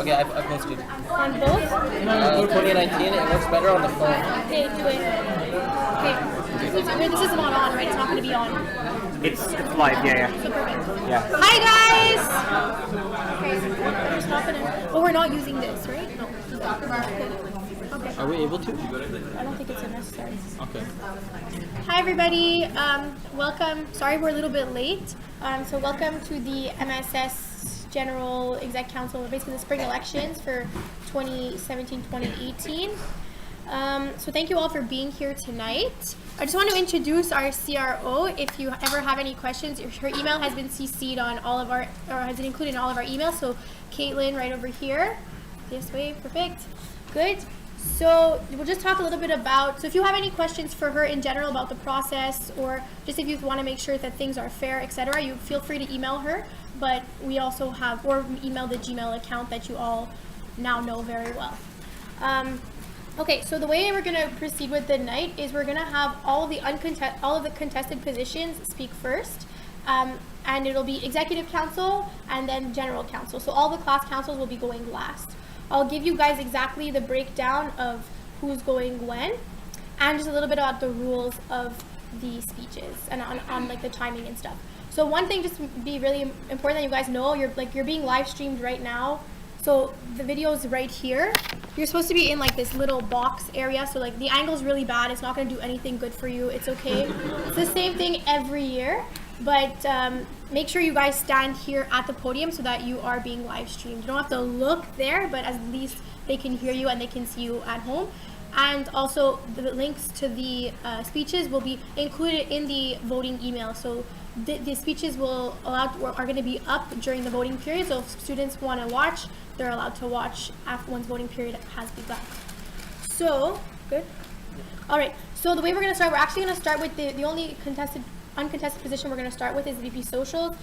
Okay, I posted. On both? 2019, it looks better on the phone. Okay, do it. Okay. This is not on, right? It's not going to be on. It's live, yeah. So perfect. Yeah. Hi, guys! Okay, we're just not going to... Well, we're not using this, right? No. Okay. Are we able to? I don't think it's necessary. Okay. Hi, everybody. Welcome. Sorry we're a little bit late. So welcome to the MSS General Exec Council, basically the spring elections for 2017-2018. So thank you all for being here tonight. I just want to introduce our CRO. If you ever have any questions, her email has been CC'd on all of our, or has been included in all of our emails. So Caitlin right over here. This way, perfect. Good. So we'll just talk a little bit about, so if you have any questions for her in general about the process, or just if you want to make sure that things are fair, etc., you feel free to email her. But we also have, or email the Gmail account that you all now know very well. Okay, so the way we're going to proceed with the night is we're going to have all of the contested positions speak first, and it'll be executive council and then general council. So all the class councils will be going last. I'll give you guys exactly the breakdown of who's going when, and just a little bit about the rules of the speeches and on like the timing and stuff. So one thing just to be really important that you guys know, you're being live streamed right now. So the video is right here. You're supposed to be in like this little box area. So like the angle's really bad. It's not going to do anything good for you. It's okay. It's the same thing every year. But make sure you guys stand here at the podium so that you are being live streamed. You don't have to look there, but at least they can hear you and they can see you at home. And also the links to the speeches will be included in the voting email. So the speeches are going to be up during the voting period. So if students want to watch, they're allowed to watch after once voting period has begun. So, good. All right. So the way we're going to start, we're actually going to start with the only uncontested position we're going to start with is VP Socials,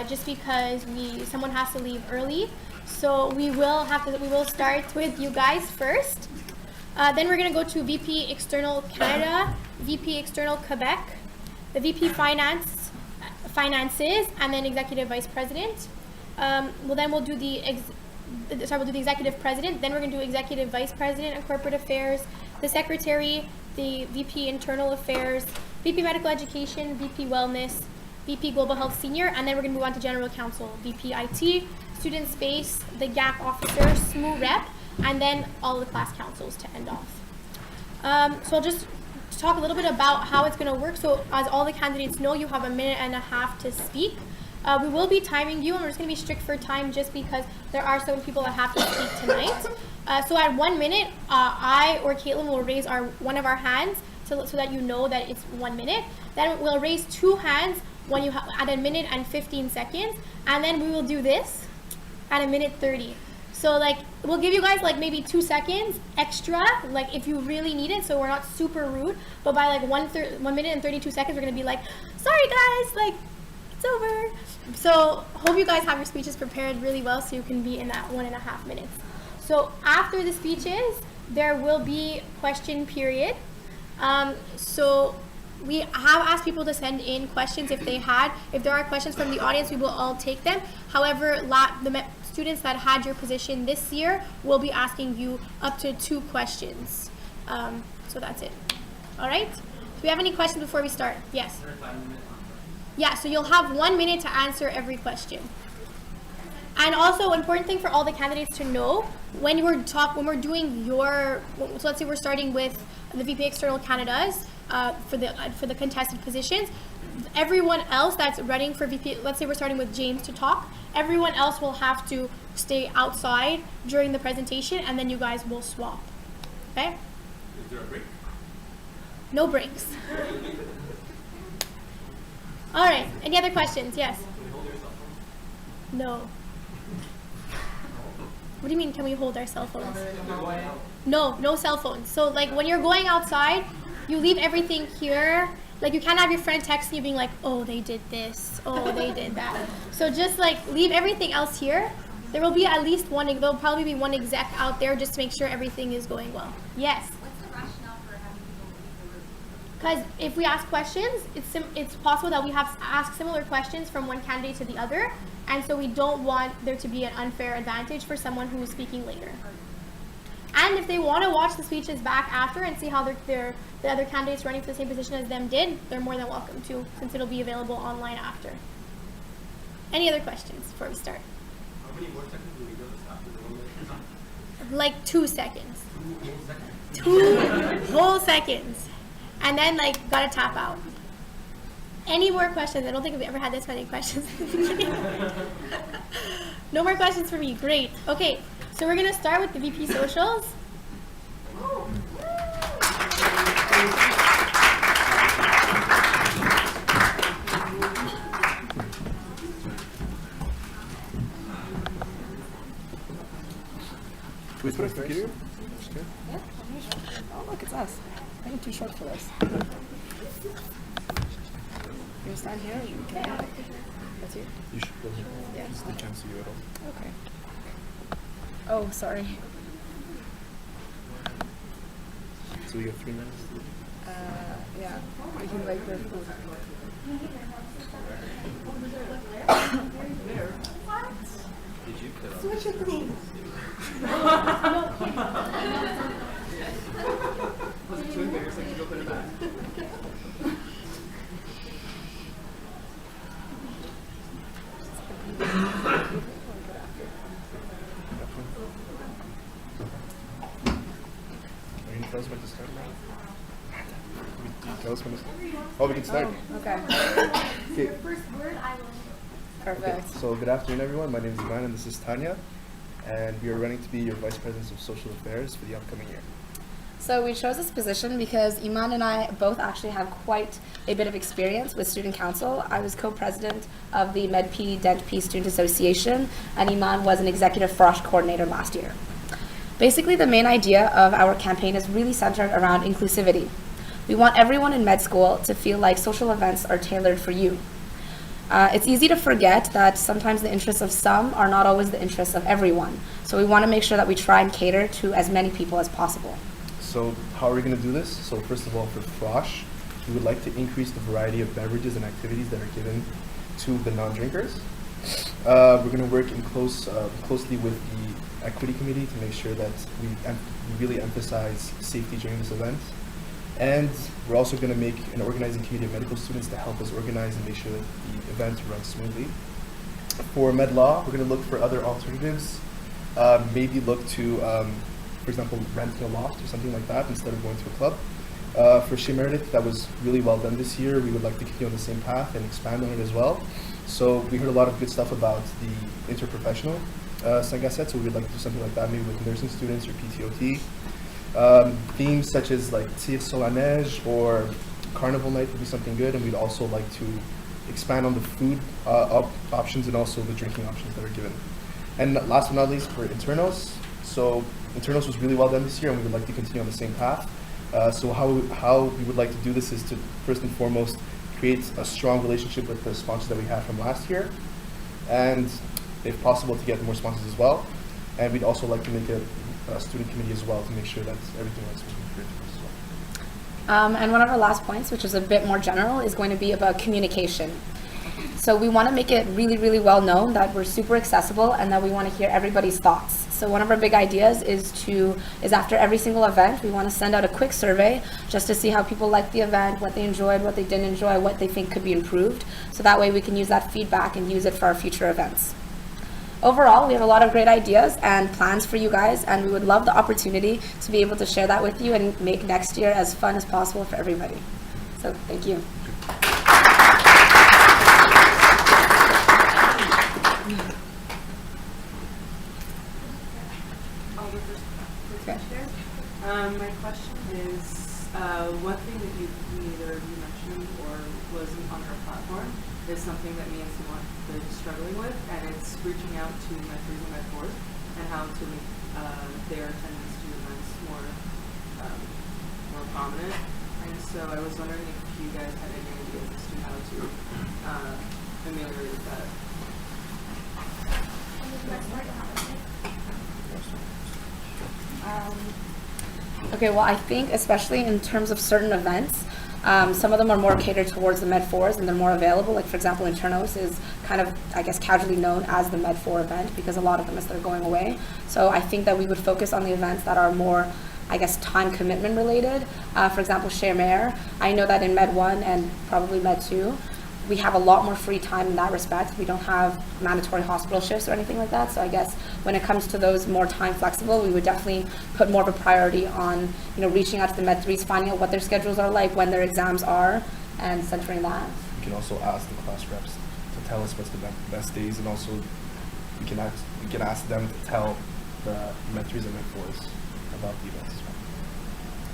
just because someone has to leave early. So we will start with you guys first. Then we're going to go to VP External Canada, VP External Quebec, the VP Finances, and then Executive Vice President. We'll do the Executive President. Then we're going to do Executive Vice President and Corporate Affairs, the Secretary, the VP Internal Affairs, VP Medical Education, VP Wellness, VP Global Health Senior, and then we're going to move on to General Counsel, VP IT, Student Space, the GAC Officer, SMU Rep, and then all the class councils to end off. So I'll just talk a little bit about how it's going to work. So as all the candidates know, you have a minute and a half to speak. We will be timing you, and we're just going to be strict for time just because there are some people that have to speak tonight. So at 1 minute, I or Caitlin will raise one of our hands so that you know that it's 1 minute. Then we'll raise two hands when you at a minute and 15 seconds, and then we will do this at a minute 30. So like we'll give you guys like maybe 2 seconds extra, like if you really need it, so we're not super rude. But by like 1 minute and 32 seconds, we're gonna be like, sorry guys, like it's over. So hope you guys have your speeches prepared really well so you can be in that 1.5 minutes. So after the speeches, there will be question period. So we have asked people to send in questions if there are questions from the audience, we will all take them. However, the students that had your position this year will be asking you up to 2 questions. So that's it. All right? Do we have any questions before we start? Yes. Yeah, so you'll have 1 minute to answer every question. And also, important thing for all the candidates to know, when we're doing so let's say we're starting with the VP External Canada's for the contested positions. Everyone else that's running for VP, let's say we're starting with James to talk, everyone else will have to stay outside during the presentation, and then you guys will swap. Okay? Is there a break? No breaks. All right. Any other questions? Yes. Can we hold your cell phone? No. What do you mean, can we hold our cell phones? No cell phones. So like when you're going outside, you leave everything here. Like you can't have your friend texting you being like, oh, they did this, oh, they did that. So just like leave everything else here. There will be at least there'll probably be one exec out there just to make sure everything is going well. Yes? What's the rationale for having people leave the room? Because if we ask questions, it's possible that we have to ask similar questions from one candidate to the other, and so we don't want there to be an unfair advantage for someone who is speaking later. And if they want to watch the speeches back after and see how the other candidates running for the same position as them did, they're more than welcome to, since it'll be available online after. Any other questions before we start? How many more seconds do we go after the 1 minute? Like 2 seconds. 2 whole seconds? 2 whole seconds. And then gotta tap out. Any more questions? I don't think we've ever had this many questions. No more questions for me. Great. Okay, so we're gonna start with the VP Socials. Can we put a computer? Yeah. Oh, look, it's us. I'm too short for this. You want to stand here? That's you? You should go here. Yeah. They can't see you at all. Okay. Oh, sorry. So we got 3 minutes. Yeah. We can wait for food. Did you cut off? Switch of things. Was it too embarrassing to go put it back? Are you going to tell us when to start now? Tell us when to start. Oh, we can start. Okay. Okay. First word, I will. Perfect. So good afternoon, everyone. My name is Ivan, and this is Tanya. And we are running to be your Vice President of Social Affairs for the upcoming year. So we chose this position because Iman and I both actually have quite a bit of experience with student council. I was co-president of the MedP DentP Student Association, and Iman was an executive frosh coordinator last year. Basically, the main idea of our campaign is really centered around inclusivity. We want everyone in med school to feel like social events are tailored for you. It's easy to forget that sometimes the interests of some are not always the interests of everyone. So we want to make sure that we try and cater to as many people as possible. So how are we going to do this? So first of all, for Frosh, we would like to increase the variety of beverages and activities that are given to the non-drinkers. We're going to work in closely with the equity committee to make sure that we really emphasize safety during this event. And we're also going to make an organizing committee of medical students to help us organize and make sure that the event runs smoothly. For Med Law, we're going to look for other alternatives. Maybe look to, for example, renting a loft or something like that instead of going to a club. For Chez Meredith, that was really well done this year. We would like to continue on the same path and expand on it as well. So we heard a lot of good stuff about the interprofessional Sangaset, so we would like to do something like that, maybe with nursing students or PTOT. Themes such as like Tir sur la Neige or Carnival Night would be something good, and we'd also like to expand on the food options and also the drinking options that are given. And last but not least, for internals. So internals was really well done this year, and we would like to continue on the same path. So how we would like to do this is to first and foremost create a strong relationship with the sponsors that we had from last year, and if possible to get more sponsors as well. And we'd also like to make a student committee as well to make sure that everything runs smoothly for us as well. And one of our last points, which is a bit more general, is going to be about communication. So we want to make it really, really well known that we're super accessible and that we want to hear everybody's thoughts. So one of our big ideas is after every single event, we want to send out a quick survey just to see how people liked the event, what they enjoyed, what they didn't enjoy, what they think could be improved. So that way we can use that feedback and use it for our future events. Overall, we have a lot of great ideas and plans for you guys, and we would love the opportunity to be able to share that with you and make next year as fun as possible for everybody. So thank you. Okay. My question is, one thing that either you mentioned or wasn't on our platform is something that me and Simon is struggling with, and it's reaching out to mentors and mentors and how to make their attendance to events more prominent. And so I was wondering if you guys had any ideas as to how to ameliorate that. Okay, well, I think especially in terms of certain events, Some of them are more catered towards the Med 4s and they're more available. Like for example, Internos is kind of, I guess, casually known as the Med 4 event because a lot of them is they're going away. So I think that we would focus on the events that are more, I guess, time commitment related. For example, Shermer, I know that in Med 1 and probably Med 2, we have a lot more free time in that respect. We don't have mandatory hospital shifts or anything like that. So I guess when it comes to those more time flexible, we would definitely put more of a priority on, reaching out to the Med 3s, finding out what their schedules are like, when their exams are, and centering that. We can also ask the class reps to tell us what's the best days, and also we can ask them to tell the Med 3s and Med 4s about the events as well.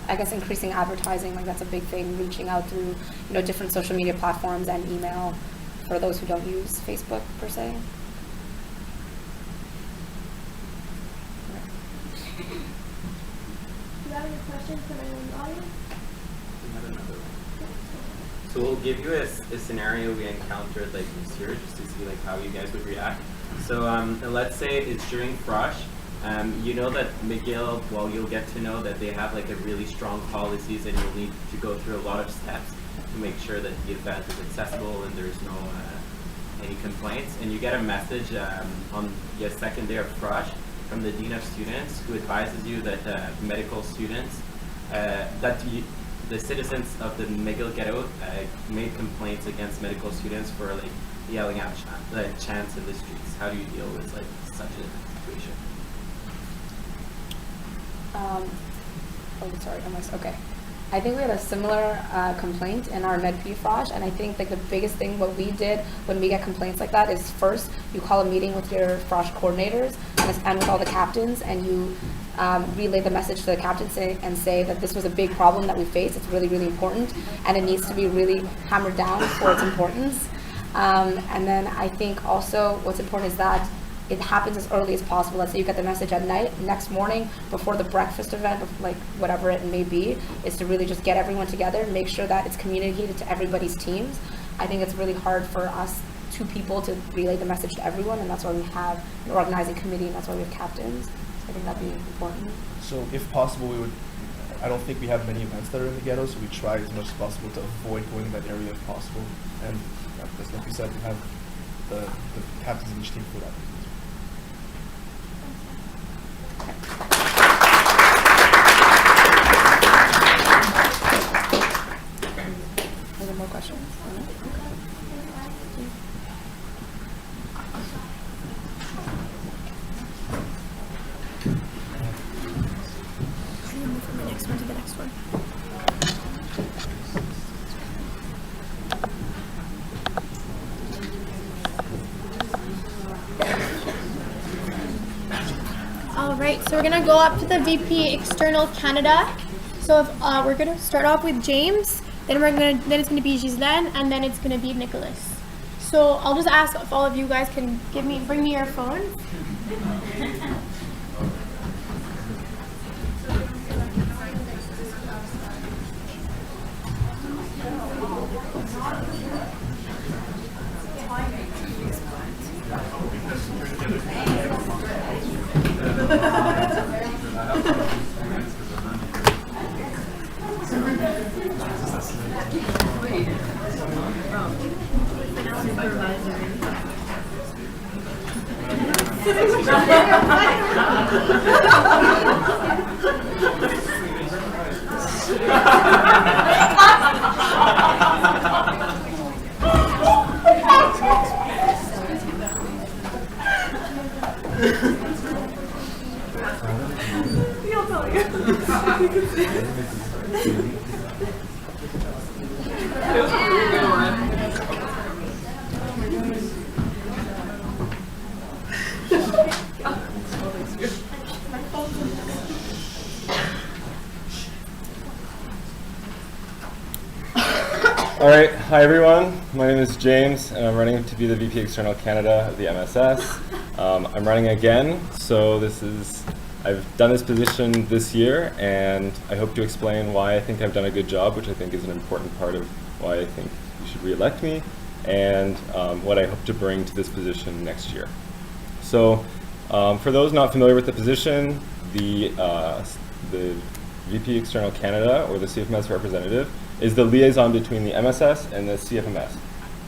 I guess increasing advertising, like that's a big thing, reaching out through, different social media platforms and email for those who don't use Facebook per se. Do you have any questions from anyone in the audience? So we'll give you a scenario we encountered like this year, just to see like how you guys would react. So let's say it's during Frosh. You know that McGill, well, you'll get to know that they have like a really strong policies, and you'll need to go through a lot of steps to make sure that the event is accessible and there's no any complaints. And you get a message on your second day of Frosh from the Dean of Students, who advises you that medical students, the citizens of the McGill ghetto made complaints against medical students for like yelling out chants in the streets. How do you deal with like such a situation? Okay. I think we had a similar complaint in our Med P Frosh, and I think like the biggest thing what we did when we get complaints like that is first you call a meeting with your Frosh coordinators and with all the captains, and you relay the message to the captains and say that this was a big problem that we face. It's really, really important, and it needs to be really hammered down for its importance. And then I think also what's important is that it happens as early as possible. Let's say you get the message at night, next morning before the breakfast event, like whatever it may be, is to really just get everyone together, make sure that it's communicated to everybody's teams. I think it's really hard for us, two people, to relay the message to everyone, and that's why we have an organizing committee, and that's why we have captains. I think that'd be important. So if possible, I don't think we have many events that are in the ghetto, so we try as much as possible to avoid going in that area if possible. And as like we said, we have the captains in each team for that. Any more questions? Move from the next one to the next one. All right, so we're gonna go up to the VP External Canada. So if, we're gonna start off with James, then it's gonna be Ghizlane, and then it's gonna be Nicolas. So I'll just ask if all of you guys can bring me your phones. All right, hi everyone. My name is James, and I'm running to be the VP External Canada of the MSS. I'm running again, so I've done this position this year, and I hope to explain why I think I've done a good job, which I think is an important part of why I think you should re-elect me, and what I hope to bring to this position next year. So, for those not familiar with the position, the VP External Canada, or the CFMS representative, is the liaison between the MSS and the CFMS.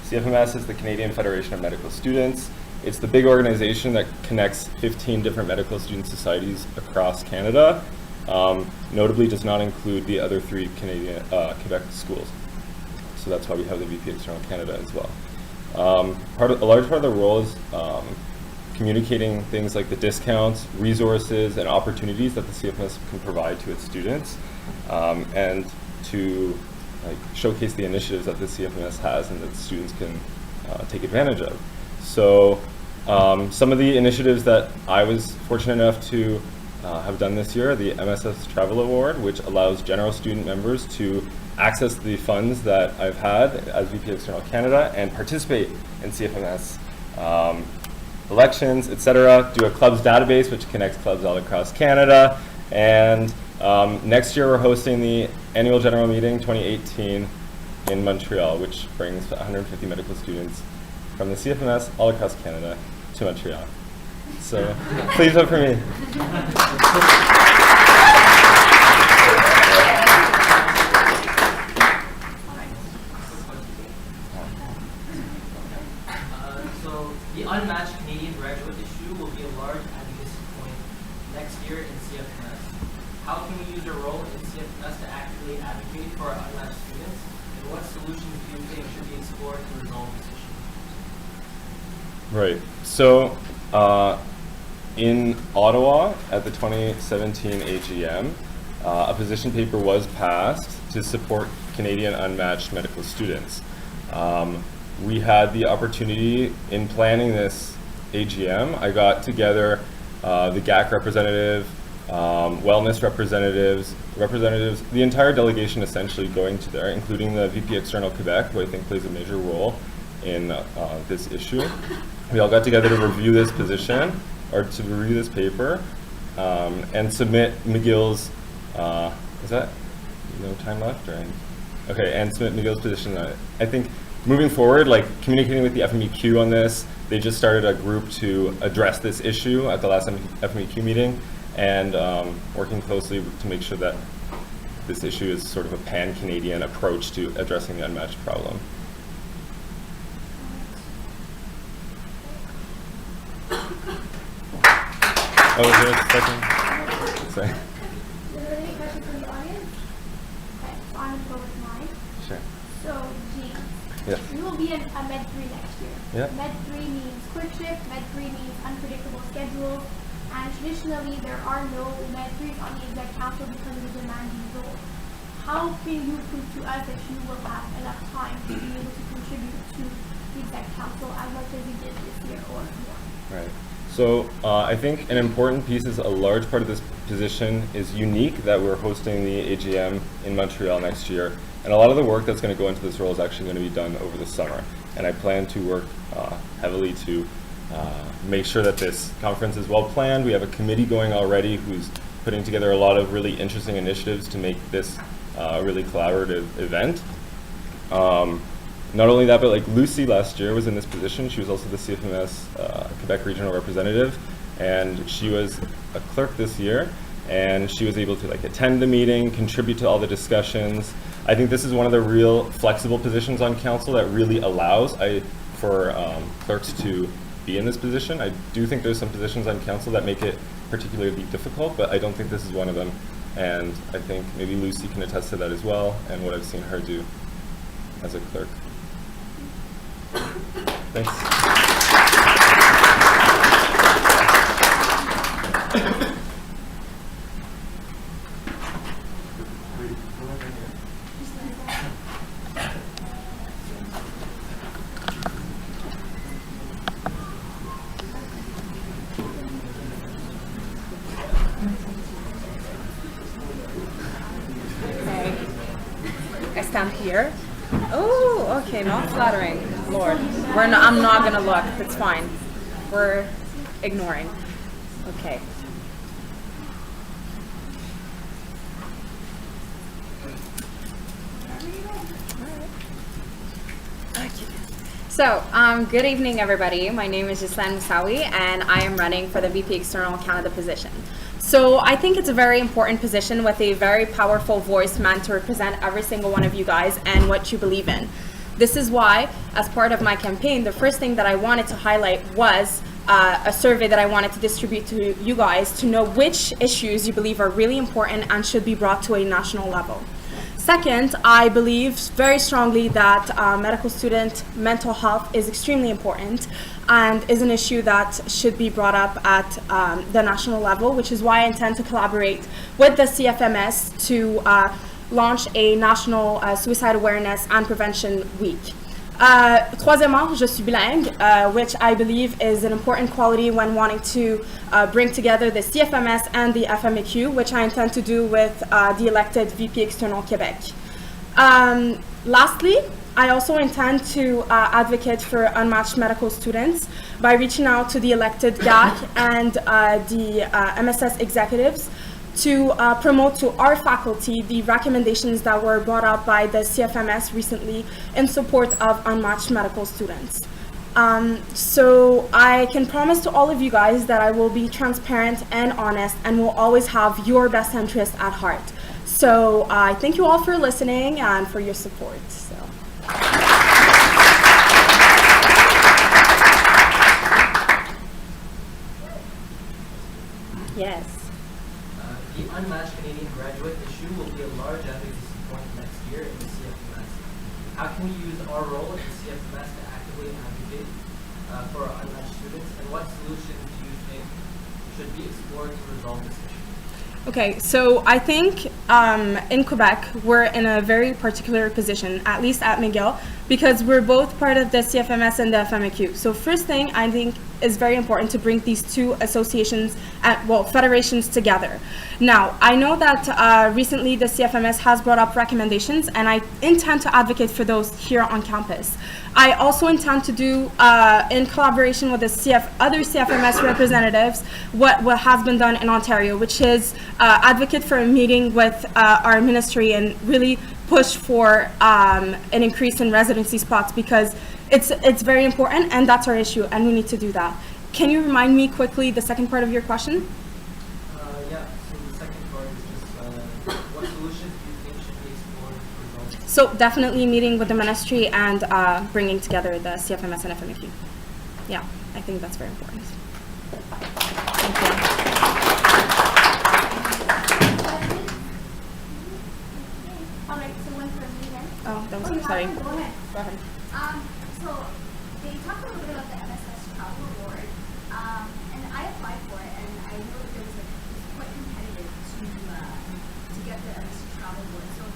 CFMS is the Canadian Federation of Medical Students. It's the big organization that connects 15 different medical student societies across Canada. Notably does not include the other 3 Canadian Quebec schools. So that's why we have the VP External Canada as well. A large part of the role is communicating things like the discounts, resources, and opportunities that the CFMS can provide to its students, and to showcase the initiatives that the CFMS has and that students can take advantage of. So some of the initiatives that I was fortunate enough to have done this year, the MSS Travel Award, which allows general student members to access the funds that I've had as VP External Canada and participate in CFMS elections, etc. Do a clubs database, which connects clubs all across Canada. And next year we're hosting the annual general meeting 2018 in Montreal, which brings 150 medical students from the CFMS all across Canada to Montreal. So please vote for me. So the unmatched Canadian graduate issue will be a large advocacy point next year in CFMS. How can we use our role in CFMS to actively advocate for our unmatched students? And what solutions do you think should be explored to resolve this issue? Right. So in Ottawa at the 2017 AGM, a position paper was passed to support Canadian unmatched medical students. We had the opportunity in planning this AGM. I got together the GAC representative, wellness representatives, the entire delegation essentially going to there, including the VP External Quebec, who I think plays a major role in this issue. We all got together to review this position, or to review this paper, and submit McGill's, is that no time left? Or okay, and submit McGill's position on it. I think moving forward, like communicating with the FMEQ on this, they just started a group to address this issue at the last FMEQ meeting, and working closely to make sure that this issue is sort of a pan-Canadian approach to addressing the unmatched problem. Oh, is there a second? Sorry. Are there any questions from the audience? Okay, so I'm going to go with mine. Sure. So, James, Yes. you will be a Med 3 next year. Yeah. Med 3 means clerkship, Med 3 means unpredictable schedules, and traditionally there are no Med 3s on the exec council because of the demanding role. How can you prove to us that you will have enough time to be able to contribute to the exec council as much as you did this year or more? Right. So I think an important piece is a large part of this position is unique that we're hosting the AGM in Montreal next year. And a lot of the work that's going to go into this role is actually going to be done over the summer. And I plan to work heavily to make sure that this conference is well planned. We have a committee going already who's putting together a lot of really interesting initiatives to make this a really collaborative event. Not only that, but like Lucy last year was in this position. She was also the CFMS Quebec regional representative, and she was a clerk this year, and she was able to like attend the meeting, contribute to all the discussions. I think this is one of the real flexible positions on council that really allows for clerks to be in this position. I do think there's some positions on council that make it particularly difficult, but I don't think this is one of them. And I think maybe Lucy can attest to that as well, and what I've seen her do as a clerk. Thanks. Okay. I stand here. Oh, okay, not flattering. Lord, I'm not gonna look. It's fine. We're ignoring. Okay. So, good evening, everybody. My name is Ghizlane Moussaoui, and I am running for the VP External Canada position. So I think it's a very important position with a very powerful voice meant to represent every single one of you guys and what you believe in. This is why, as part of my campaign, the first thing that I wanted to highlight was a survey that I wanted to distribute to you guys to know which issues you believe are really important and should be brought to a national level. Second, I believe very strongly that medical student mental health is extremely important and is an issue that should be brought up at the national level, which is why I intend to collaborate with the CFMS to launch a national suicide awareness and prevention week. Troisièmement, je suis bilingue, which I believe is an important quality when wanting to bring together the CFMS and the FMEQ, which I intend to do with the elected VP External Québec. Lastly, I also intend to advocate for unmatched medical students by reaching out to the elected GAC and the MSS executives to promote to our faculty the recommendations that were brought up by the CFMS recently in support of unmatched medical students. So I can promise to all of you guys that I will be transparent and honest and will always have your best interest at heart. So I thank you all for listening and for your support. So. Yes. The unmatched Canadian graduate issue will be a large advocacy point next year in the CFMS. How can we use our role in the CFMS to actively advocate for our unmatched students, and what solutions do you think should be explored to resolve this issue? Okay, so I think in Quebec, we're in a very particular position, at least at McGill, because we're both part of the CFMS and the FMEQ. So first thing I think is very important to bring these two associations, federations together. Now, I know that recently the CFMS has brought up recommendations, and I intend to advocate for those here on campus. I also intend to do, in collaboration with the other CFMS representatives, what has been done in Ontario, which is advocate for a meeting with our ministry and really push for an increase in residency spots, because it's very important and that's our issue and we need to do that. Can you remind me quickly the second part of your question? Yeah, so the second part is just what solutions do you think should be explored to resolve? So definitely meeting with the ministry and bringing together the CFMS and FMEQ. Yeah, I think that's very important. Thank you. All right, so one for me then. Oh, that was sorry. Go ahead. Go ahead. So they talked a little bit about the MSS Travel Award, and I applied for it, and I know that it was quite competitive to get the MSS Travel Award. So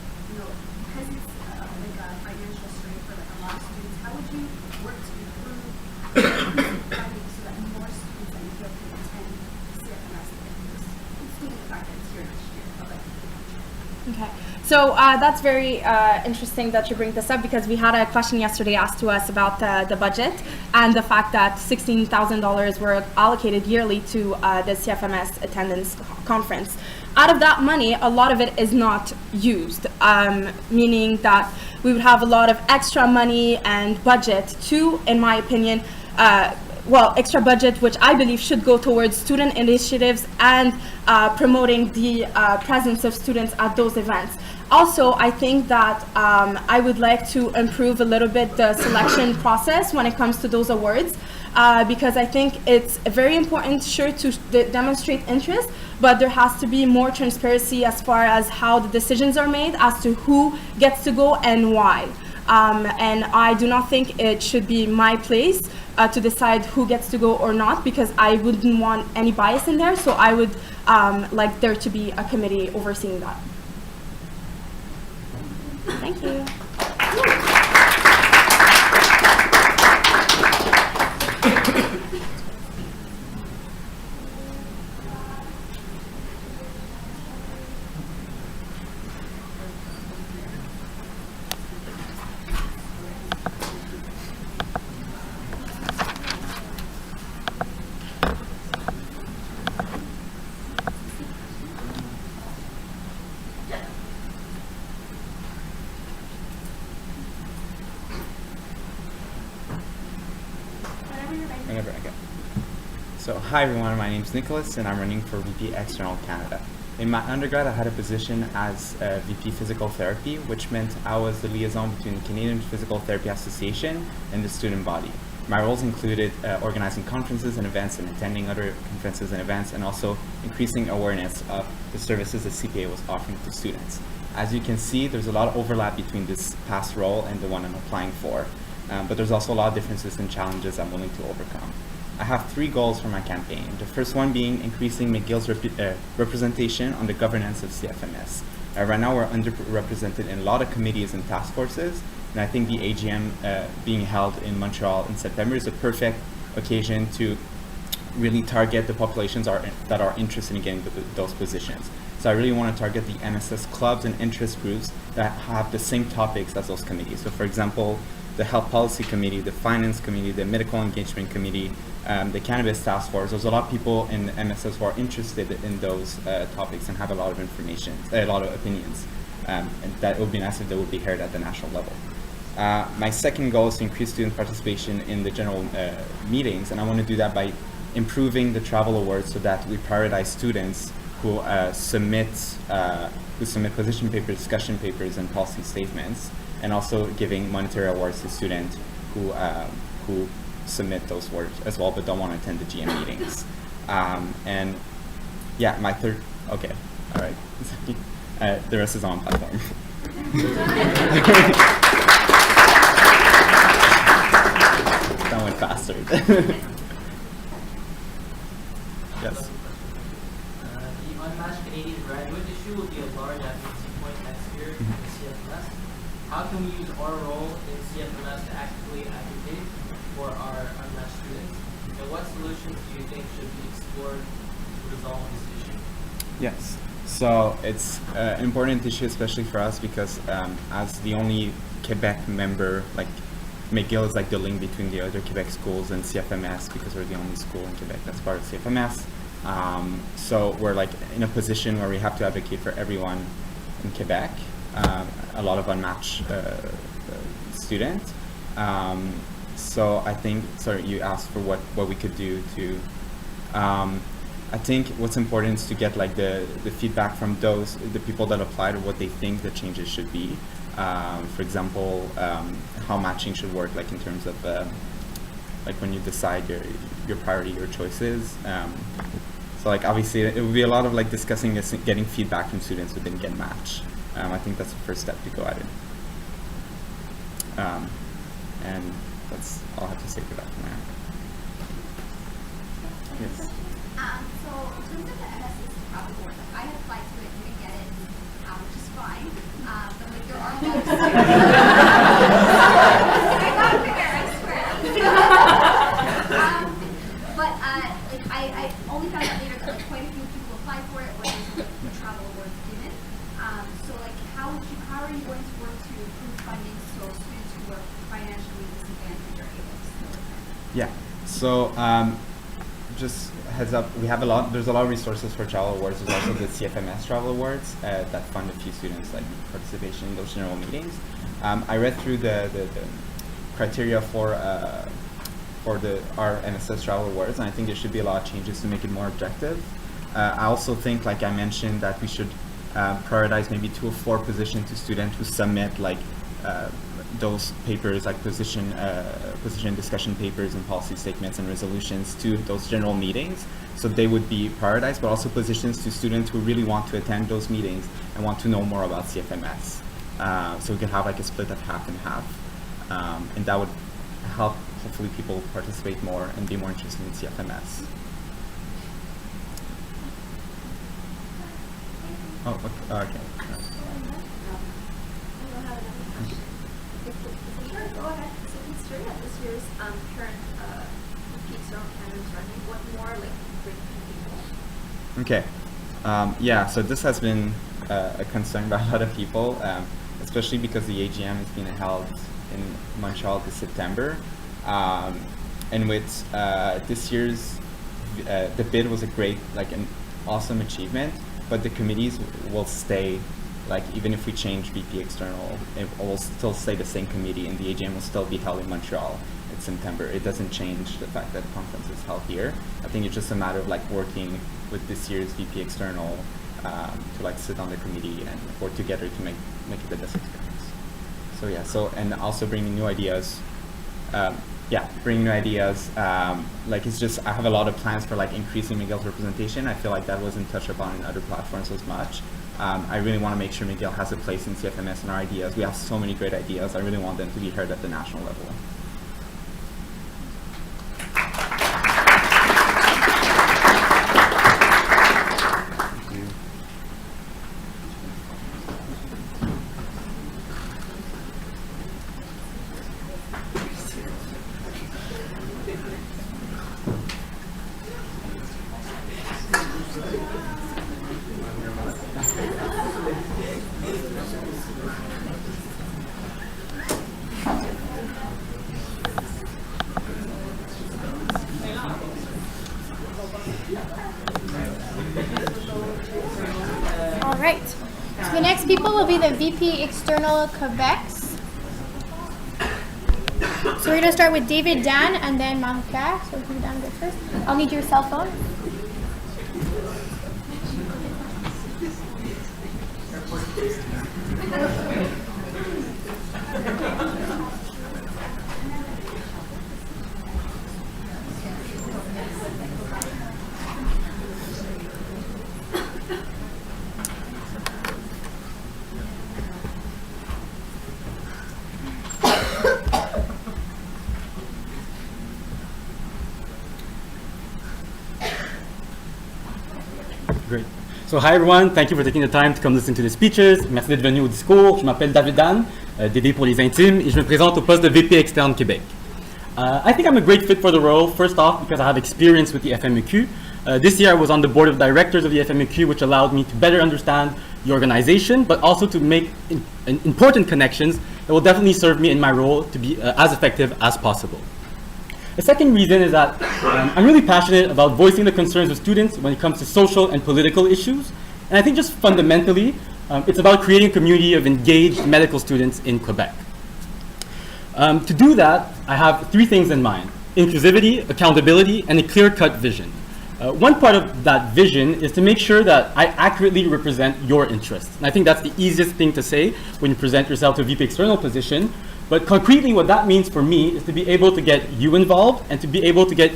because it's like a financial strain for like a lot of students, how would you work to improve funding so that more students in the field can attend CFMS, including the fact that it's here next year? Okay. So that's very interesting that you bring this up, because we had a question yesterday asked to us about the budget and the fact that $16,000 were allocated yearly to the CFMS attendance conference. Out of that money, a lot of it is not used, meaning that we would have a lot of extra money and budget to, in my opinion, extra budget, which I believe should go towards student initiatives and promoting the presence of students at those events. Also, I think that I would like to improve a little bit the selection process when it comes to those awards, because I think it's very important, sure, to demonstrate interest, but there has to be more transparency as far as how the decisions are made as to who gets to go and why. And I do not think it should be my place to decide who gets to go or not, because I wouldn't want any bias in there, so I would like there to be a committee overseeing that. Thank you. So hi everyone, my name is Nicolas and I'm running for VP External Canada. In my undergrad, I had a position as VP Physical Therapy, which meant I was the liaison between the Canadian Physical Therapy Association and the student body. My roles included organizing conferences and events and attending other conferences and events, and also increasing awareness of the services that CPA was offering to students. As you can see, there's a lot of overlap between this past role and the one I'm applying for, but there's also a lot of differences and challenges I'm willing to overcome. I have 3 goals for my campaign. The first one being increasing McGill's representation on the governance of CFMS. Right now we're underrepresented in a lot of committees and task forces, and I think the AGM being held in Montreal in September is a perfect occasion to really target the populations that are interested in getting those positions. So I really want to target the MSS clubs and interest groups that have the same topics as those committees. So for example, the Health Policy Committee, the Finance Committee, the Medical Engagement Committee, the Cannabis Task Force. There's a lot of people in MSS who are interested in those topics and have a lot of information, a lot of opinions. And that would be nice if they would be heard at the national level. My second goal is to increase student participation in the general meetings, and I want to do that by improving the travel awards so that we prioritize students who submit position papers, discussion papers, and policy statements, and also giving monetary awards to students who submit those words as well, but don't want to attend the GM meetings. And yeah, my third, okay, all right. The rest is on platform. That went faster. Yes. The unmatched Canadian graduate issue will be a large advocacy point next year in the CFMS. How can we use our role in CFMS to actively advocate for our unmatched students? And what solutions do you think should be explored to resolve this issue? Yes. So it's an important issue, especially for us, because as the only Quebec member, like McGill is like the link between the other Quebec schools and CFMS, because we're the only school in Quebec that's part of CFMS. So we're like in a position where we have to advocate for everyone in Quebec, a lot of unmatched students. So I think, sorry, you asked for what we could do to, I think what's important is to get like the feedback from the people that applied, or what they think the changes should be. For example, how matching should work, like in terms of like when you decide your priority, your choices. So like obviously it would be a lot of like discussing this, getting feedback from students who didn't get matched. I think that's the first step to go at it. And that's all I have to say for that for now. Yes. So in terms of the MSS travel board, like I applied to it, didn't get it, which is fine. But like there are those. I got fair, I swear. But like I only found out later that like quite a few people applied for it, but the travel awards didn't. So like how are you going to work to improve funding so students who are financially disadvantaged are able to still attend? Yeah. So just heads up, there's a lot of resources for travel awards. There's also the CFMS travel awards that fund a few students like participation in those general meetings. I read through the criteria for our MSS travel awards, and I think there should be a lot of changes to make it more objective. I also think, like I mentioned, that we should prioritize maybe 2 or 4 positions to students who submit like those papers, like position discussion papers and policy statements and resolutions to those general meetings, so they would be prioritized, but also positions to students who really want to attend those meetings and want to know more about CFMS. So we could have like a split of half and half, and that would help hopefully people participate more and be more interested in CFMS. Oh, okay. Sure, go ahead. So considering that this year's current VP External Canada is running, what more like bring people? Okay. Yeah, so this has been a concern by a lot of people, especially because the AGM is being held in Montreal this September. And with this year's, the bid was a great, like an awesome achievement, but the committees will stay. Like even if we change VP External, it will still stay the same committee, and the AGM will still be held in Montreal. it's September. It doesn't change the fact that the conference is held here. I think it's just a matter of like working with this year's VP External to like sit on the committee and work together to make it the best experience. So yeah, and also bringing new ideas. Bringing new ideas. Like it's just, I have a lot of plans for like increasing McGill's representation. I feel like that wasn't touched upon in other platforms as much. I really want to make sure McGill has a place in CFMS and our ideas. We have so many great ideas. I really want them to be heard at the national level. All right. So the next people will be the VP External Quebecs. So we're going to start with David, Dan, and then Marie-Pier. So if you Dan go first. I'll need your cell phone. Great. So hi everyone, thank you for taking the time to come listen to the speeches. Merci d'être venu au discours. Je m'appelle David Dan, DD pour les intimes, et je me présente au poste de VP externe Québec. I think I'm a great fit for the role, first off because I have experience with the FMEQ. This year I was on the board of directors of the FMEQ, which allowed me to better understand the organization, but also to make important connections that will definitely serve me in my role to be as effective as possible. The second reason is that I'm really passionate about voicing the concerns of students when it comes to social and political issues. And I think just fundamentally, it's about creating a community of engaged medical students in Quebec. To do that, I have three things in mind: inclusivity, accountability, and a clear-cut vision. One part of that vision is to make sure that I accurately represent your interests. And I think that's the easiest thing to say when you present yourself to a VP external position. But concretely, what that means for me is to be able to get you involved and to be able to get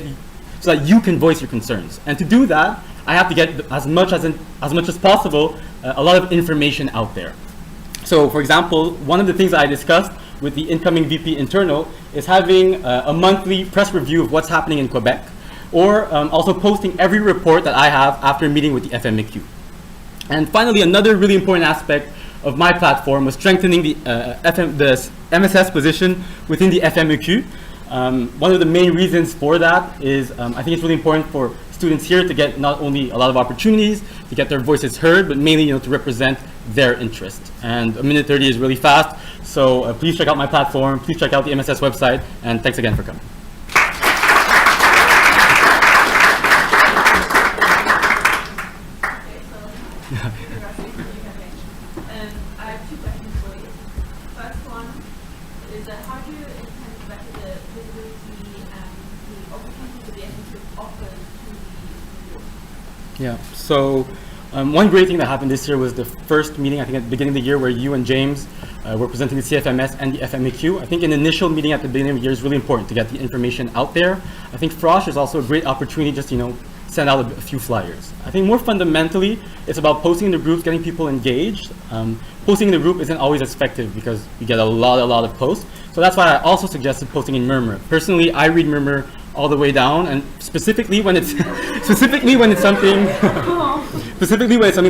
so that you can voice your concerns. And to do that, I have to get as much as possible a lot of information out there. So, for example, one of the things I discussed with the incoming VP internal is having a monthly press review of what's happening in Quebec, or also posting every report that I have after a meeting with the FMEQ. And finally, another really important aspect of my platform was strengthening the MSS position within the FMEQ. One of the main reasons for that is I think it's really important for students here to get not only a lot of opportunities, to get their voices heard, but mainly to represent their interest. And a minute 30 is really fast, so please check out my platform, please check out the MSS website, and thanks again for coming. Yeah, so one great thing that happened this year was the first meeting, I think at the beginning of the year, where you and James were presenting the CFMS and the FMEQ. I think an initial meeting at the beginning of the year is really important to get the information out there. I think Frosh is also a great opportunity just send out a few flyers. I think more fundamentally, it's about posting in the groups, getting people engaged. Posting in the group isn't always as effective because you get a lot of posts. So that's why I also suggested posting in Murmur. Personally, I read Murmur all the way down, and specifically when it's something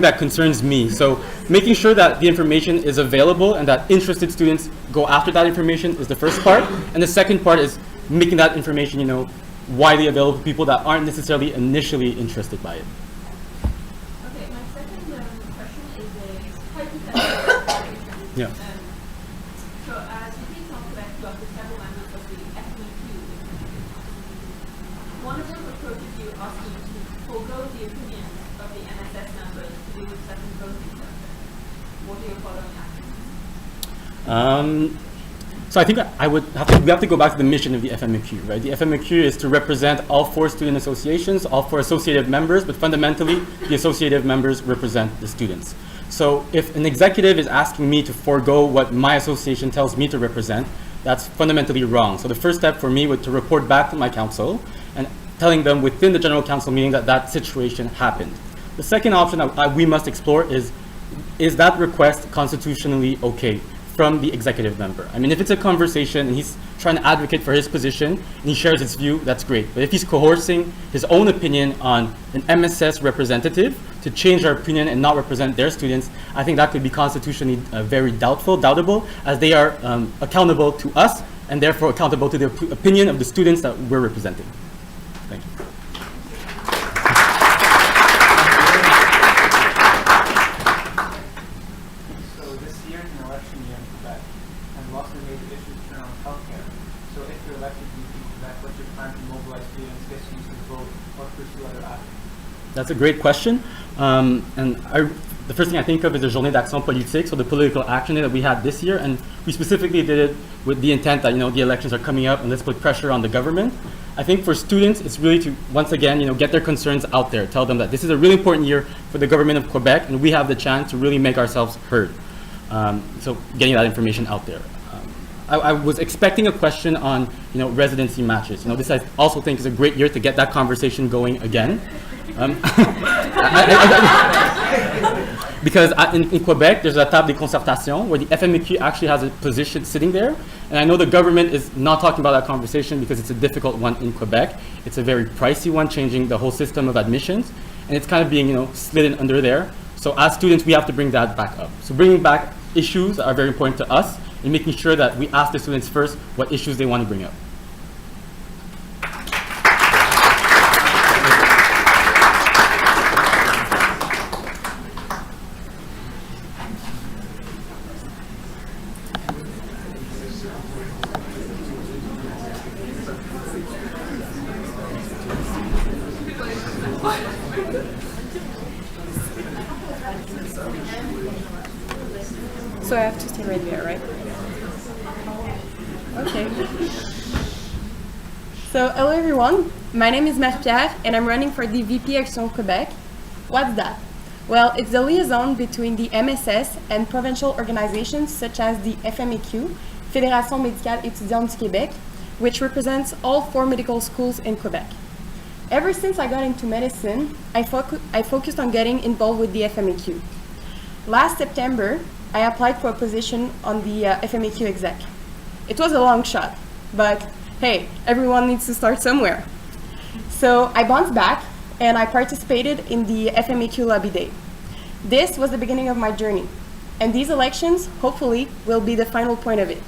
that concerns me. So making sure that the information is available and that interested students go after that information is the first part, and the second part is making that information widely available to people that aren't necessarily initially interested by it. Okay, my second question is a hypothetical question. Yeah. So as you think of Quebec, you have several members of the FMEQ. One of them approaches you asking you to forego the opinions of the MSS members to do with certain voting structure. What are your following actions? So I think we have to go back to the mission of the FMAQ, right? The FMAQ is to represent all 4 student associations, all 4 associative members, but fundamentally, the associative members represent the students. So if an executive is asking me to forego what my association tells me to represent, that's fundamentally wrong. So the first step for me was to report back to my council and telling them within the general council meeting that that situation happened. The second option that we must explore is that request constitutionally okay from the executive member? I mean, if it's a conversation and he's trying to advocate for his position and he shares his view, that's great. But if he's coercing his own opinion on an MSS representative to change their opinion and not represent their students, I think that could be constitutionally very doubtable, as they are accountable to us and therefore accountable to the opinion of the students that we're representing. Thank you. So this year is an election year in Quebec, and lots of major issues turn on healthcare. So if you're elected to VP Quebec, what's your plan to mobilize students, get students to vote, or pursue other avenues? That's a great question. The first thing I think of is the Journée d'Action Politique, so the political action day that we had this year, and we specifically did it with the intent that, the elections are coming up and let's put pressure on the government. I think for students, it's really to, once again, get their concerns out there, tell them that this is a really important year for the government of Quebec, and we have the chance to really make ourselves heard. So getting that information out there. I was expecting a question on, residency matches. This I also think is a great year to get that conversation going again. Because in Quebec, there's a table de concertation where the FMAQ actually has a position sitting there. And I know the government is not talking about that conversation because it's a difficult one in Quebec. It's a very pricey one, changing the whole system of admissions. And it's kind of being, slid under there. So as students, we have to bring that back up. So bringing back issues that are very important to us and making sure that we ask the students first what issues they want to bring up. So I have to stay right there, right? Okay. So hello everyone, my name is Marie-Pier and I'm running for the VP Action Quebec. What's that? Well, it's the liaison between the MSS and provincial organizations such as the FMAQ, Fédération Médicale Étudiante du Québec, which represents all 4 medical schools in Quebec. Ever since I got into medicine, I focused on getting involved with the FMAQ. Last September, I applied for a position on the FMAQ exec. It was a long shot, but hey, everyone needs to start somewhere. So I bounced back and I participated in the FMAQ lobby day. This was the beginning of my journey, and these elections, hopefully, will be the final point of it.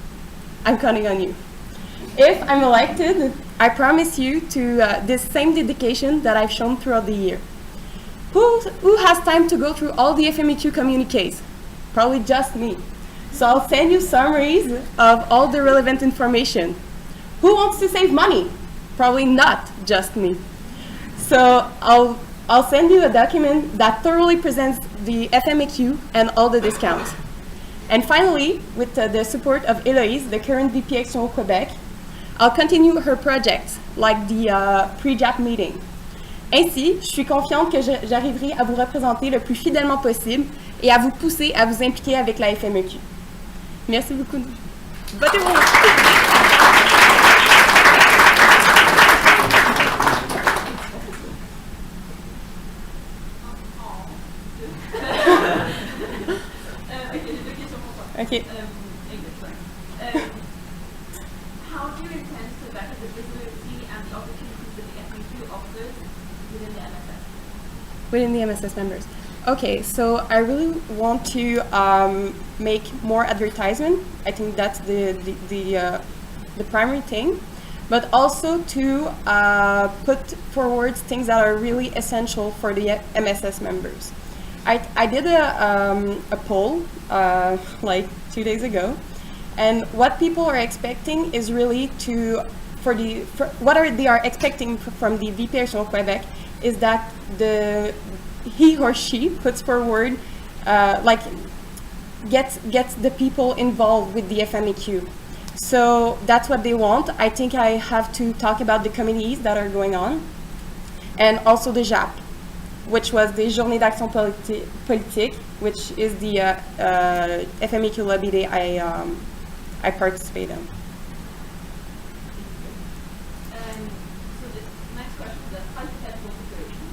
I'm counting on you. If I'm elected, I promise you to this same dedication that I've shown throughout the year. Who has time to go through all the FMAQ communiques? Probably just me. So I'll send you summaries of all the relevant information. Who wants to save money? Probably not just me. So I'll send you a document that thoroughly presents the FMAQ and all the discounts. And finally, with the support of Héloïse, the current VP Action Québec, I'll continue her projects like the pre-JAP meeting. Ainsi, je suis confiante que j'arriverai à vous représenter le plus fidèlement possible et à vous pousser à vous impliquer avec la FMAQ. Merci beaucoup. Votez-moi! Okay. How do you intend to better the visibility and the opportunities that the FMAQ offers within the MSS? Within the MSS members. Okay, so I really want to make more advertisement. I think that's the primary thing, but also to put forward things that are really essential for the MSS members. I did a poll like 2 days ago, and what people are expecting is really what they are expecting from the VP Action Québec is that he or she puts forward, gets the people involved with the FMAQ. So that's what they want. I think I have to talk about the committees that are going on, and also the JAP, which was the Journée d'Action Politique, which is the FMEQ lobby day I participate in. So the next question is a hypothetical situation.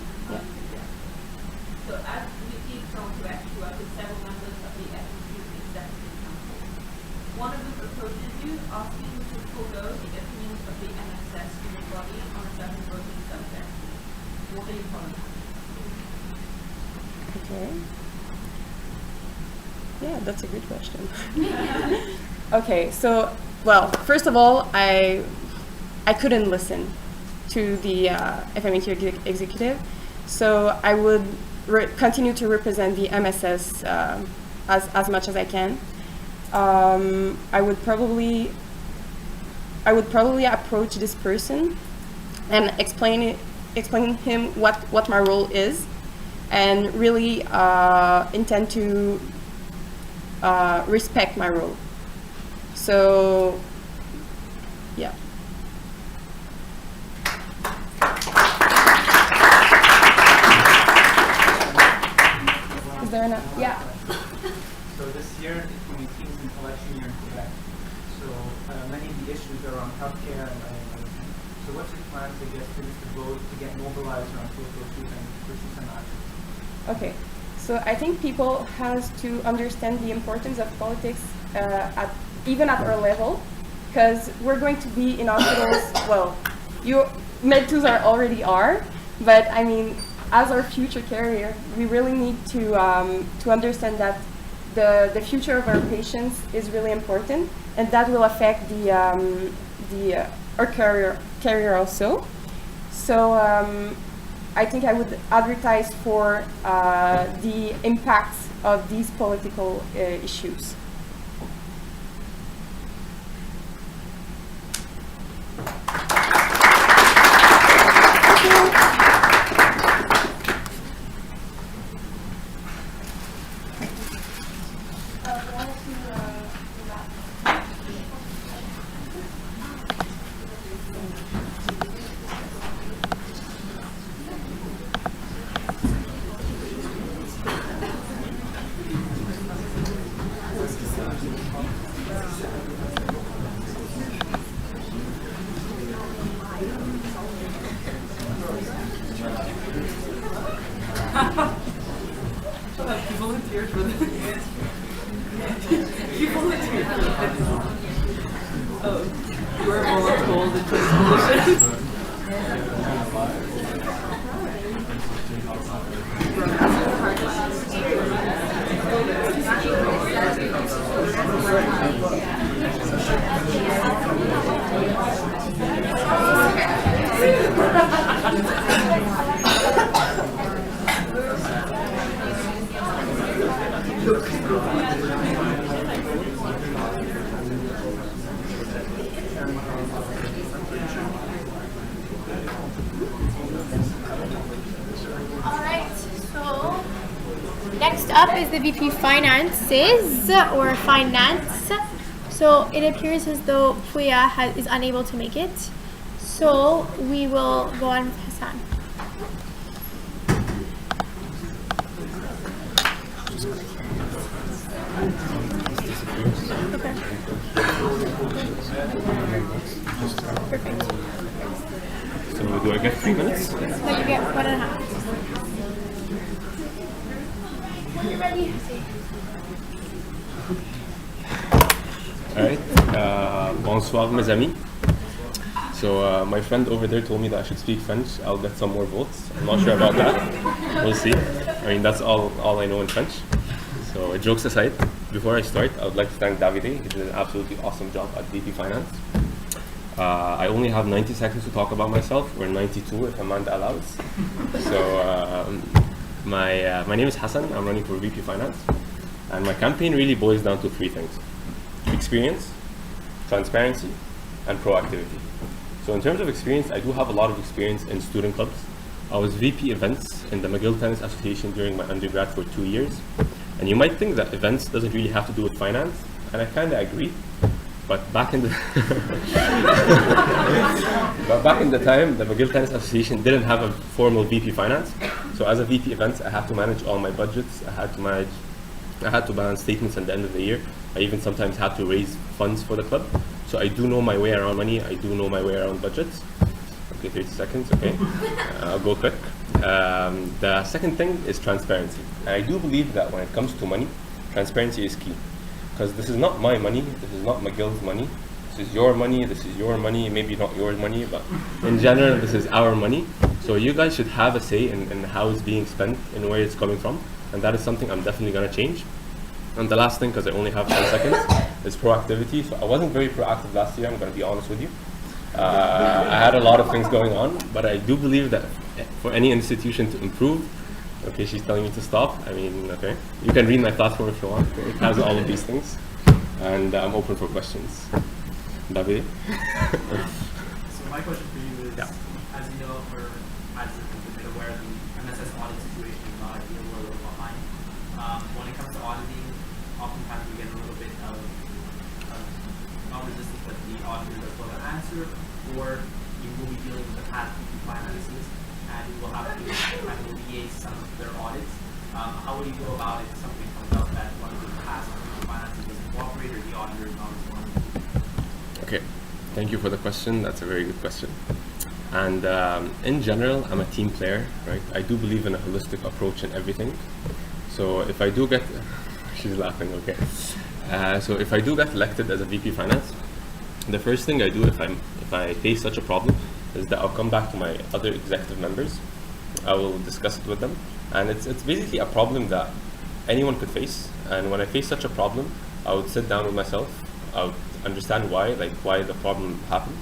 So as VP from Quebec, you are with several members of the FMQ Executive Council. One of them approaches you asking you to forego the opinions of the MSS student body on a certain voting subject. What are your comments? Okay. Yeah, that's a good question. Okay, so, well, first of all, I couldn't listen to the FMEQ executive, so I would continue to represent the MSS as much as I can. I would probably approach this person and explain him what my role is, and really intend to respect my role. So, yeah. Is there enough? Yeah. So this year, it meetings in election year in Quebec. So many of the issues are on healthcare and everything. So what's your plan to get students to vote, to get mobilized around political issues and pursue some action? Okay. So I think people has to understand the importance of politics even at our level, because we're going to be in hospitals. Well, med2s already are, but I mean, as our future carrier, we really need to understand that the future of our patients is really important, and that will affect our carrier also. So I think I would advertise for the impacts of these political issues. Next up is the VP Finances, or Finance. So it appears as though Pouya is unable to make it. So we will go on with Hassan. Okay. Perfect. So do I get 3 minutes? No, you get 1.5. You're ready. Alright, bonsoir mes amis. So my friend over there told me that I should speak French. I'll get some more votes. I'm not sure about that. We'll see. I mean, that's all I know in French. So jokes aside, before I start, I would like to thank Davide. He did an absolutely awesome job at VP Finance. I only have 90 seconds to talk about myself, or 92 if Amanda allows. So my name is Hassan. I'm running for VP Finance. And my campaign really boils down to 3 things: experience, transparency, and proactivity. So in terms of experience, I do have a lot of experience in student clubs. I was VP events in the McGill Tennis Association during my undergrad for 2 years. And you might think that events doesn't really have to do with finance, and I kind of agree. But back in the time, the McGill Tennis Association didn't have a formal VP finance. So as a VP events, I had to manage all my budgets. I had to balance statements at the end of the year. I even sometimes had to raise funds for the club. So I do know my way around money. I do know my way around budgets. Okay, 30 seconds, okay. I'll go quick. The second thing is transparency. I do believe that when it comes to money, transparency is key. Because this is not my money, this is not McGill's money. This is your money, this is your money, maybe not your money, but in general, this is our money. So you guys should have a say in how it's being spent and where it's coming from. And that is something I'm definitely going to change. And the last thing, because I only have 10 seconds, is proactivity. So I wasn't very proactive last year, I'm going to be honest with you. I had a lot of things going on, but I do believe that for any institution to improve, okay, she's telling me to stop. I mean, okay, you can read my platform if you want. It has all of these things. And I'm open for questions. David? So my question for you is, as you know, or as you've been aware, the MSS audit situation is not ideal. We're a little behind. When it comes to auditing, oftentimes we get a little bit of not resistance, but the auditor does well to answer, or you will be dealing with the past finances, and you will have to kind of liaise some of their audits. How would you go about it if something comes up that one of the past finances doesn't cooperate, or the auditor is not responding? Okay, thank you for the question. That's a very good question. And in general, I'm a team player, right? I do believe in a holistic approach in everything. So if I do get, she's laughing, okay. So if I do get elected as a VP Finance, the first thing I do if I face such a problem is that I'll come back to my other executive members. I will discuss it with them. And it's basically a problem that anyone could face. And when I face such a problem, I would sit down with myself. I would understand why the problem happened.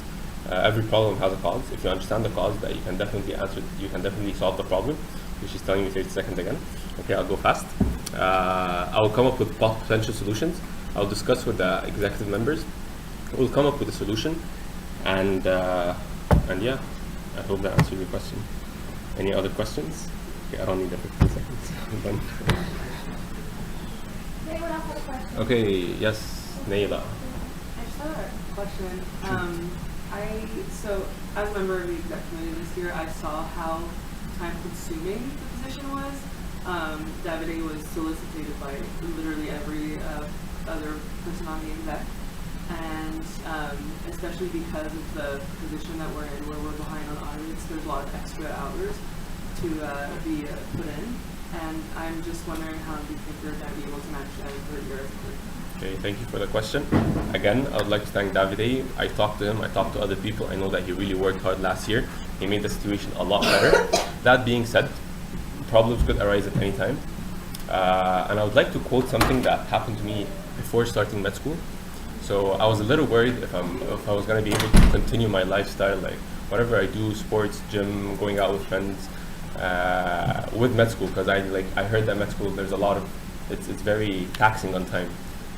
Every problem has a cause. If you understand the cause, that you can definitely solve the problem. She's telling me 30 seconds again. Okay, I'll go fast. I will come up with potential solutions. I'll discuss with the executive members. We'll come up with a solution, and yeah, I hope that answers your question. Any other questions? Okay, I don't need the 15 seconds. I'm done. Anyone else have a question? Okay, yes, Naila. I just have a question. So as a member of the exec committee this year, I saw how time-consuming the position was. Davide was solicited by literally every other person on the exec, and especially because of the position that we're in, where we're behind on audits, there's a lot of extra hours to be put in, and I'm just wondering how you think you're going to be able to manage that in 3 years. Okay, thank you for the question. Again, I would like to thank Davide. I talked to him, I talked to other people. I know that he really worked hard last year. He made the situation a lot better. That being said, problems could arise at any time. And I would like to quote something that happened to me before starting med school. So I was a little worried if I was going to be able to continue my lifestyle, like whatever I do, sports, gym, going out with friends, with med school, because I heard that med school, there's a lot of, it's very taxing on time.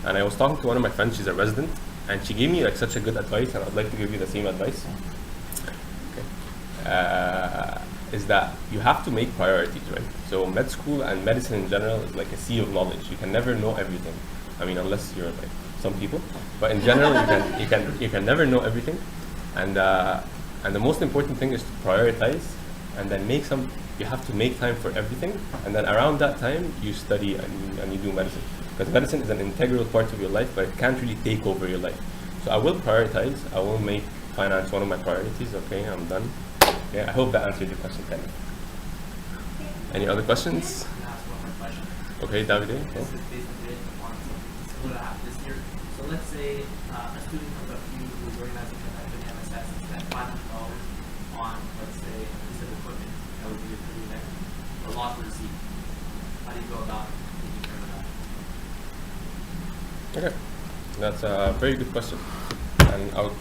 And I was talking to one of my friends, she's a resident, and she gave me like such a good advice, and I'd like to give you the same advice. Okay. Is that you have to make priorities, right? So med school and medicine in general is like a sea of knowledge. You can never know everything. I mean, unless you're like some people, but in general, you can never know everything. And the most important thing is to prioritize, and then you have to make time for everything, and then around that time you study and you do medicine. Because medicine is an integral part of your life, but it can't really take over your life. So I will prioritize. I will make finance one of my priorities. Okay, I'm done. Okay, I hope that answered your question, Tanya. Any other questions? Okay, Davide. Okay. This is based a bit on something similar that happened this year. So let's say a student comes up to you who's organizing an event in MSS and spent $500 on, let's say, a piece of equipment that would be for the event, or lost the receipt. How do you go about taking care of that? Okay, that's a very good question, and I would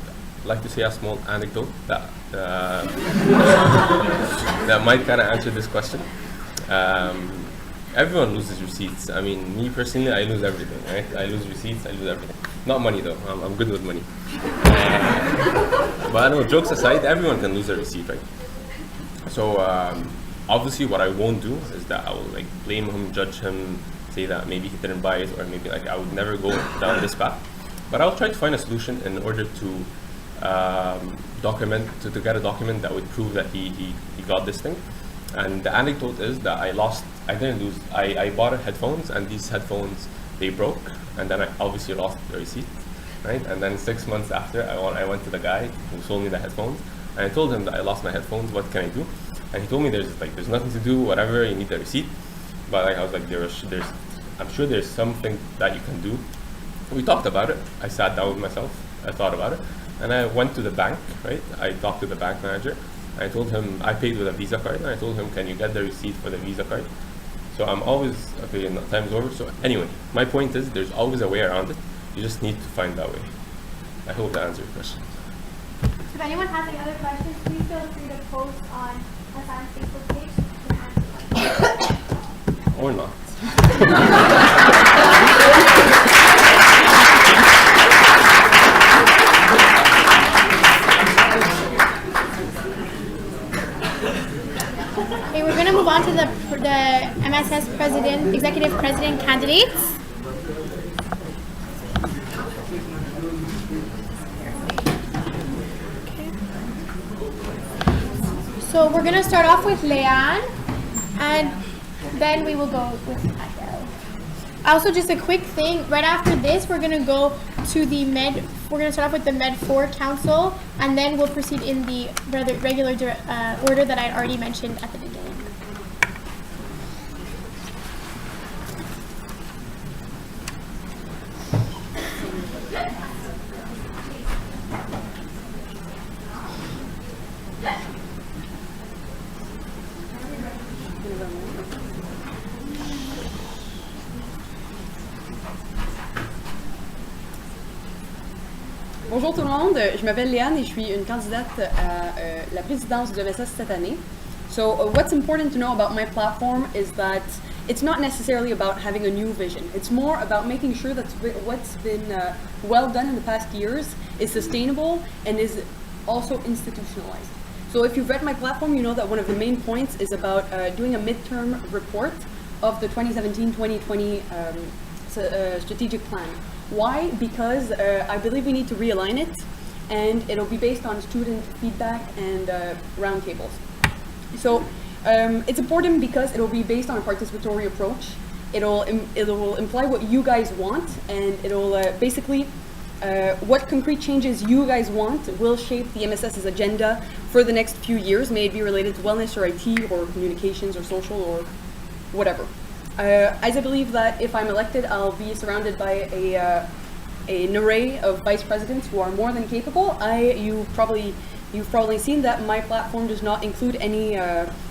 like to say a small anecdote that that might kind of answer this question. Everyone loses receipts. I mean, me personally, I lose everything. Right? I lose receipts. I lose everything. Not money though. I'm good with money. But I know, jokes aside, everyone can lose a receipt, right? So obviously, what I won't do is that I will like blame him, judge him, say that maybe he didn't buy it, or maybe like I would never go down this path. But I'll try to find a solution in order to get a document that would prove that he got this thing. And the anecdote is that I didn't lose, I bought headphones, and these headphones, they broke, and then I obviously lost the receipt, right? And then 6 months after, I went to the guy who sold me the headphones, and I told him that I lost my headphones, what can I do? And he told me there's nothing to do, whatever, you need the receipt. But I was like, I'm sure there's something that you can do. We talked about it. I sat down with myself, I thought about it, and I went to the bank, right? I talked to the bank manager. I told him, I paid with a Visa card, and I told him, can you get the receipt for the Visa card? So I'm always, okay, time's over. So anyway, my point is there's always a way around it. You just need to find that way. I hope that answers your question. So if anyone has any other questions, please feel free to post on Hassan's Facebook page to answer. Or not. Okay, we're going to move on to the MSS executive president candidates. So we're going to start off with Leanne, and then we will go with Adel. Also, just a quick thing, right after this, we're going to go to the we're going to start off with the Med 4 Council, and then we'll proceed in the regular order that I already mentioned at the beginning. Bonjour tout le monde, je m'appelle Leanne et je suis une candidate à la présidence du MSS cette année. So what's important to know about my platform is that it's not necessarily about having a new vision. It's more about making sure that what's been well done in the past years is sustainable and is also institutionalized. So if you've read my platform, you know that one of the main points is about doing a midterm report of the 2017-2020 strategic plan. Why? Because I believe we need to realign it, and it'll be based on student feedback and roundtables. So it's important because it'll be based on a participatory approach. It'll imply what you guys want, and it'll basically what concrete changes you guys want will shape the MSS's agenda for the next few years, may it be related to wellness or IT or communications or social or whatever. As I believe that if I'm elected, I'll be surrounded by an array of vice presidents who are more than capable. You've probably seen that my platform does not include any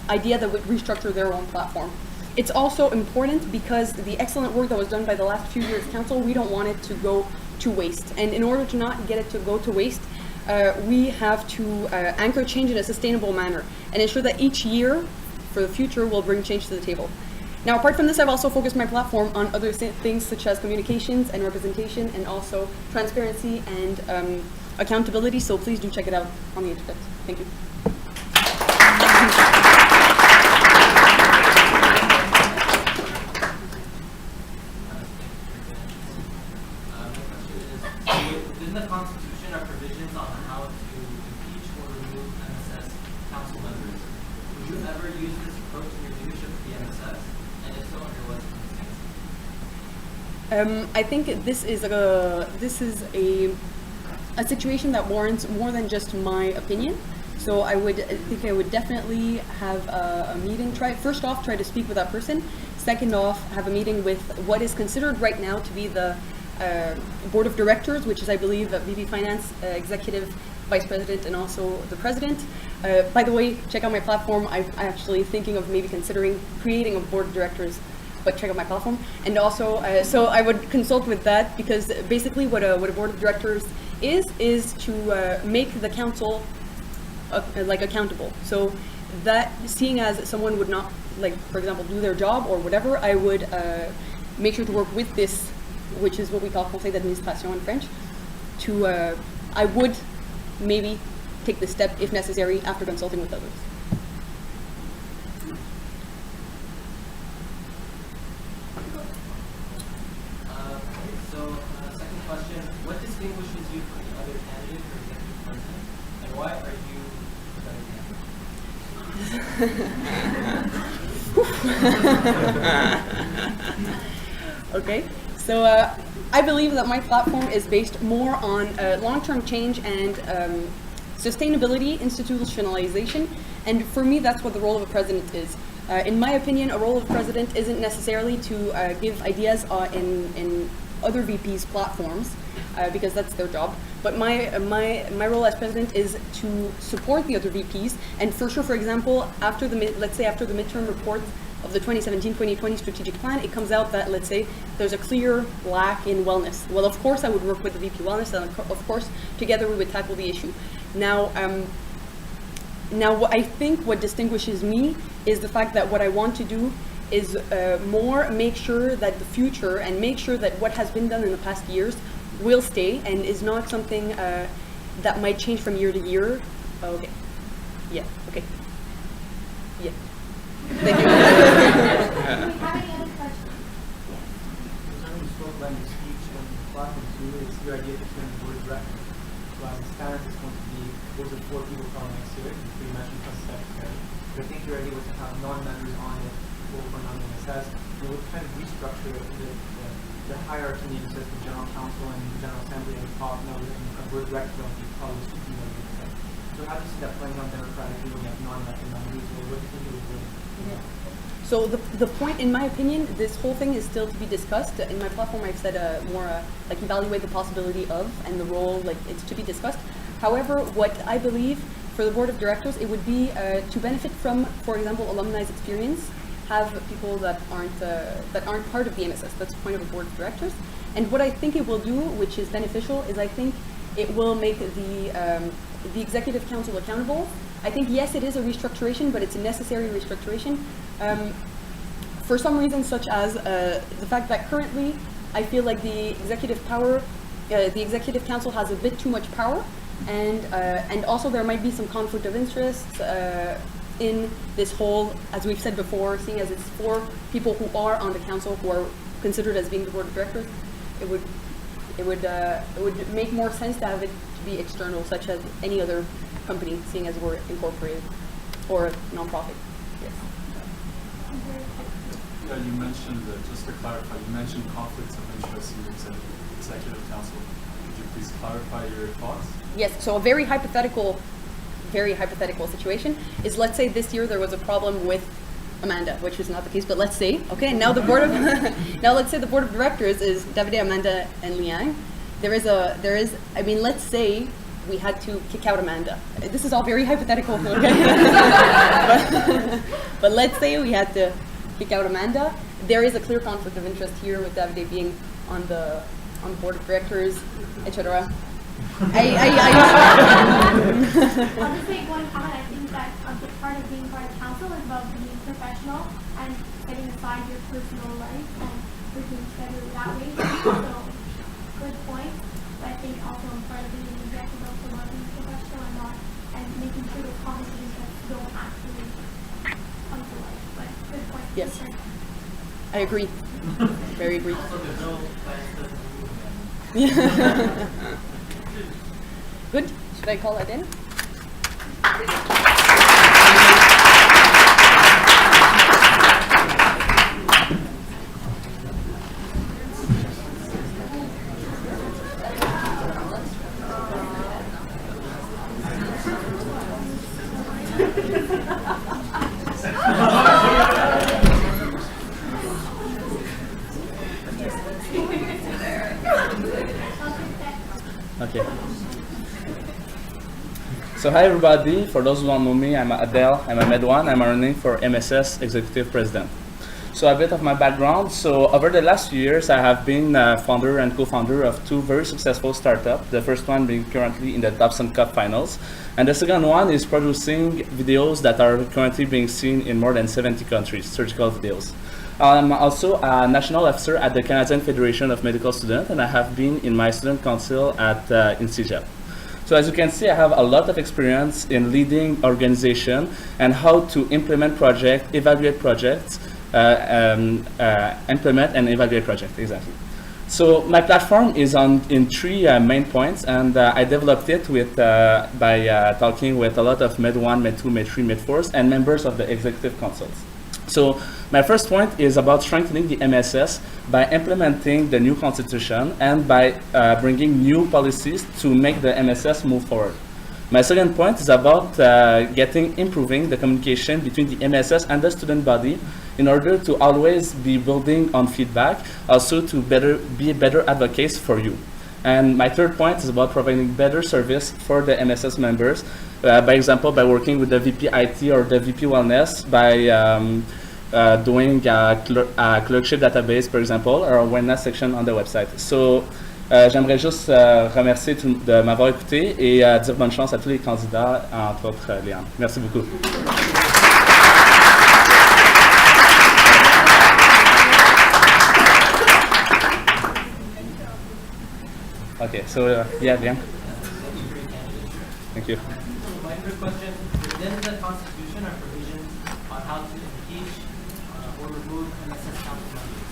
idea that would restructure their own platform. It's also important because the excellent work that was done by the last few years council, we don't want it to go to waste. And in order to not get it to go to waste, we have to anchor change in a sustainable manner and ensure that each year for the future will bring change to the table. Now, apart from this, I've also focused my platform on other things such as communications and representation and also transparency and accountability, so please do check it out on the internet. Thank you. Within the Constitution are provisions on how to impeach or remove MSS council members. Would you ever use this approach in your leadership of the MSS? And if so, under what circumstances? I think this is a situation that warrants more than just my opinion. So I think I would definitely have a meeting. First off, try to speak with that person. Second off, have a meeting with what is considered right now to be the board of directors, which is, I believe, VP Finance, Executive Vice President, and also the President. By the way, check out my platform. I'm actually thinking of maybe considering creating a board of directors, but check out my platform. And also, so I would consult with that, because basically what a board of directors is to make the council like accountable. So that, seeing as someone would not, like, for example, do their job or whatever, I would make sure to work with this, which is what we call Conseil d'administration in French, to, I would maybe take this step if necessary after consulting with others. Second question, what does Okay, so I believe that my platform is based more on long-term change and sustainability, institutionalization, and for me that's what the role of a president is. In my opinion, a role of a president isn't necessarily to give ideas in other VPs' platforms, because that's their job. But my role as president is to support the other VPs, and for sure, for example, after let's say after the midterm report of the 2017-2020 strategic plan, it comes out that, let's say, there's a clear lack in wellness. Well, of course, I would work with the VP Wellness, and of course, together we would tackle the issue. Now, what I think what distinguishes me is the fact that what I want to do is more make sure that the future and make sure that what has been done in the past years will stay and is not something that might change from year to year. Okay. Yeah. Okay. Yeah. Thank you. Do we have any other questions? When you spoke about your speech and platform too, it's your idea to turn the board of directors. So as it stands, it's going to be those are 4 people from next year, you mentioned plus secretary. But I think your idea was to have non-members on it, both for non-MSS. You would kind of restructure the hierarchy needed as the general counsel and the general assembly at the top. Now we're having a board of directors on the probably should be MSS. So how do you see that playing out democratically when you have non-elected members, or what do you think it would do? So the point, in my opinion, this whole thing is still to be discussed. In my platform, I've said more like evaluate the possibility of and the role, like it's to be discussed. However, what I believe for the board of directors, it would be to benefit from, for example, alumni's experience, have people that aren't part of the MSS. That's the point of a board of directors. And what I think it will do, which is beneficial, is I think it will make the executive council accountable. I think, yes, it is a restructuration, but it's a necessary restructuration. For some reasons, such as the fact that currently I feel like the executive council has a bit too much power, and also there might be some conflict of interest in this whole, as we've said before, seeing as it's 4 people who are on the council who are considered as being the board of directors, it would make more sense to have it to be external, such as any other company, seeing as we're incorporated or a non-profit. Yes. Yeah, you mentioned, just to clarify, you mentioned conflicts of interest in the executive council. Could you please clarify your thoughts? Yes, so a very hypothetical situation is, let's say this year there was a problem with Amanda, which is not the case, but let's say, okay, now the board of, now let's say the board of directors is Davide, Amanda, and Leanne. Let's say we had to kick out Amanda. This is all very hypothetical, okay? but let's say we had to kick out Amanda. There is a clear conflict of interest here with Davide being on the board of directors, etc. I'll just make one comment. I think that a big part of being part of council is about being professional and setting aside your personal life and working together that way. So, good point. But I think also part of being an executive also about being professional and making sure those conversations don't actually come to life. But good point. Yes. I agree. Very agree. Good. Should I call that in? Okay. So hi everybody, for those who don't know me, I'm Adel, I'm a Med1, I'm running for MSS Executive President. So a bit of my background, so over the last few years I have been founder and co-founder of 2 very successful startups, the first one being currently in the Dobson Cup finals, and the second one is producing videos that are currently being seen in more than 70 countries, surgical videos. I'm also a national officer at the Canadian Federation of Medical Students, and I have been in my student council at INCIJEP. So as you can see, I have a lot of experience in leading organization and how to implement projects, evaluate projects, implement and evaluate projects, exactly. So my platform is in three main points, and I developed it with by talking with a lot of Med 1, Med 2, Med 3, Med 4s, and members of the executive councils. So my first point is about strengthening the MSS by implementing the new constitution and by bringing new policies to make the MSS move forward. My second point is about improving the communication between the MSS and the student body in order to always be building on feedback, also to be better advocates for you. And my third point is about providing better service for the MSS members, by example, by working with the VP IT or the VP Wellness, by doing a clerkship database, for example, or a wellness section on the website. So, j'aimerais juste remercier de m'avoir écouté et dire bonne chance à tous les candidats, entre autres Leanne. Merci beaucoup. Okay, so yeah, Dan. Thank you. My first question, within the Constitution are provisions on how to impeach or remove MSS council members.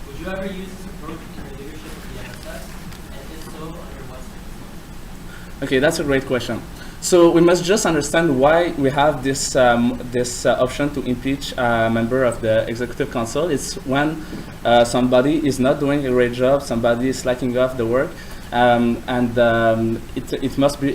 Would you ever use this approach in your leadership of the MSS? And if so, under what circumstances? Okay, that's a great question. So we must just understand why we have this option to impeach a member of the executive council. It's when somebody is not doing a great job, somebody is slacking off the work,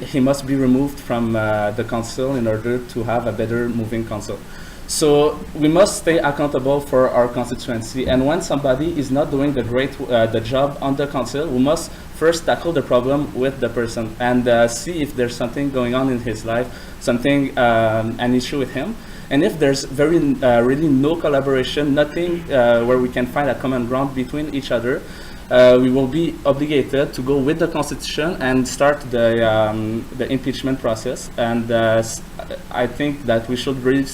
he must be removed from the council in order to have a better moving council. So we must stay accountable for our constituency, and when somebody is not doing the job on the council, we must first tackle the problem with the person and see if there's something going on in his life, an issue with him. And if there's really no collaboration, nothing where we can find a common ground between each other, we will be obligated to go with the constitution and start the impeachment process. And I think that we should really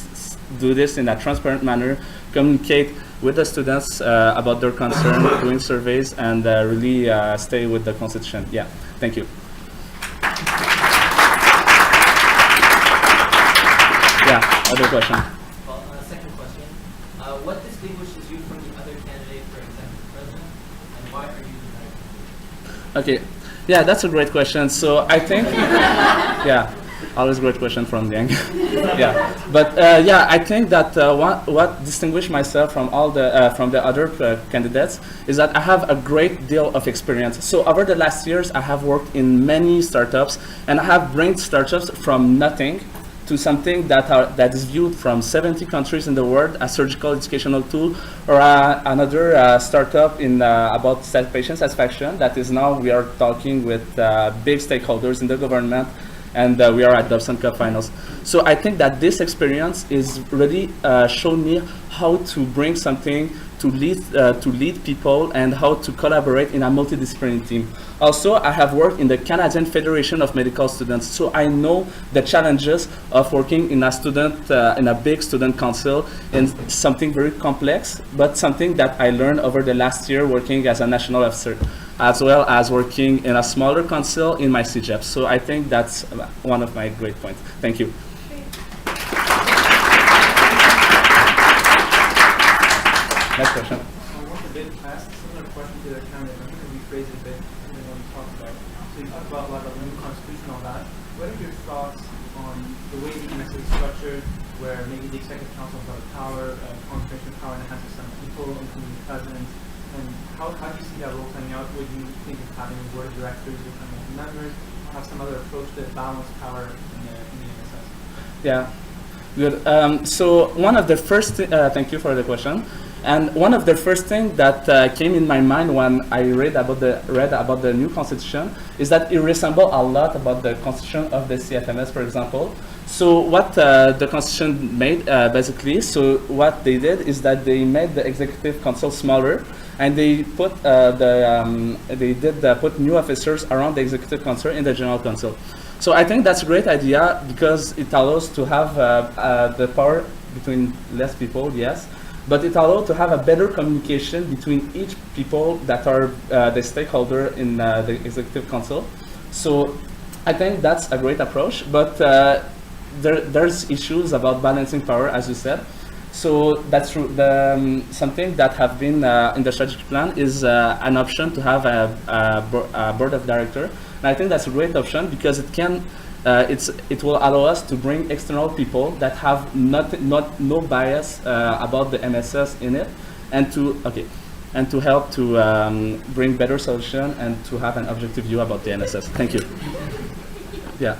do this in a transparent manner, communicate with the students about their concern, doing surveys, and really stay with the constitution. Yeah, thank you. Yeah, other question. Well, second question. What distinguishes you from the other candidate for executive president, and why are you the better? Okay, yeah, that's a great question. So I think, yeah, always great question from Yang. Yeah, but yeah, I think that what distinguishes myself from all the other candidates is that I have a great deal of experience. So over the last years, I have worked in many startups, and I have brought startups from nothing to something that is viewed from 70 countries in the world, a surgical educational tool, or another startup in about patient satisfaction that is now we are talking with big stakeholders in the government, and we are at Dobson Cup finals. So I think that this experience is really shown me how to bring something to lead people and how to collaborate in a multidisciplinary team. Also, I have worked in the Canadian Federation of Medical Students, so I know the challenges of working in a big student council in something very complex, but something that I learned over the last year working as a national officer, as well as working in a smaller council in my CGEP. So I think that's one of my great points. Thank you. Next question. I want to ask a similar question to the candidate. I'm going to rephrase it a bit than what you talked about. So you talked about the new constitution and all that. What are your thoughts on the way the MSS is structured, where maybe the executive council has a lot of power, concentration of power, and it has some people, including the president? And how do you see that role playing out? Would you think of having a board of directors or members, or have some other approach to balance power in the MSS? Yeah, good. So one of the first, thank you for the question. And one of the first things that came in my mind when I read about the new constitution is that it resembles a lot about the constitution of the CFMS, for example. So what the constitution made basically, so what they did is that they made the executive council smaller, and they put put new officers around the executive council in the general council. So I think that's a great idea because it allows to have the power between less people, yes. But it allows to have a better communication between each people that are the stakeholder in the executive council. So I think that's a great approach, but there's issues about balancing power, as you said. So that's true. Something that have been in the strategic plan is an option to have a board of director, and I think that's a great option because it can. It will allow us to bring external people that have no bias about the MSS in it, and to help to bring better solution and to have an objective view about the MSS. Thank you. Yeah.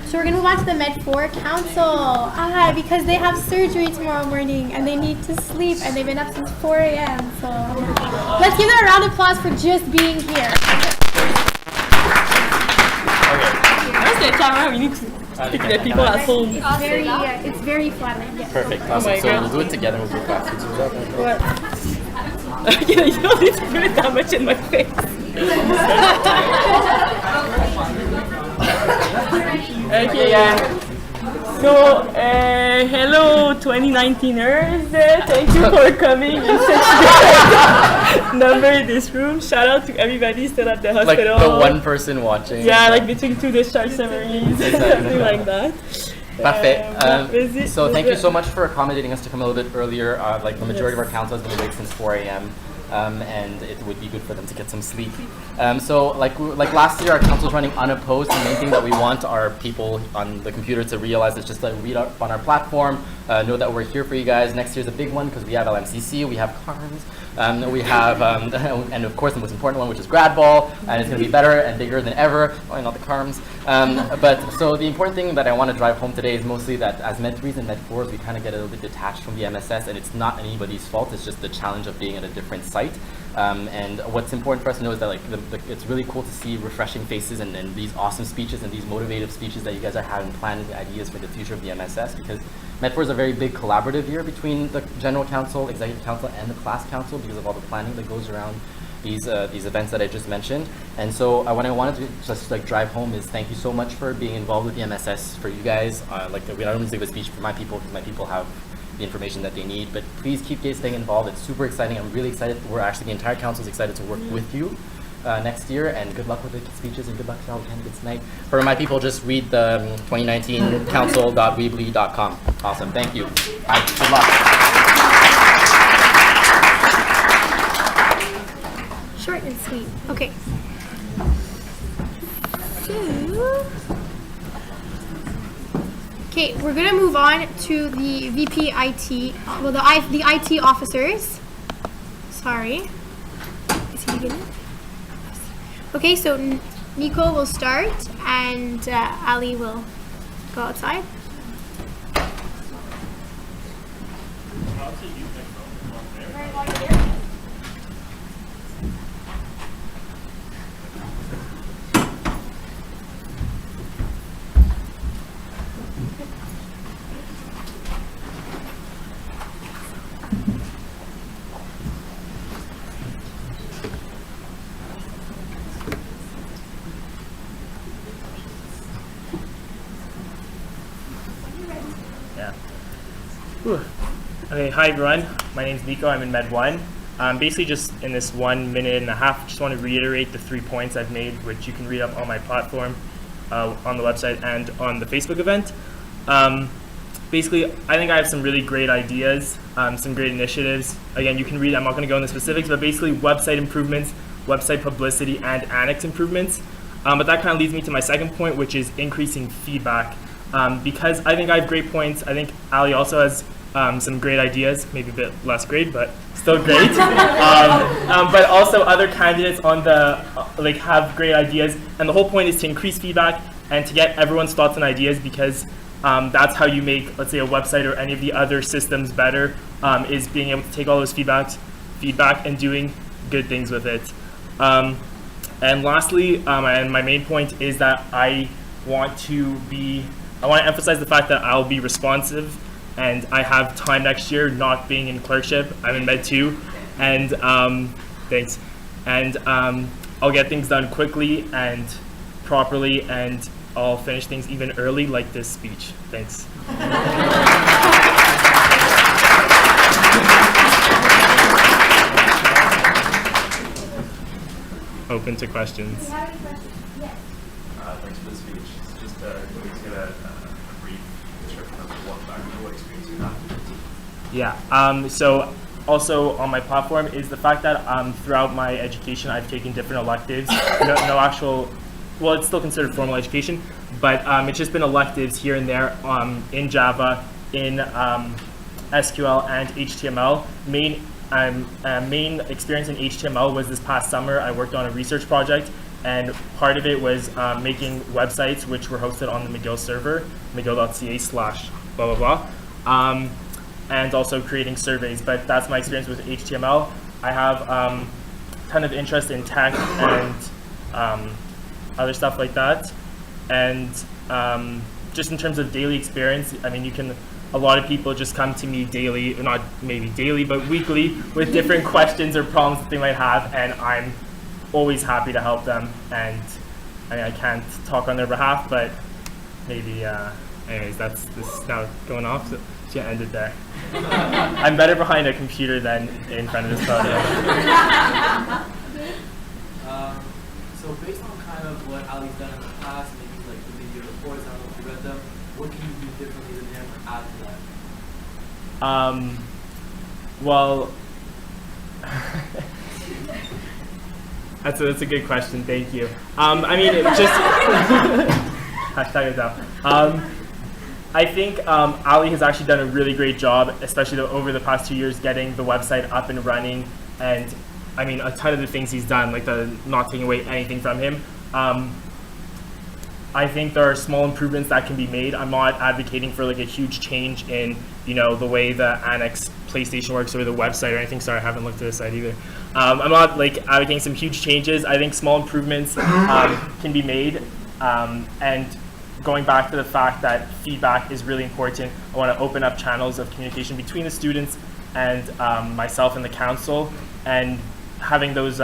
So we're going to move on to the Med 4 Council. Because they have surgery tomorrow morning and they need to sleep and they've been up since 4 a.m. So let's give them a round of applause for just being here. Where's the camera? We need to pick the people at home. It's very flattering. Yes. Perfect. Awesome. So we'll do it together. We'll do classes. Okay, you don't need to do it that much in my face. Okay, so hello 2019ers, thank you for coming in such a number in this room. Shout out to everybody still at the hospital. Like the one person watching. Yeah, like between 2 discharge summaries, something like that. Parfait. So thank you so much for accommodating us to come a little bit earlier. Like the majority of our council has been awake since 4 a.m. And it would be good for them to get some sleep. So like last year, our council is running unopposed. The main thing that we want our people on the computer to realize is just read up on our platform, know that we're here for you guys. Next year's a big one because we have LMCC, we have CARMS, we have, and of course the most important one, which is grad ball, and it's going to be better and bigger than ever. Oh, not the CARMS. But so the important thing that I want to drive home today is mostly that as Med 3s and Med 4s, we kind of get a little bit detached from the MSS, and it's not anybody's fault. It's just the challenge of being at a different site. And what's important for us to know is that like it's really cool to see refreshing faces and these awesome speeches and these motivative speeches that you guys are having planned ideas for the future of the MSS, because Med 4 is a very big collaborative year between the General Council, Executive Council, and the Class Council because of all the planning that goes around these events that I just mentioned. And so what I wanted to just like drive home is thank you so much for being involved with the MSS for you guys. Like we don't only give a speech for my people because my people have the information that they need, but please keep staying involved. It's super exciting. I'm really excited. We're actually, the entire council is excited to work with you next year, and good luck with the speeches and good luck to all the candidates tonight. For my people, just read the 2019 council.weebly.com. Awesome. Thank you. Bye. Good luck. Short and sweet. Okay. Okay, we're gonna move on to the VP IT, well, the IT officers. Sorry. Is he beginning? Okay, so Nico will start, and Ali will go outside. Okay, hi everyone. My name is Nico. I'm in Med 1. Basically, just in this 1 minute and a half, just want to reiterate the 3 points I've made, which you can read up on my platform, on the website, and on the Facebook event. Basically, I think I have some really great ideas, some great initiatives. Again, you can read. I'm not going to go into specifics, but basically, website improvements, website publicity, and annex improvements. But that kind of leads me to my second point, which is increasing feedback. Because I think I have great points. I think Ali also has some great ideas, maybe a bit less great, but still great. But also other candidates on the have great ideas, and the whole point is to increase feedback and to get everyone's thoughts and ideas, because that's how you make, let's say, a website or any of the other systems better, is being able to take all those feedback and doing good things with it. And lastly, and my main point is that I want to emphasize the fact that I'll be responsive, and I have time next year, not being in clerkship. I'm in Med 2, and thanks. And I'll get things done quickly and properly, and I'll finish things even early, like this speech. Thanks. open to questions. Do you have any questions? Yes. Thanks for the speech. It's just can we get a brief description of what experience you had? Yeah. So also on my platform is the fact that throughout my education I've taken different electives. No actual, well, it's still considered formal education, but it's just been electives here and there in Java, in SQL and HTML. Main experience in HTML was this past summer. I worked on a research project, and part of it was making websites which were hosted on the McGill server, mcgill.ca/blah blah blah, and also creating surveys. But that's my experience with HTML. I have a ton of interest in tech and other stuff like that. And just in terms of daily experience, I mean, a lot of people just come to me daily, not maybe daily, but weekly, with different questions or problems that they might have, and I'm always happy to help them. And I mean, I can't talk on their behalf, but maybe, anyways, this is now going off, so it's gonna end it there. I'm better behind a computer than in front of this podium. So based on kind of what Ali's done in the past, maybe like the video reports, I don't know if you read them, what can you do differently than him or add to that? Well, that's a good question. Thank you. I mean, it just hashtag it down. I think Ali has actually done a really great job, especially over the past 2 years, getting the website up and running. And I mean, a ton of the things he's done, like not taking away anything from him. I think there are small improvements that can be made. I'm not advocating for like a huge change in, the way the Annex PlayStation works or the website or anything. Sorry, I haven't looked at the site either. I'm not like advocating some huge changes. I think small improvements can be made. And going back to the fact that feedback is really important, I want to open up channels of communication between the students and myself and the council. And having those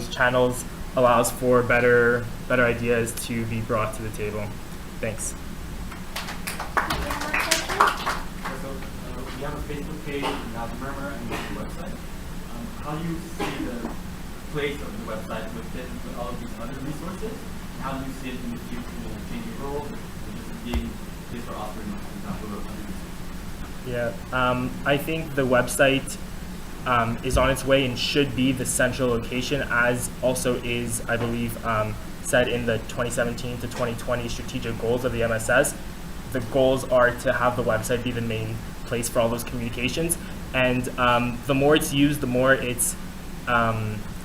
channels allows for better ideas to be brought to the table. Thanks. We have a Facebook page, now the Murmur, and we have a website. How do you see the place of the website within all of these other resources? How do you see it in the future, changing roles, or just being a place for offering example of other resources? Yeah, I think the website is on its way and should be the central location, as also is, I believe, said in the 2017 to 2020 strategic goals of the MSS. The goals are to have the website be the main place for all those communications, and the more it's used, the more it's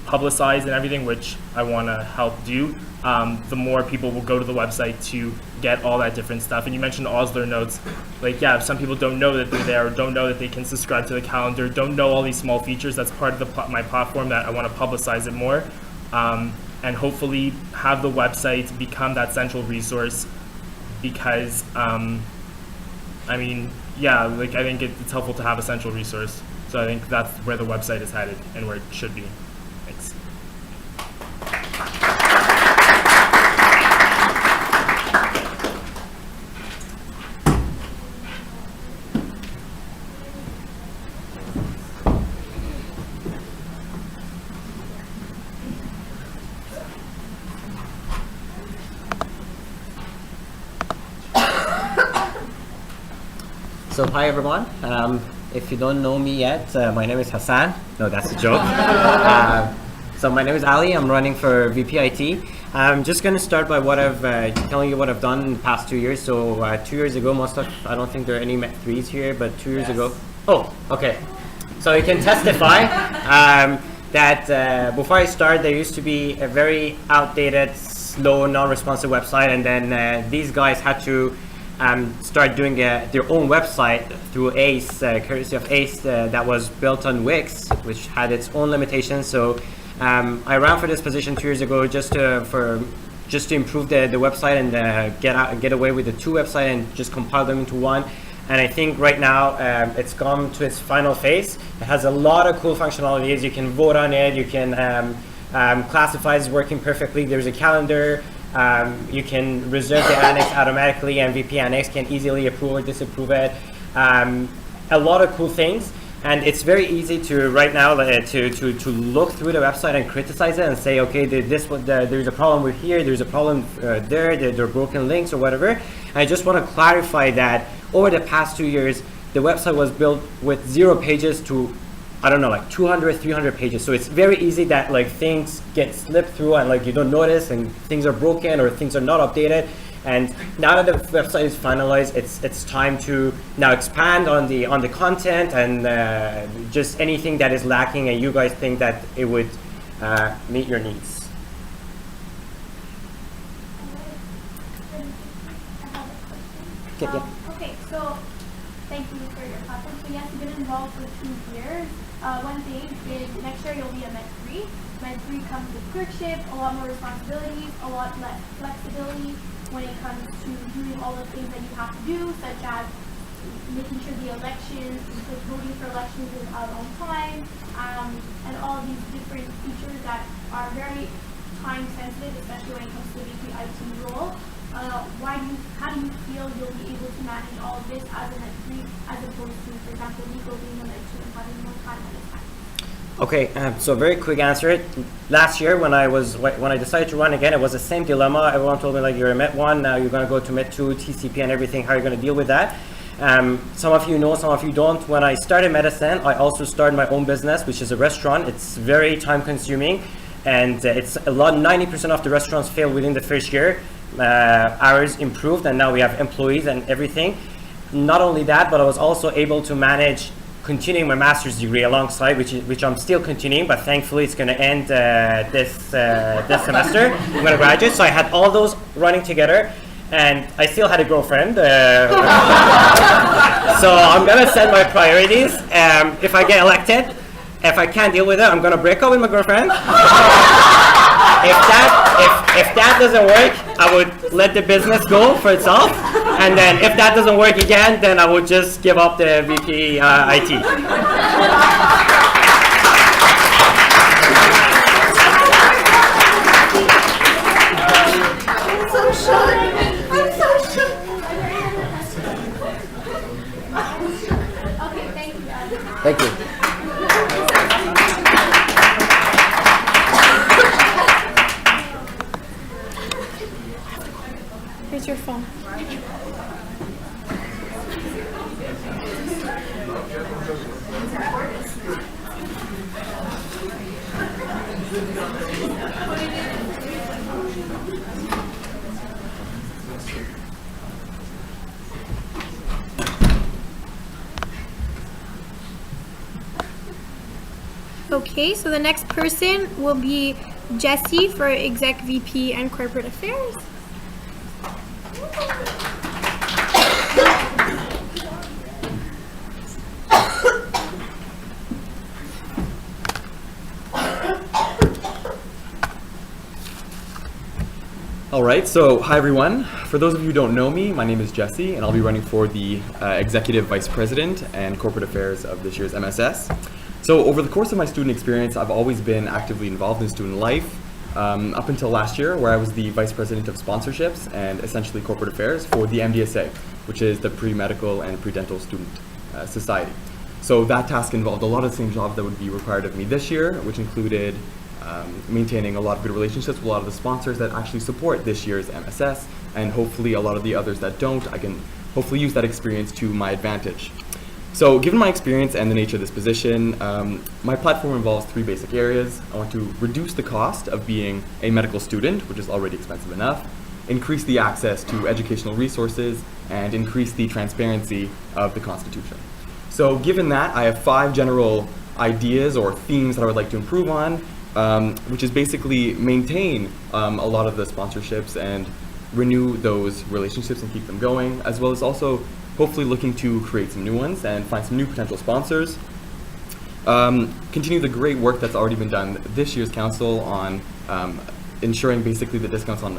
publicized and everything, which I want to help do, the more people will go to the website to get all that different stuff. And you mentioned Osler notes. Like, yeah, some people don't know that they're there, or don't know that they can subscribe to the calendar, don't know all these small features. That's part of my platform that I want to publicize it more, and hopefully have the website become that central resource, because I mean, yeah, like I think it's helpful to have a central resource. So I think that's where the website is headed and where it should be. Thanks. So hi everyone. If you don't know me yet, my name is Hassan. No, that's a joke. So my name is Ali. I'm running for VP IT. I'm just going to start by telling you what I've done in the past 2 years. So 2 years ago, I don't think there are any Met 3s here, but 2 years ago. Oh, okay. So you can testify that before I started, there used to be a very outdated, slow, non-responsive website, and then these guys had to start doing their own website through ACE, courtesy of ACE, that was built on Wix, which had its own limitations. So I ran for this position 2 years ago just to improve the website and get away with the two websites and just compile them into one. And I think right now it's gone to its final phase. It has a lot of cool functionalities. You can vote on it. You can classify it's working perfectly. There's a calendar. You can reserve the annex automatically, and VP Annex can easily approve or disapprove it. A lot of cool things. And it's very easy to right now to look through the website and criticize it and say, okay, there's a problem with here, there's a problem there are broken links or whatever. And I just want to clarify that over the past 2 years, the website was built with 0 pages to, I don't know, like 200, 300 pages. So it's very easy that like things get slipped through and like you don't notice and things are broken or things are not updated. And now that the website is finalized, it's time to now expand on the content and just anything that is lacking and you guys think that it would meet your needs. Okay, so thank you for your platform. So yes, you've been involved for 2 years. One thing is next year you'll be a Med 3. Med 3 comes with clerkship, a lot more responsibilities, a lot less flexibility when it comes to doing all the things that you have to do, such as making sure the elections, like voting for elections is out on time, and all these different features that are very time sensitive, especially when it comes to the VP IT role. How do you feel you'll be able to manage all of this as a Med 3 as opposed to, for example, Nico being a Med 2 and having more time on his hands? Okay, so very quick answer. Last year when I decided to run again, it was the same dilemma. Everyone told me like you're a Med 1, now you're going to go to Med 2, TCP and everything. How are you going to deal with that? Some of you know, some of you don't. When I started medicine, I also started my own business, which is a restaurant. It's very time consuming and it's a lot, 90% of the restaurants fail within the first year. Ours improved and now we have employees and everything. Not only that, but I was also able to manage continuing my master's degree alongside, which I'm still continuing, but thankfully it's going to end this semester. I'm going to graduate, so I had all those running together, and I still had a girlfriend. So I'm going to set my priorities. If I get elected, if I can't deal with it, I'm going to break up with my girlfriend. If that doesn't work, I would let the business go for itself. And then if that doesn't work again, then I would just give up the VP IT. I'm so shocked. Okay, thank you guys. Thank you. Here's your phone. Okay, so the next person will be Jessie for Exec VP and Corporate Affairs. All right, so hi everyone. For those of you who don't know me, my name is Jesse, and I'll be running for the Executive Vice President and Corporate Affairs of this year's MSS. So over the course of my student experience, I've always been actively involved in student life, up until last year, where I was the Vice President of Sponsorships and essentially Corporate Affairs for the MDSA, which is the Pre-Medical and Pre-Dental Student Society. So that task involved a lot of the same jobs that would be required of me this year, which included maintaining a lot of good relationships with a lot of the sponsors that actually support this year's MSS, and hopefully a lot of the others that don't, I can hopefully use that experience to my advantage. So given my experience and the nature of this position, my platform involves 3 basic areas. I want to reduce the cost of being a medical student, which is already expensive enough, increase the access to educational resources, and increase the transparency of the Constitution. So given that, I have 5 general ideas or themes that I would like to improve on, which is basically maintain a lot of the sponsorships and renew those relationships and keep them going, as well as also hopefully looking to create some new ones and find some new potential sponsors. Continue the great work that's already been done this year's council on ensuring basically the discounts on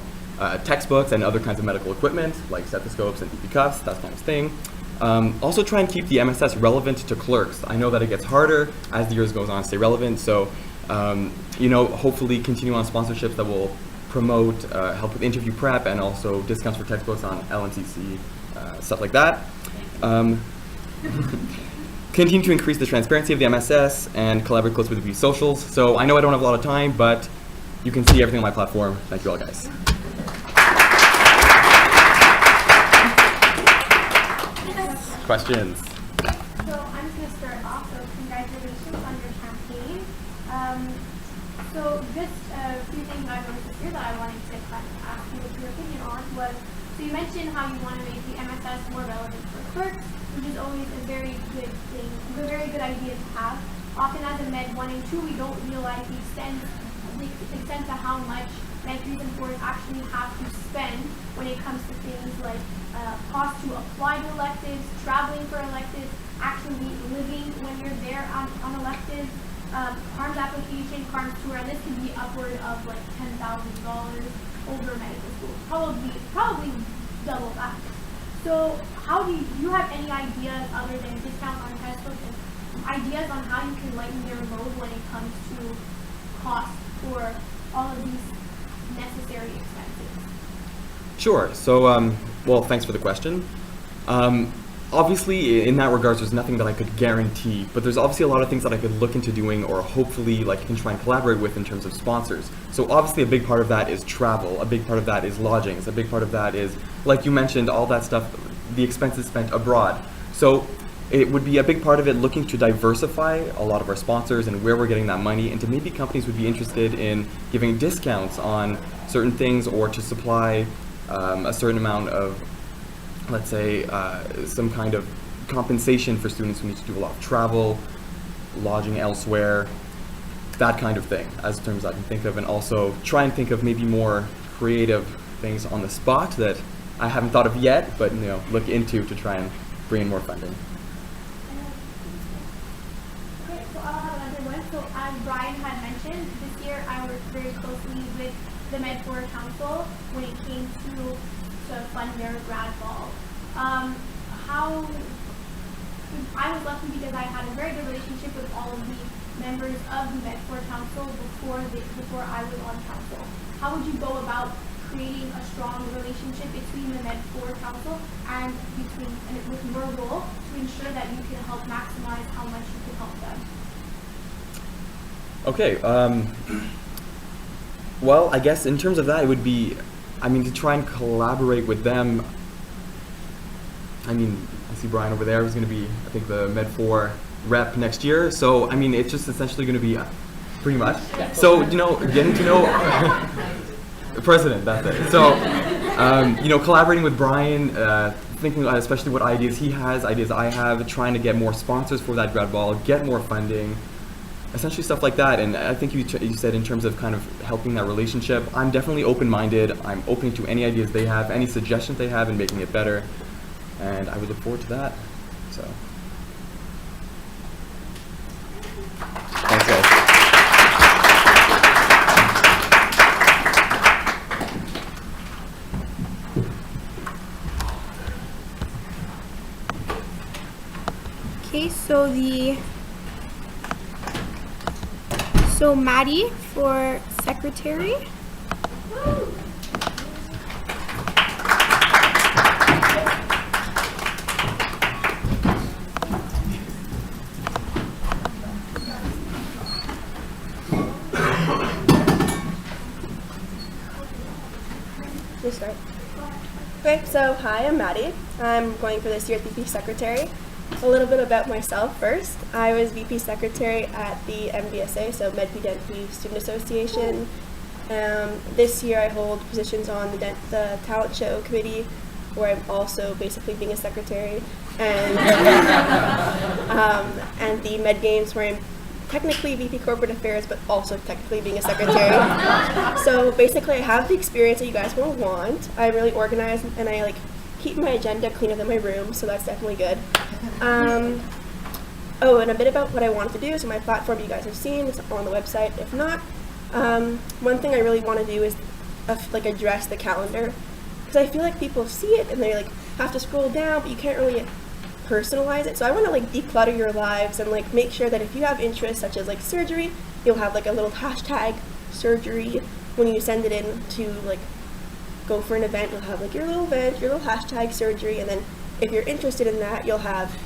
textbooks and other kinds of medical equipment like stethoscopes and BP cuffs, that kind of thing. Also try and keep the MSS relevant to clerks. I know that it gets harder as the years goes on to stay relevant, so you know, hopefully continue on sponsorships that will promote, help with interview prep, and also discounts for textbooks on LNCC, stuff like that. continue to increase the transparency of the MSS and collaborate closely with the socials. So I know I don't have a lot of time, but you can see everything on my platform. Thank you all, guys. Questions? So I'm just going to start off. So congratulations on your campaign. So just a few things I noticed this year that I wanted to ask you what your opinion on was, so you mentioned how you want to make the MSS more relevant for clerks, which is always a very good thing, a very good idea to have. Often as a Med 1 and 2, we don't realize the extent to how much Med 3s and 4s actually have to spend when it comes to things like cost to apply to electives, traveling for electives, actually living when you're there on electives, CARMS application, CARMS tour, and this could be upward of like $10,000 over medical school, probably double that. So how do you have any ideas other than discounts on textbooks and ideas on how you can lighten their load when it comes to cost for all of these necessary expenses? Sure. So, well, thanks for the question. Obviously, in that regards, there's nothing that I could guarantee, but there's obviously a lot of things that I could look into doing, or hopefully, like, can try and collaborate with in terms of sponsors. So obviously, a big part of that is travel. A big part of that is lodgings. A big part of that is, like you mentioned, all that stuff, the expenses spent abroad. So it would be a big part of it looking to diversify a lot of our sponsors and where we're getting that money, and to maybe companies would be interested in giving discounts on certain things, or to supply a certain amount of, let's say, some kind of compensation for students who need to do a lot of travel, lodging elsewhere, that kind of thing, as terms I can think of, and also try and think of maybe more creative things on the spot that I haven't thought of yet, but look into to try and bring in more funding. Okay, so I'll have another one. So as Brian had mentioned, this year I worked very closely with the Med 4 Council when it came to fund their grad ball. I was lucky because I had a very good relationship with all of the members of the Med 4 Council before I was on council. How would you go about creating a strong relationship between the Med 4 Council and with your role to ensure that you can help maximize how much you can help them? Okay. Well, I guess in terms of that, it would be, to try and collaborate with them. I see Brian over there, who's going to be, I think, the Med 4 rep next year. So, it's just essentially going to be pretty much. So, getting to know the president, that's it. So, collaborating with Brian, thinking especially what ideas he has, ideas I have, trying to get more sponsors for that grad ball, get more funding, essentially stuff like that. And I think you said in terms of kind of helping that relationship, I'm definitely open-minded. I'm open to any ideas they have, any suggestions they have in making it better. And I would look forward to that. So, thanks, guys. Okay, so Maddie for secretary. Start. Okay, so hi, I'm Maddie. I'm going for this year's VP Secretary. A little bit about myself first. I was VP Secretary at the MBSA, so Med-P Student Association. This year I hold positions on the Talent Show Committee, where I'm also basically being a secretary, and, and the Med Games, where I'm technically VP Corporate Affairs, but also technically being a secretary. So basically I have the experience that you guys will want. I'm really organized, and I keep my agenda cleaner than my room, so that's definitely good. Oh, and a bit about what I wanted to do. So my platform you guys have seen, it's on the website. If not, one thing I really want to do is address the calendar, because I feel like people see it and they have to scroll down, but you can't really personalize it. So I want to declutter your lives and make sure that if you have interests such as surgery, you'll have a little hashtag surgery when you send it in to go for an event. You'll have your little event, your little hashtag surgery, and then if you're interested in that, you'll have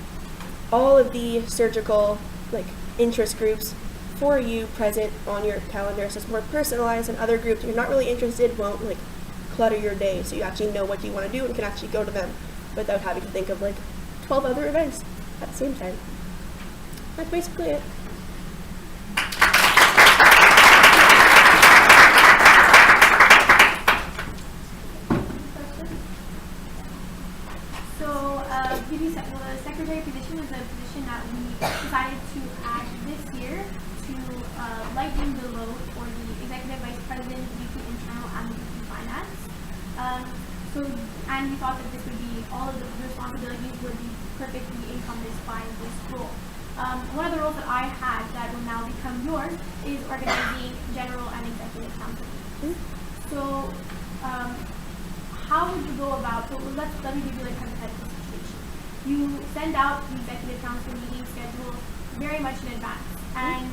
all of the surgical like interest groups for you present on your calendar, so it's more personalized, and other groups you're not really interested won't like clutter your day, so you actually know what you want to do and can actually go to them without having to think of like 12 other events at the same time. That's basically it. So the secretary position is a position that we decided to add this year to lighten the load for the executive vice president, VP internal, and VP finance. And we thought that this would be, all of the responsibilities would be perfectly encompassed by this role. One of the roles that I had that will now become yours is organizing general and executive council meetings. So how would you go about, so let me give you like a hypothetical situation. You send out the executive council meeting schedule very much in advance, and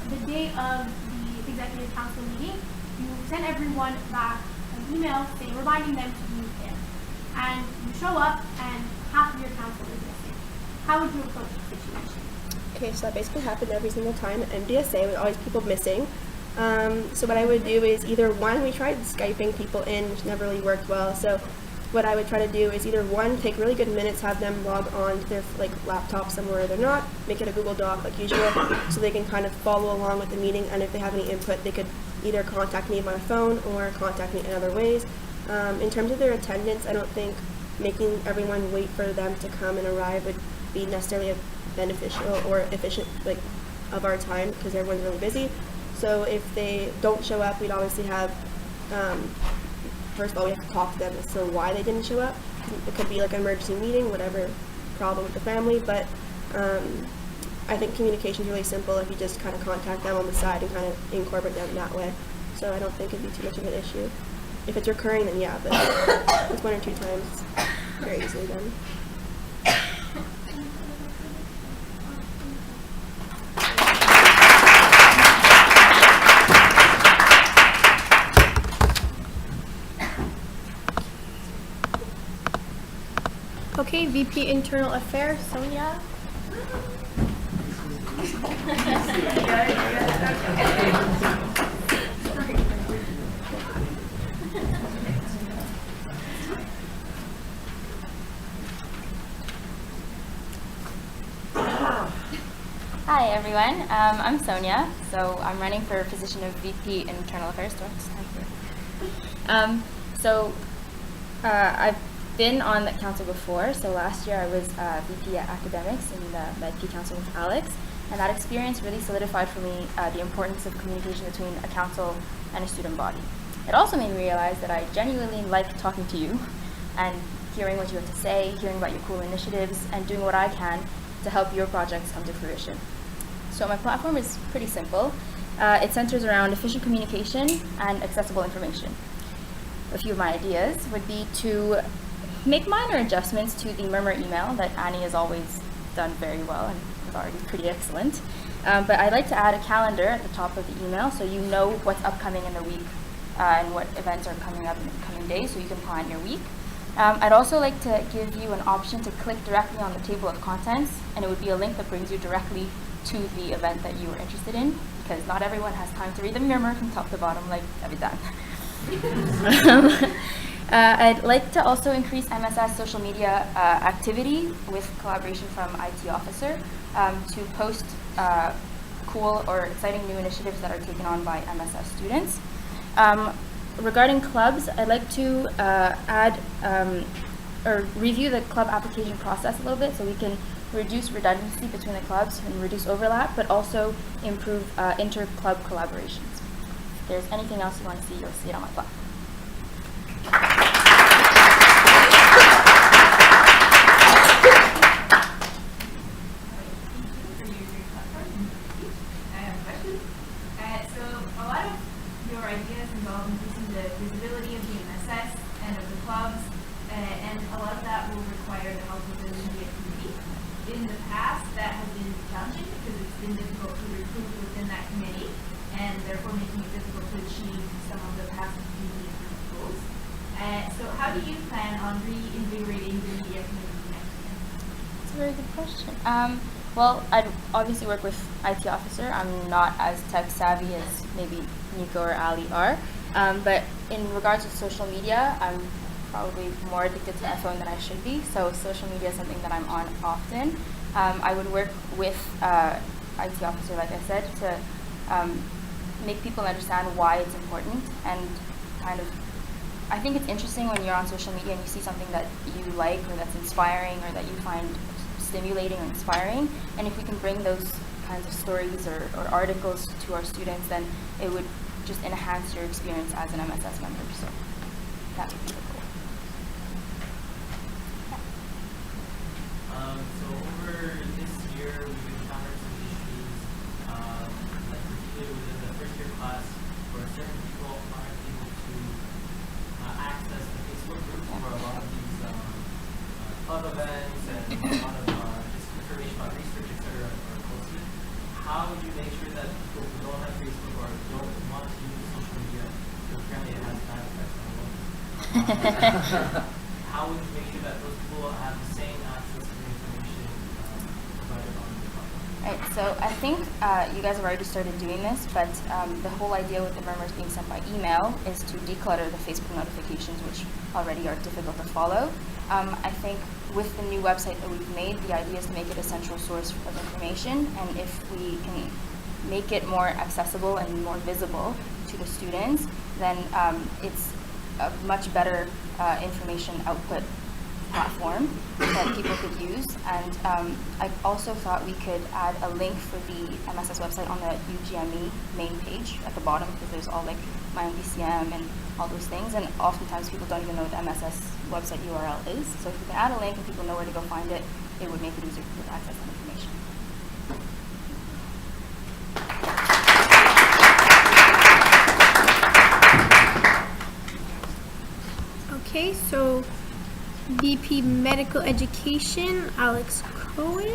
the day of the executive council meeting, you send everyone back an email saying, reminding them to be there. And you show up and half of your council is missing. How would you approach the situation? Okay, so that basically happened every single time at MDSA with always people missing. So what I would do is either one, we tried Skyping people in, which never really worked well. So what I would try to do is either one, take really good minutes, have them log on to their like laptop somewhere they're not, make it a Google Doc like usual, so they can kind of follow along with the meeting, and if they have any input, they could either contact me by phone or contact me in other ways. In terms of their attendance, I don't think making everyone wait for them to come and arrive would be necessarily beneficial or efficient like of our time, because everyone's really busy. So if they don't show up, we'd obviously have, first of all, we have to talk to them as to why they didn't show up. It could be like an emergency meeting, whatever problem with the family, but I think communication is really simple if you just kind of contact them on the side and kind of incorporate them that way. So I don't think it'd be too much of an issue. If it's recurring, then yeah, but if it's 1 or 2 times, very easily done. Okay, VP Internal Affairs, Sonia. Hi everyone, I'm Sonia, so I'm running for a position of VP Internal Affairs. I've been on the council before, so last year I was VP at Academics in the Med-P Council with Alex, and that experience really solidified for me the importance of communication between a council and a student body. It also made me realize that I genuinely like talking to you and hearing what you have to say, hearing about your cool initiatives, and doing what I can to help your projects come to fruition. So my platform is pretty simple. It centers around efficient communication and accessible information. A few of my ideas would be to make minor adjustments to the murmur email that Annie has always done very well and is already pretty excellent. But I'd like to add a calendar at the top of the email so you know what's upcoming in the week and what events are coming up in the coming days so you can plan your week. I'd also like to give you an option to click directly on the table of contents, and it would be a link that brings you directly to the event that you were interested in, because not everyone has time to read the murmur from top to bottom like Davidan. I'd like to also increase MSS social media activity with collaboration from IT officer to post cool or exciting new initiatives that are taken on by MSS students. Regarding clubs, I'd like to add or review the club application process a little bit so we can reduce redundancy between the clubs and reduce overlap, but also improve inter-club collaborations. If there's anything else you want to see, you'll see it on my platform. Ideas involve increasing the visibility of the MSS and of the clubs, and a lot of that will require the help of the media committee. In the past, that has been challenging because it's been difficult to recruit within that committee, and therefore making it difficult to achieve some of the past media goals. So how do you plan on reinvigorating the media committee next year? That's a a very good question. Well, I'd obviously work with IT officer. I'm not as tech savvy as maybe Nico or Ali are. But in regards to social media, I'm probably more addicted to my phone than I should be. So social media is something that I'm on often. I would work with IT officer, like I said, to make people understand why it's important and kind of, I think it's interesting when you're on social media and you see something that you like or that's inspiring or that you find stimulating or inspiring, and if we can bring those kinds of stories or articles to our students, then it would just enhance your experience as an MSS member. So that would be the goal. So over this year, we've encountered some issues, like particularly within the first year class, where certain people aren't able to access the Facebook groups for a lot of these club events and a lot of just information about research, etc. are posted. How would you make sure that people who don't have Facebook or don't want to use social media, because apparently it has bad effects on the world, how would you make sure that those people have the same access to the information provided on the platform? Right, so I think you guys have already started doing this, but the whole idea with the murmurs being sent by email is to declutter the Facebook notifications, which already are difficult to follow. I think with the new website that we've made, the idea is to make it a central source of information, and if we can make it more accessible and more visible to the students, then it's a much better information output platform that people could use. And I also thought we could add a link for the MSS website on the UGME main page at the bottom, because there's all like my MBCM and all those things, and oftentimes people don't even know what the MSS website URL is. So if we can add a link and people know where to go find it, it would make it easier for people to access that information. Okay, so VP Medical Education, Alex Cohen.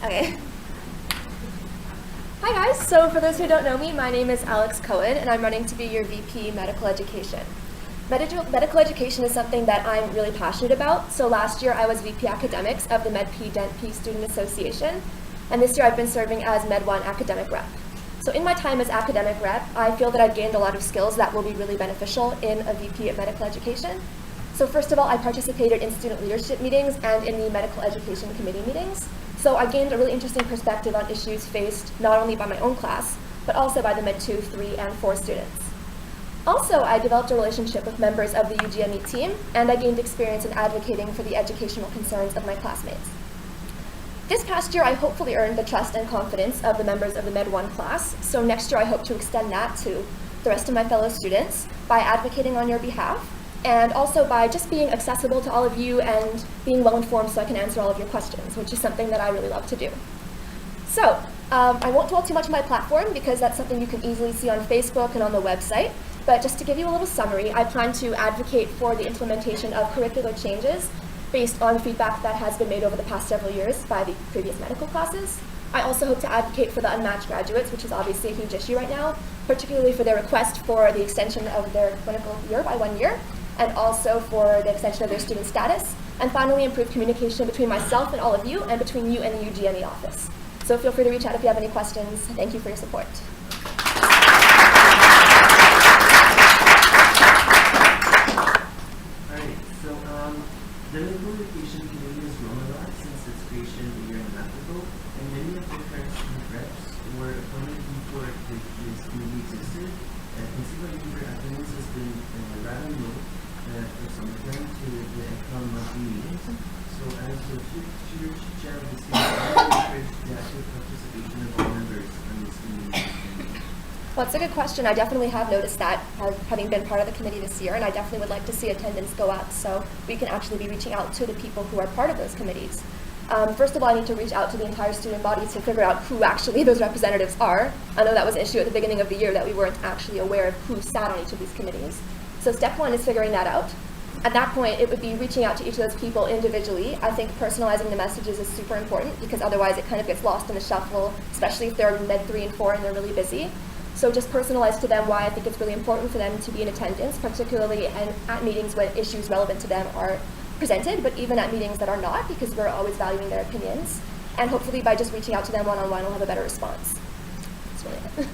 Okay. Hi guys, so for those who don't know me, my name is Alex Cohen and I'm running to be your VP Medical Education. Medical education is something that I'm really passionate about. So last year I was VP Academics of the Med-P-Dent-P Student Association, and this year I've been serving as Med-1 Academic Rep. So in my time as Academic Rep, I feel that I've gained a lot of skills that will be really beneficial in a VP of Medical Education. So first of all, I participated in student leadership meetings and in the Medical Education Committee meetings. So I gained a really interesting perspective on issues faced not only by my own class, but also by the Med 2, 3, and 4 students. Also, I developed a relationship with members of the UGME team, and I gained experience in advocating for the educational concerns of my classmates. This past year, I hopefully earned the trust and confidence of the members of the Med 1 class, so next year I hope to extend that to the rest of my fellow students by advocating on your behalf, and also by just being accessible to all of you and being well informed so I can answer all of your questions, which is something that I really love to do. So, I won't dwell too much on my platform because that's something you can easily see on Facebook and on the website, but just to give you a little summary, I plan to advocate for the implementation of curricular changes based on feedback that has been made over the past several years by the previous medical classes. I also hope to advocate for the unmatched graduates, which is obviously a huge issue right now, particularly for their request for the extension of their clinical year by 1 year, and also for the extension of their student status, and finally improve communication between myself and all of you, and between you and the UGME office. So feel free to reach out if you have any questions. Thank you for your support. Alright, so the Medical Education Committee has grown a lot since its creation a year and a half ago, and many of the current student reps were appointed before this committee existed. Considering their attendance has been rather low for some of them to the ECON monthly meetings. So as the future chair of this committee, I would encourage the active participation of all members on this committee. Well, it's a good question. I definitely have noticed that, having been part of the committee this year, and I definitely would like to see attendance go up so we can actually be reaching out to the people who are part of those committees. First of all, I need to reach out to the entire student body to figure out who actually those representatives are. I know that was an issue at the beginning of the year that we weren't actually aware of who sat on each of these committees. So step one is figuring that out. At that point, it would be reaching out to each of those people individually. I think personalizing the messages is super important because otherwise it kind of gets lost in the shuffle, especially if they're Med 3 and 4 and they're really busy. So just personalized to them why I think it's really important for them to be in attendance, particularly at meetings when issues relevant to them are presented, but even at meetings that are not, because we're always valuing their opinions. And hopefully by just reaching out to them one-on-one, we'll have a better response. That's really it.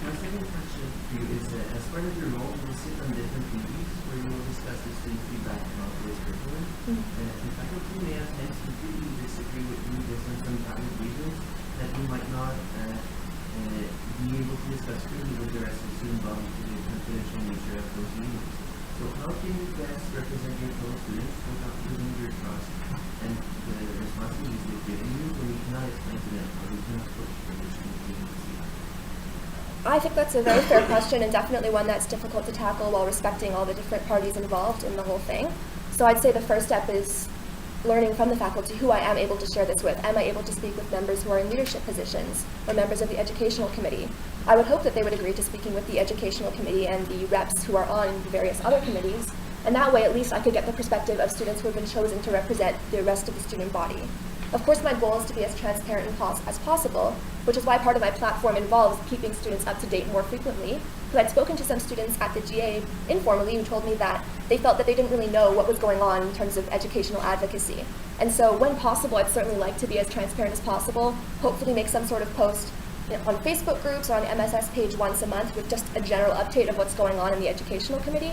My second question for you is as part of your role, you will sit on different committees where you will discuss the student feedback about this curriculum. And faculty may have tend to completely disagree with you based on some valid reasons that you might not be able to discuss freely with the rest of the student body due to the confidential nature of those meetings. So how can you best represent your fellow students without losing your trust and the responsibilities they've given you when you cannot explain to them or you cannot push for the student agency? I think that's a very fair question and definitely one that's difficult to tackle while respecting all the different parties involved in the whole thing. So I'd say the first step is learning from the faculty who I am able to share this with. Am I able to speak with members who are in leadership positions or members of the educational committee? I would hope that they would agree to speaking with the educational committee and the reps who are on the various other committees, and that way at least I could get the perspective of students who have been chosen to represent the rest of the student body. Of course, my goal is to be as transparent as possible, which is why part of my platform involves keeping students up to date more frequently. Because I'd spoken to some students at the GA informally who told me that they felt that they didn't really know what was going on in terms of educational advocacy. And so when possible, I'd certainly like to be as transparent as possible, hopefully make some sort of post on Facebook groups or on the MSS page once a month with just a general update of what's going on in the educational committee.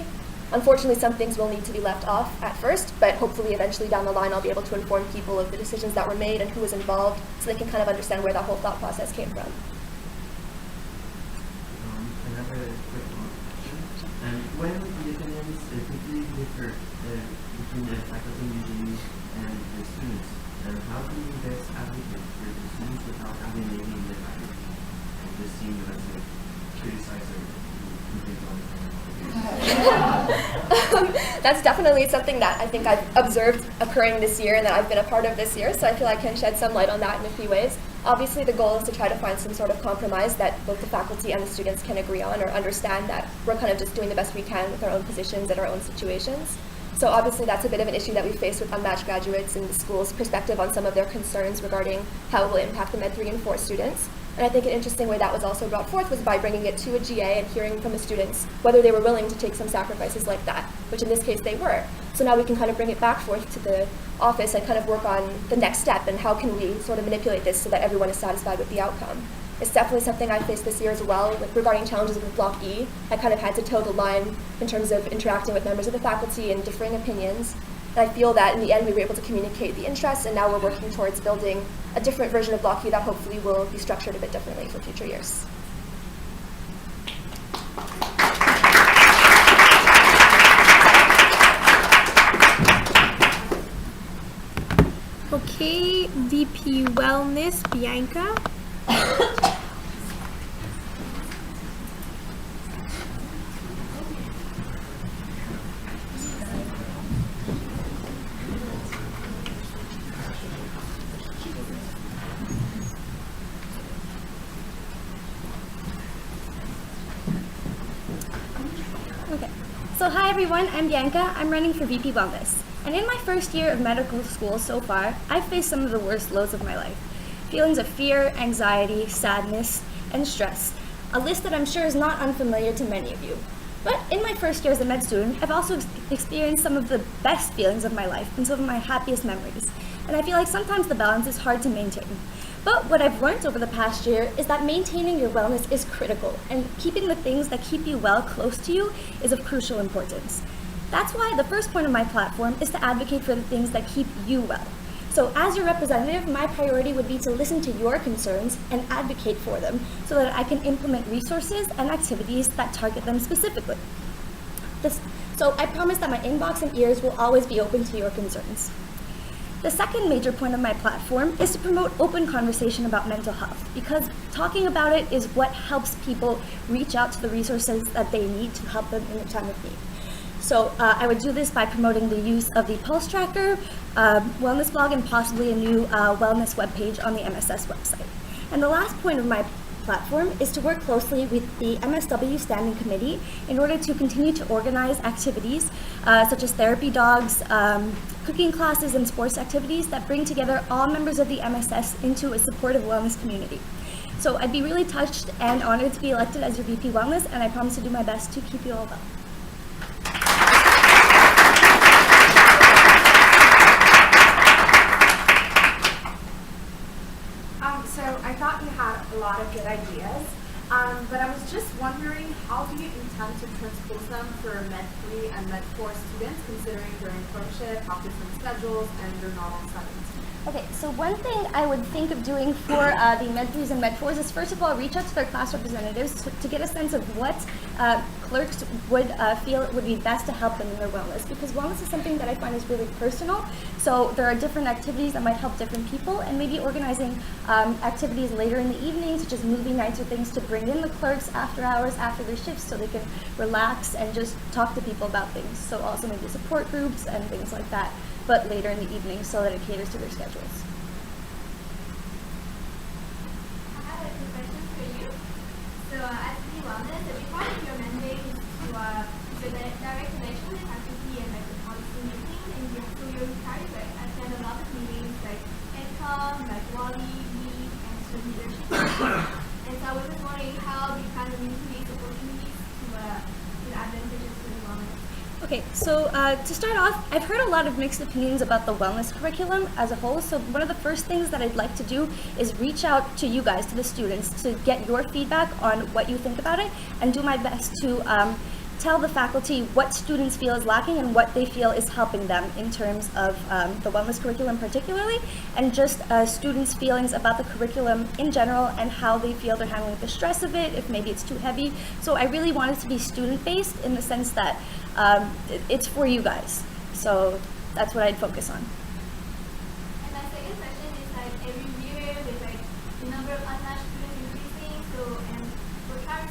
Unfortunately, some things will need to be left off at first, but hopefully eventually down the line I'll be able to inform people of the decisions that were made and who was involved so they can kind of understand where that whole thought process came from. Another quick question. When the opinions completely differ between the faculty usually and the students, how can you best advocate for the students without alienating the faculty and just seeing them as a criticizer who thinks all the time? That's definitely something that I think I've observed occurring this year and that I've been a part of this year, so I feel I can shed some light on that in a few ways. Obviously, the goal is to try to find some sort of compromise that both the faculty and the students can agree on or understand that we're kind of just doing the best we can with our own positions and our own situations. So obviously that's a bit of an issue that we face with unmatched graduates and the school's perspective on some of their concerns regarding how it will impact the Med 3 and 4 students. And I think an interesting way that was also brought forth was by bringing it to a GA and hearing from the students whether they were willing to take some sacrifices like that, which in this case they were. So now we can kind of bring it back forth to the office and kind of work on the next step and how can we sort of manipulate this so that everyone is satisfied with the outcome. It's definitely something I faced this year as well. Regarding challenges with Block E, I kind of had to toe the line in terms of interacting with members of the faculty and differing opinions. And I feel that in the end we were able to communicate the interests, and now we're working towards building a different version of Block E that hopefully will be structured a bit differently for future years. Okay, VP Wellness, Bianca. Okay, so hi everyone, I'm Bianca. I'm running for VP Wellness. And in my first year of medical school so far, I've faced some of the worst lows of my life. Feelings of fear, anxiety, sadness, and stress. A list that I'm sure is not unfamiliar to many of you. But in my first year as a med student, I've also experienced some of the best feelings of my life and some of my happiest memories. And I feel like sometimes the balance is hard to maintain. But what I've learned over the past year is that maintaining your wellness is critical, and keeping the things that keep you well close to you is of crucial importance. That's why the first point of my platform is to advocate for the things that keep you well. So as your representative, my priority would be to listen to your concerns and advocate for them so that I can implement resources and activities that target them specifically. So I promise that my inbox and ears will always be open to your concerns. The second major point of my platform is to promote open conversation about mental health, because talking about it is what helps people reach out to the resources that they need to help them in a time of need. So I would do this by promoting the use of the Pulse Tracker, wellness blog, and possibly a new wellness webpage on the MSS website. And the last point of my platform is to work closely with the MSW Standing Committee in order to continue to organize activities such as therapy dogs, cooking classes, and sports activities that bring together all members of the MSS into a supportive wellness community. So I'd be really touched and honored to be elected as your VP Wellness, and I promise to do my best to keep you all well. So I thought you had a lot of good ideas, but I was just wondering, how do you intend to transpose them for Med 3 and Med 4 students, considering they're in clerkship, have different schedules, and they're not on settings? Okay, so one thing I would think of doing for the Med 3s and Med 4s is first of all reach out to their class representatives to get a sense of what clerks would feel would be best to help them in their wellness, because wellness is something that I find is really personal. So there are different activities that might help different people, and maybe organizing activities later in the evening, such as movie nights or things to bring in the clerks after hours, after their shifts, so they can relax and just talk to people about things. So also maybe support groups and things like that, but later in the evening so that it caters to their schedules. I have a few questions for you. So as the wellness, part of your mandate is to direct connection with faculty and like the policy making, and so you're required to attend a lot of meetings like EdCom, like Wally, LEAD, and student leadership. And so I was just wondering how you kind of use these opportunities to advantages to the wellness. Okay, so to start off, I've heard a lot of mixed opinions about the wellness curriculum as a whole, so one of the first things that I'd like to do is reach out to you guys, to the students, to get your feedback on what you think about it, and do my best to tell the faculty what students feel is lacking and what they feel is helping them in terms of the wellness curriculum particularly, and just students' feelings about the curriculum in general and how they feel they're handling the stress of it, if maybe it's too heavy. So I really want it to be student-based in the sense that it's for you guys. So that's what I'd focus on. And my second question is like every year with like the number of unmatched students increasing, so and for class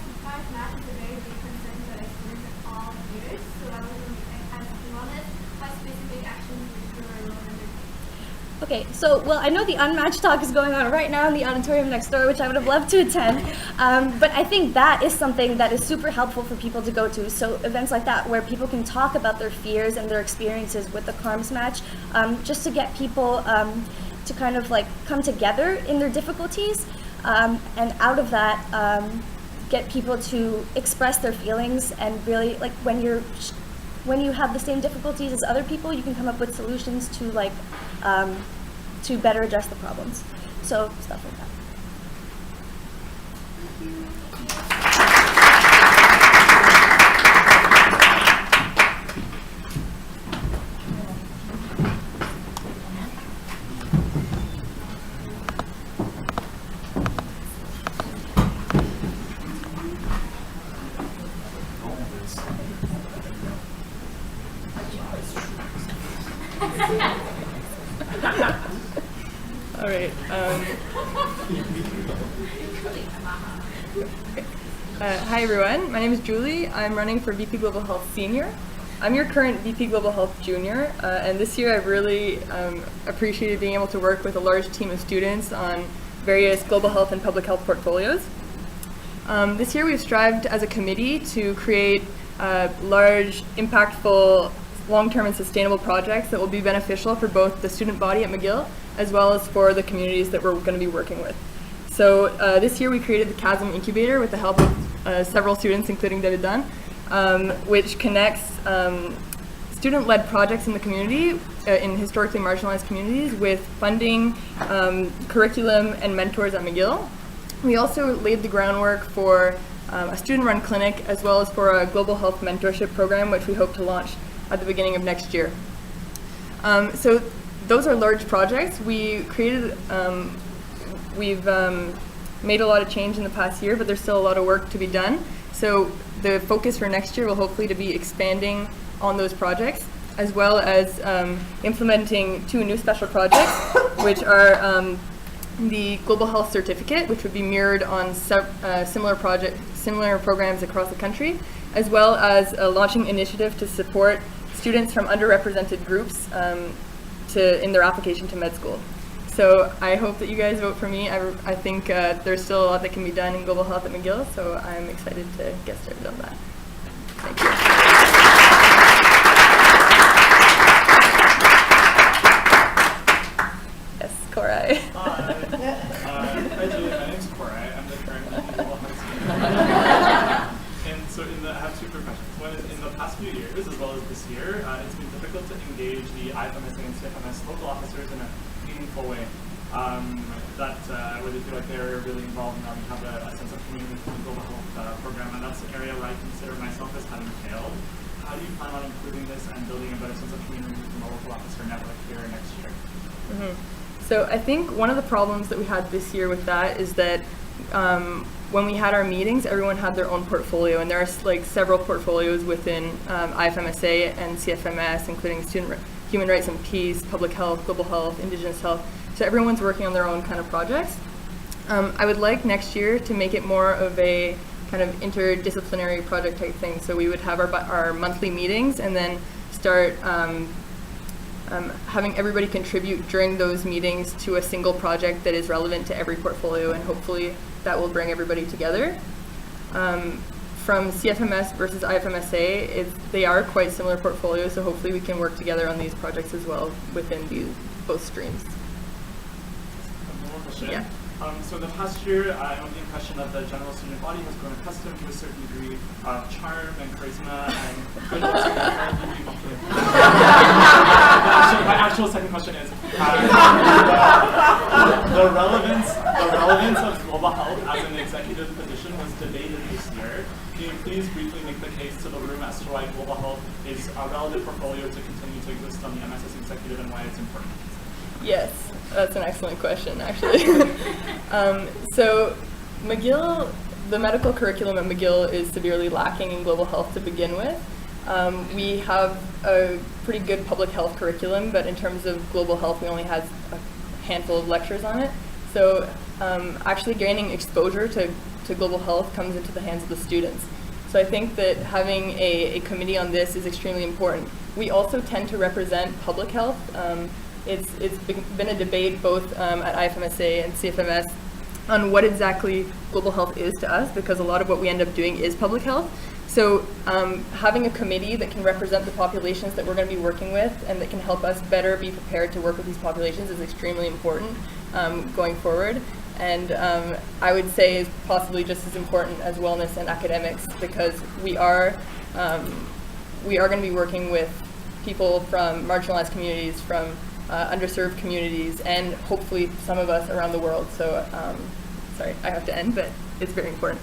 math is a very big concern for like students of all years. So I was wondering, like, as to be honest, what specific actions would you undertake? Okay, so, well, I know the Unmatched talk is going on right now in the auditorium next door, which I would have loved to attend, but I think that is something that is super helpful for people to go to. So events like that where people can talk about their fears and their experiences with the CARMS match, just to get people to kind of like come together in their difficulties, and out of that, get people to express their feelings, and really, like, when you have the same difficulties as other people, you can come up with solutions to like to better address the problems. So stuff like that. All right. Hi everyone, my name is Julie. I'm running for VP Global Health Senior. I'm your current VP Global Health Junior, and this year I've really appreciated being able to work with a large team of students on various global health and public health portfolios. This year we've strived as a committee to create large, impactful, long-term and sustainable projects that will be beneficial for both the student body at McGill as well as for the communities that we're going to be working with. So this year we created the Chasm Incubator with the help of several students, including David Dan, which connects student-led projects in the community, in historically marginalized communities, with funding, curriculum, and mentors at McGill. We also laid the groundwork for a student-run clinic as well as for a global health mentorship program, which we hope to launch at the beginning of next year. So those are large projects. We created, we've made a lot of change in the past year, but there's still a lot of work to be done. So the focus for next year will hopefully to be expanding on those projects, as well as implementing 2 new special projects, which are the Global Health Certificate, which would be mirrored on similar programs across the country, as well as a launching initiative to support students from underrepresented groups in their application to med school. So I hope that you guys vote for me. I think there's still a lot that can be done in global health at McGill, so I'm excited to get started on that. Thank you. Yes, Korai. Hi, Julie. My name's Korai. I'm the current global health senior. And so I have two quick questions. One is, in the past few years, as well as this year, it's been difficult to engage the IFMSA and CFMS local officers in a meaningful way. Where they feel like they're really involved and we have a sense of community with the global health program, and that's an area where I consider myself as having failed. How do you plan on improving this and building a better sense of community within the local officer network here next year? So I think one of the problems that we had this year with that is that when we had our meetings, everyone had their own portfolio, and there are like several portfolios within IFMSA and CFMS, including human rights and peace, public health, global health, indigenous health. So everyone's working on their own kind of projects. I would like next year to make it more of a kind of interdisciplinary project type thing. So we would have our monthly meetings and then start having everybody contribute during those meetings to a single project that is relevant to every portfolio, and hopefully that will bring everybody together. From CFMS versus IFMSA, they are quite similar portfolios, so hopefully we can work together on these projects as well within both streams. Yeah. So in the past year, I have the impression that the general student body has grown accustomed to a certain degree of charm and charisma and good looks. My actual second question is the relevance of global health as an executive position was debated this year. Can you please briefly make the case to the room as to why global health is a relevant portfolio to continue to exist on the MSS executive and why it's important? Yes, that's an excellent question, actually. So McGill, the medical curriculum at McGill is severely lacking in global health to begin with. We have a pretty good public health curriculum, but in terms of global health, we only have a handful of lectures on it. So actually gaining exposure to global health comes into the hands of the students. So I think that having a committee on this is extremely important. We also tend to represent public health. It's been a debate both at IFMSA and CFMS on what exactly global health is to us, because a lot of what we end up doing is public health. So having a committee that can represent the populations that we're going to be working with and that can help us better be prepared to work with these populations is extremely important going forward. And I would say is possibly just as important as wellness and academics, because we are going to be working with people from marginalized communities, from underserved communities, and hopefully some of us around the world. So, sorry, I have to end, but it's very important.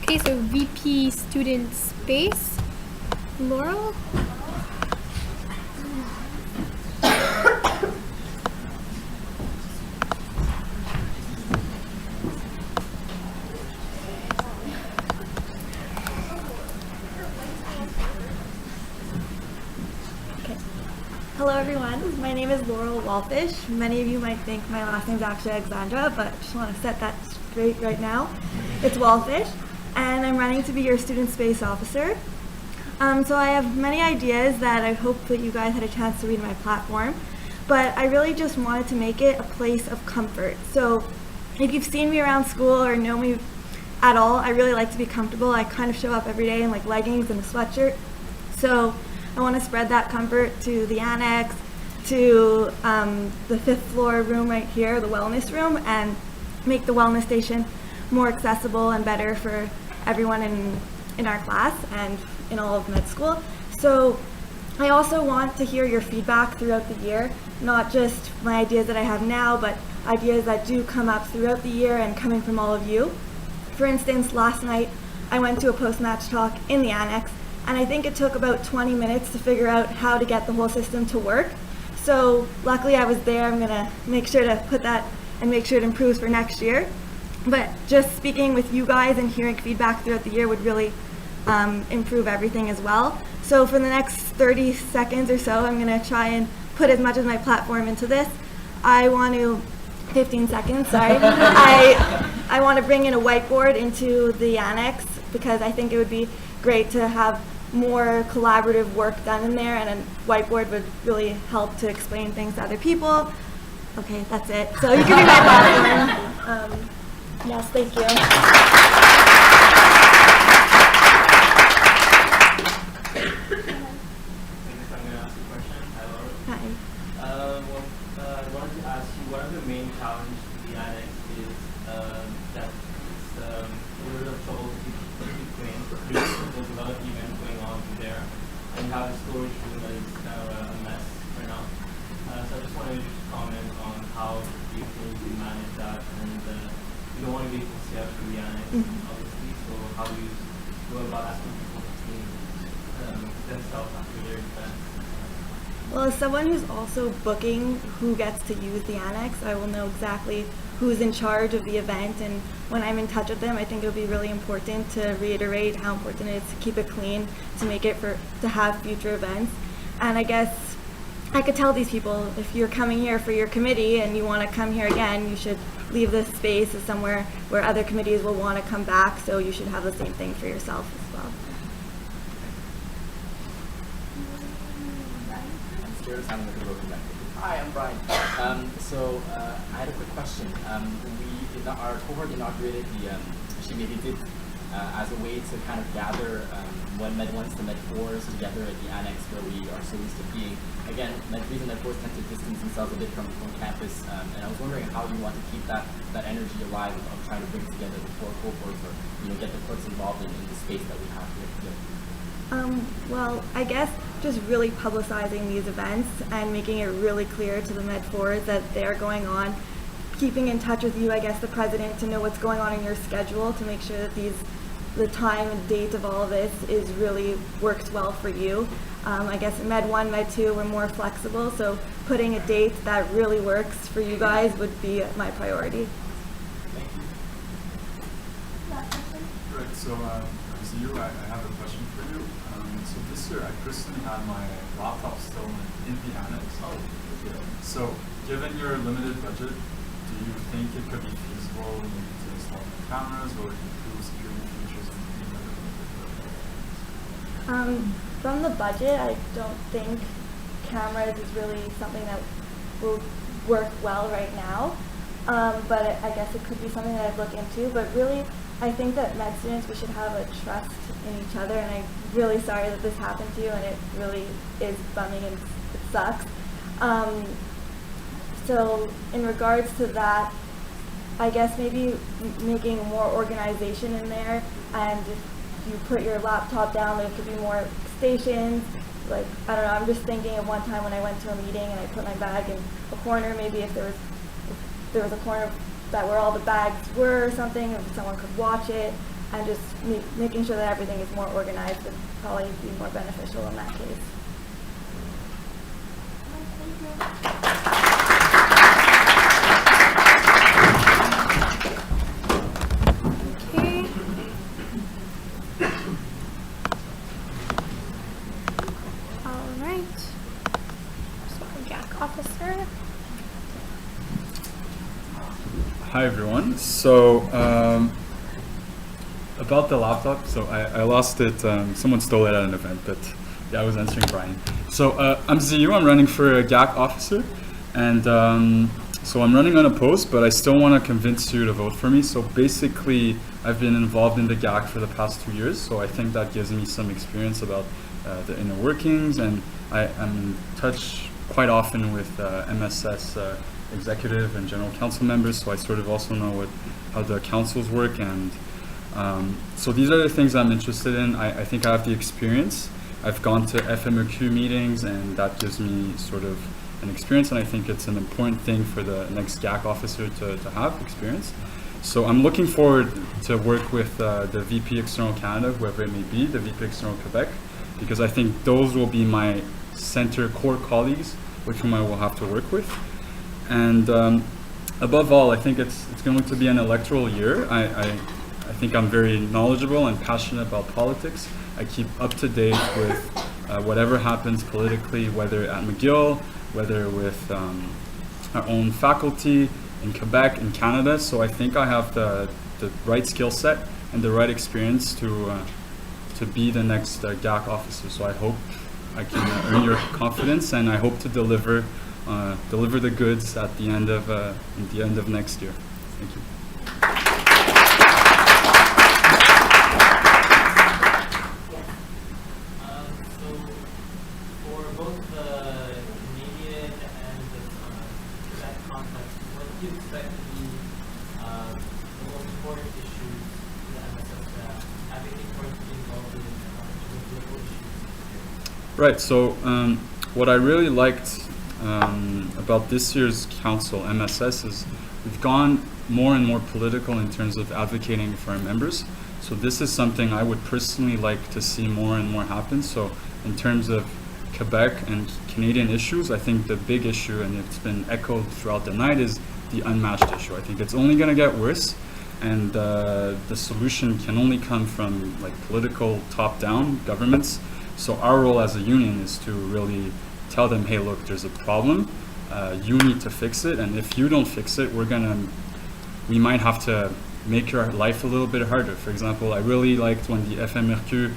Okay, so VP Student Space, Laurel? Hello everyone, my name is Laurel Walfish. Many of you might think my last name is actually Alexandra, but I just want to set that straight right now. It's Walfish, and I'm running to be your student space officer. So I have many ideas that I hope that you guys had a chance to read in my platform, but I really just wanted to make it a place of comfort. So if you've seen me around school or know me at all, I really like to be comfortable. I kind of show up every day in like leggings and a sweatshirt. So I want to spread that comfort to the annex, to the 5th floor room right here, the wellness room, and make the wellness station more accessible and better for everyone in our class and in all of med school. So I also want to hear your feedback throughout the year, not just my ideas that I have now, but ideas that do come up throughout the year and coming from all of you. For instance, last night I went to a post-match talk in the annex, and I think it took about 20 minutes to figure out how to get the whole system to work. So luckily I was there. I'm gonna make sure to put that and make sure it improves for next year. But just speaking with you guys and hearing feedback throughout the year would really improve everything as well. So for the next 30 seconds or so, I'm gonna try and put as much of my platform into this. I want to, 15 seconds, sorry. I want to bring in a whiteboard into the annex because I think it would be great to have more collaborative work done in there, and a whiteboard would really help to explain things to other people. Okay, that's it. So you can be my platform. Yes, thank you. I wanted to ask you, one of the main challenges to the annex is that it's a little bit of trouble to keep clean. There's a lot of events going on there, and you have a storage room that is kind of a mess right now. So I just wanted you to comment on how you think you manage that, and you don't want to be concerned for the annex, obviously, so how do you go about asking people to clean themselves after their events? Well, as someone who's also booking who gets to use the annex, I will know exactly who's in charge of the event, and when I'm in touch with them, I think it'll be really important to reiterate how important it is to keep it clean, to make it to have future events. And I guess I could tell these people, if you're coming here for your committee and you want to come here again, you should leave this space as somewhere where other committees will want to come back, so you should have the same thing for yourself as well. Hi, I'm Brian. I had a quick question. Our cohort inaugurated she maybe did as a way to kind of gather Med 1s to Med 4s together at the annex where we are so used to being. Again, Med 3s and Med 4s tend to distance themselves a bit from campus, and I was wondering how you want to keep that energy alive of trying to bring together the four cohorts, or get the clerks involved in the space that we have here. Well, I guess just really publicizing these events and making it really clear to the Med 4s that they're going on, keeping in touch with you, I guess the president, to know what's going on in your schedule, to make sure that the time and date of all of this is really works well for you. I guess in Med 1, Med 2, we're more flexible, so putting a date that really works for you guys would be my priority. Right, so Ziyu, I have a question for you. So this year I personally had my laptop still in the annex. So given your limited budget, do you think it could be feasible to install cameras or improve security features in From the budget, I don't think cameras is really something that will work well right now. But I guess it could be something that I'd look into. But really, I think that med students, we should have a trust in each other, and I'm really sorry that this happened to you, and it really is bumming and it sucks. So in regards to that, I guess maybe making more organization in there, and if you put your laptop down, there could be more stations. Like, I don't know, I'm just thinking of one time when I went to a meeting and I put my bag in a corner, maybe if there was a corner that where all the bags were or something, if someone could watch it, and just making sure that everything is more organized would probably be more beneficial in that case. Okay. All right. So GAC officer. Hi everyone. So about the laptop, so I lost it. Someone stole it at an event, but yeah, I was answering Brian. So I'm Ziyu. I'm running for a GAC officer, and so I'm running unopposed, but I still want to convince you to vote for me. So basically, I've been involved in the GAC for the past 2 years, so I think that gives me some experience about the inner workings, and I'm in touch quite often with MSS executive and general council members, so I sort of also know how the councils work, and so these are the things I'm interested in. I think I have the experience. I've gone to FMOQ meetings, and that gives me sort of an experience, and I think it's an important thing for the next GAC officer to have experience. So I'm looking forward to work with the VP External Canada, whoever it may be, the VP External Quebec, because I think those will be my center core colleagues with whom I will have to work with. And above all, I think it's going to be an electoral year. I think I'm very knowledgeable and passionate about politics. I keep up to date with whatever happens politically, whether at McGill, whether with our own faculty in Quebec and Canada. So I think I have the right skill set and the right experience to be the next GAC officer. So I hope I can earn your confidence, and I hope to deliver the goods at the end of next year. Thank you. So for both the Canadian and the Quebec context, what do you expect to be the most important issues in the MSS that advocate for to be involved in political issues? Right. So what I really liked about this year's council, MSS, is we've gone more and more political in terms of advocating for our members. So this is something I would personally like to see more and more happen. So in terms of Quebec and Canadian issues, I think the big issue, and it's been echoed throughout the night, is the unmatched issue. I think it's only going to get worse, and the solution can only come from like political top-down governments. So our role as a union is to really tell them, hey, look, there's a problem. You need to fix it, and if you don't fix it, we might have to make your life a little bit harder. For example, I really liked when the FMRQ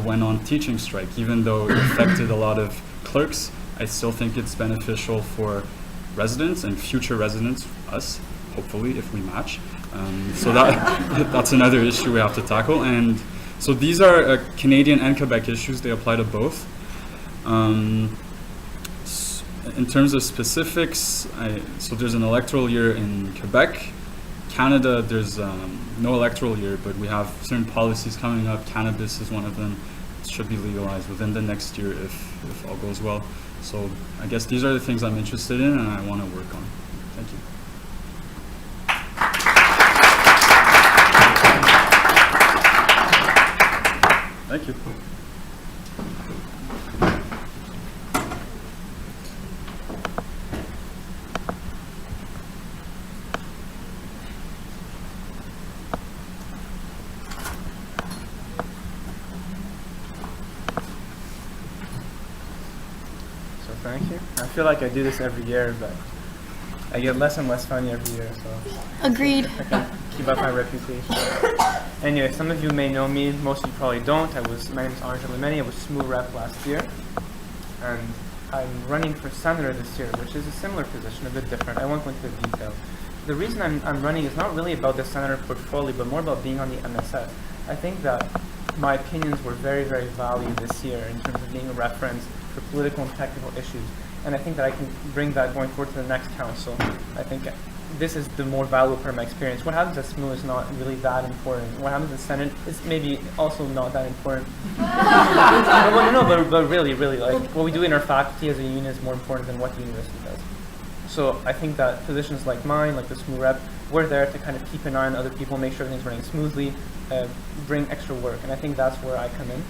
went on teaching strike. Even though it affected a lot of clerks, I still think it's beneficial for residents and future residents, us, hopefully, if we match. So that's another issue we have to tackle. And so these are Canadian and Quebec issues. They apply to both. In terms of specifics, so there's an electoral year in Quebec. Canada, there's no electoral year, but we have certain policies coming up. Cannabis is one of them. It should be legalized within the next year if all goes well. So I guess these are the things I'm interested in and I want to work on. Thank you. Thank you. Thank you. I feel like I do this every year, but I get less and less funny every year, so Agreed. I can keep up my reputation. Anyway, some of you may know me, most of you probably don't. My name is Adel Arezki. I was SMU rep last year, and I'm running for senator this year, which is a similar position, a bit different. I won't go into the detail. The reason I'm running is not really about the senator portfolio, but more about being on the MSS. I think that my opinions were very, very valued this year in terms of being a reference for political and technical issues. And I think that I can bring that going forward to the next council. I think this is the more valuable part of my experience. What happens at SMU is not really that important. What happens at Senate is maybe also not that important. but really, like what we do in our faculty as a union is more important than what the university does. So I think that positions like mine, like the SMU rep, we're there to kind of keep an eye on other people, make sure everything's running smoothly, bring extra work. And I think that's where I come in.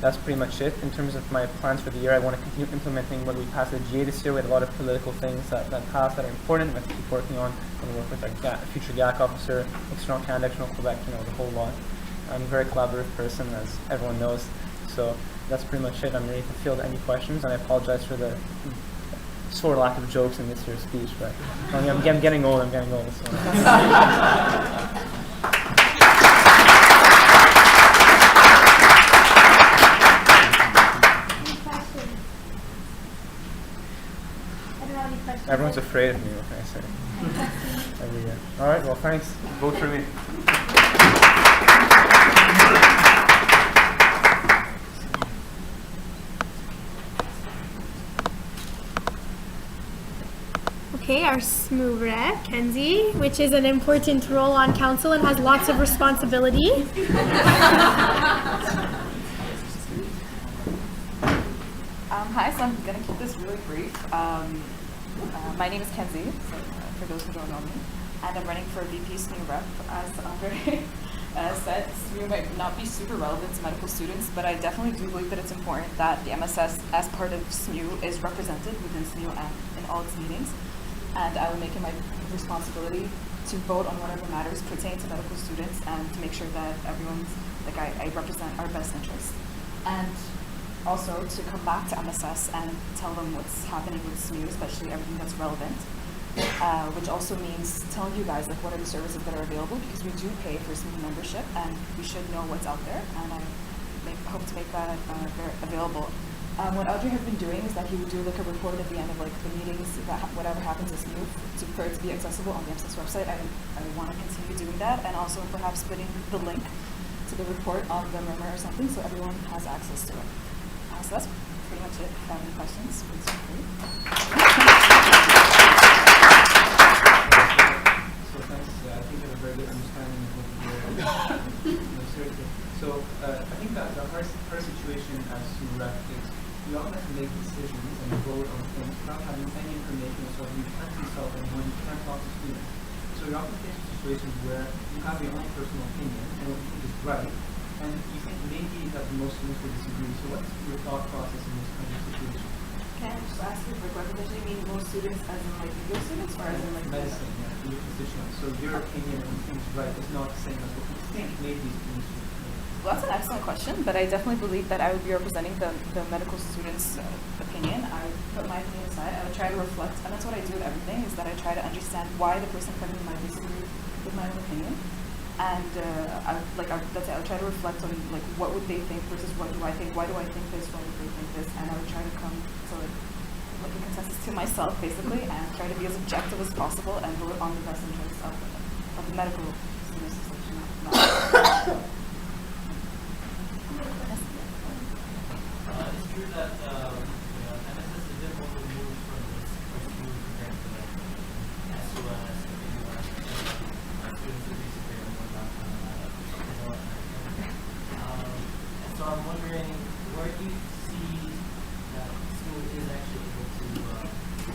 That's pretty much it. In terms of my plans for the year, I want to continue implementing what we passed at GA this year. We had a lot of political things that passed that are important. I have to keep working on. I'm going to work with our future GAC officer, external Canada, external Quebec, the whole lot. I'm a very collaborative person, as everyone knows. So that's pretty much it. I'm ready to field any questions, and I apologize for the sore lack of jokes in this year's speech, but I'm getting old. So. Everyone's afraid of me, what can I say? Every year. All right, well, thanks. Vote for me. Okay, our SMU rep, Kenzie, which is an important role on council and has lots of responsibility. Hi, so I'm going to keep this really brief. My name is Kenzie, so, for those who don't know me, and I'm running for VP SMU rep. As Andre said, SMU might not be super relevant to medical students, but I definitely do believe that it's important that the MSS, as part of SMU, is represented within SMU and in all its meetings. And I will make it my responsibility to vote on whatever matters pertaining to medical students and to make sure that everyone's, I represent our best interests. And also to come back to MSS and tell them what's happening with SMU, especially everything that's relevant. Which also means telling you guys like what are the services that are available, because we do pay for SMU membership and we should know what's out there, and I hope to make that available. What Audrey has been doing is that he would do like a report at the end of like the meetings, that whatever happens at SMU, for it to be accessible on the MSS website. I want to continue doing that, and also perhaps putting the link to the report on the murmur or something so everyone has access to it. So that's pretty much it. If you have any questions, please feel free. So thanks. I think you have a very good understanding of what you're seriously. So I think that the hard situation as SMU rep is you often have to make decisions and vote on things without having any information, so you can't consult anyone, you can't talk to students. So you're often faced with situations where you have your own personal opinion and what you think is right, and you think maybe that most students will disagree. So what's your thought process in this kind of situation? Can I just ask you for what does it mean most students as in like your students or as in like medicine, yeah, your position. So your opinion and what you think is right is not the same as what you think maybe these students should. Well, that's an excellent question, but I definitely believe that I would be representing the medical students' opinion. I would put my opinion aside. I would try to reflect, and that's what I do with everything, is that I try to understand why the person in front of me might disagree with my own opinion. And I would try to reflect on like what would they think versus what do I think, why do I think this, why do they think this, and I would try to come to like a consensus to myself basically, and try to be as objective as possible and vote on the best interests of the medical students. It's true that MSS is a bit more removed from this school compared to like SOS or students who basically are more downtown. And so I'm wondering, where do you see that school is actually able to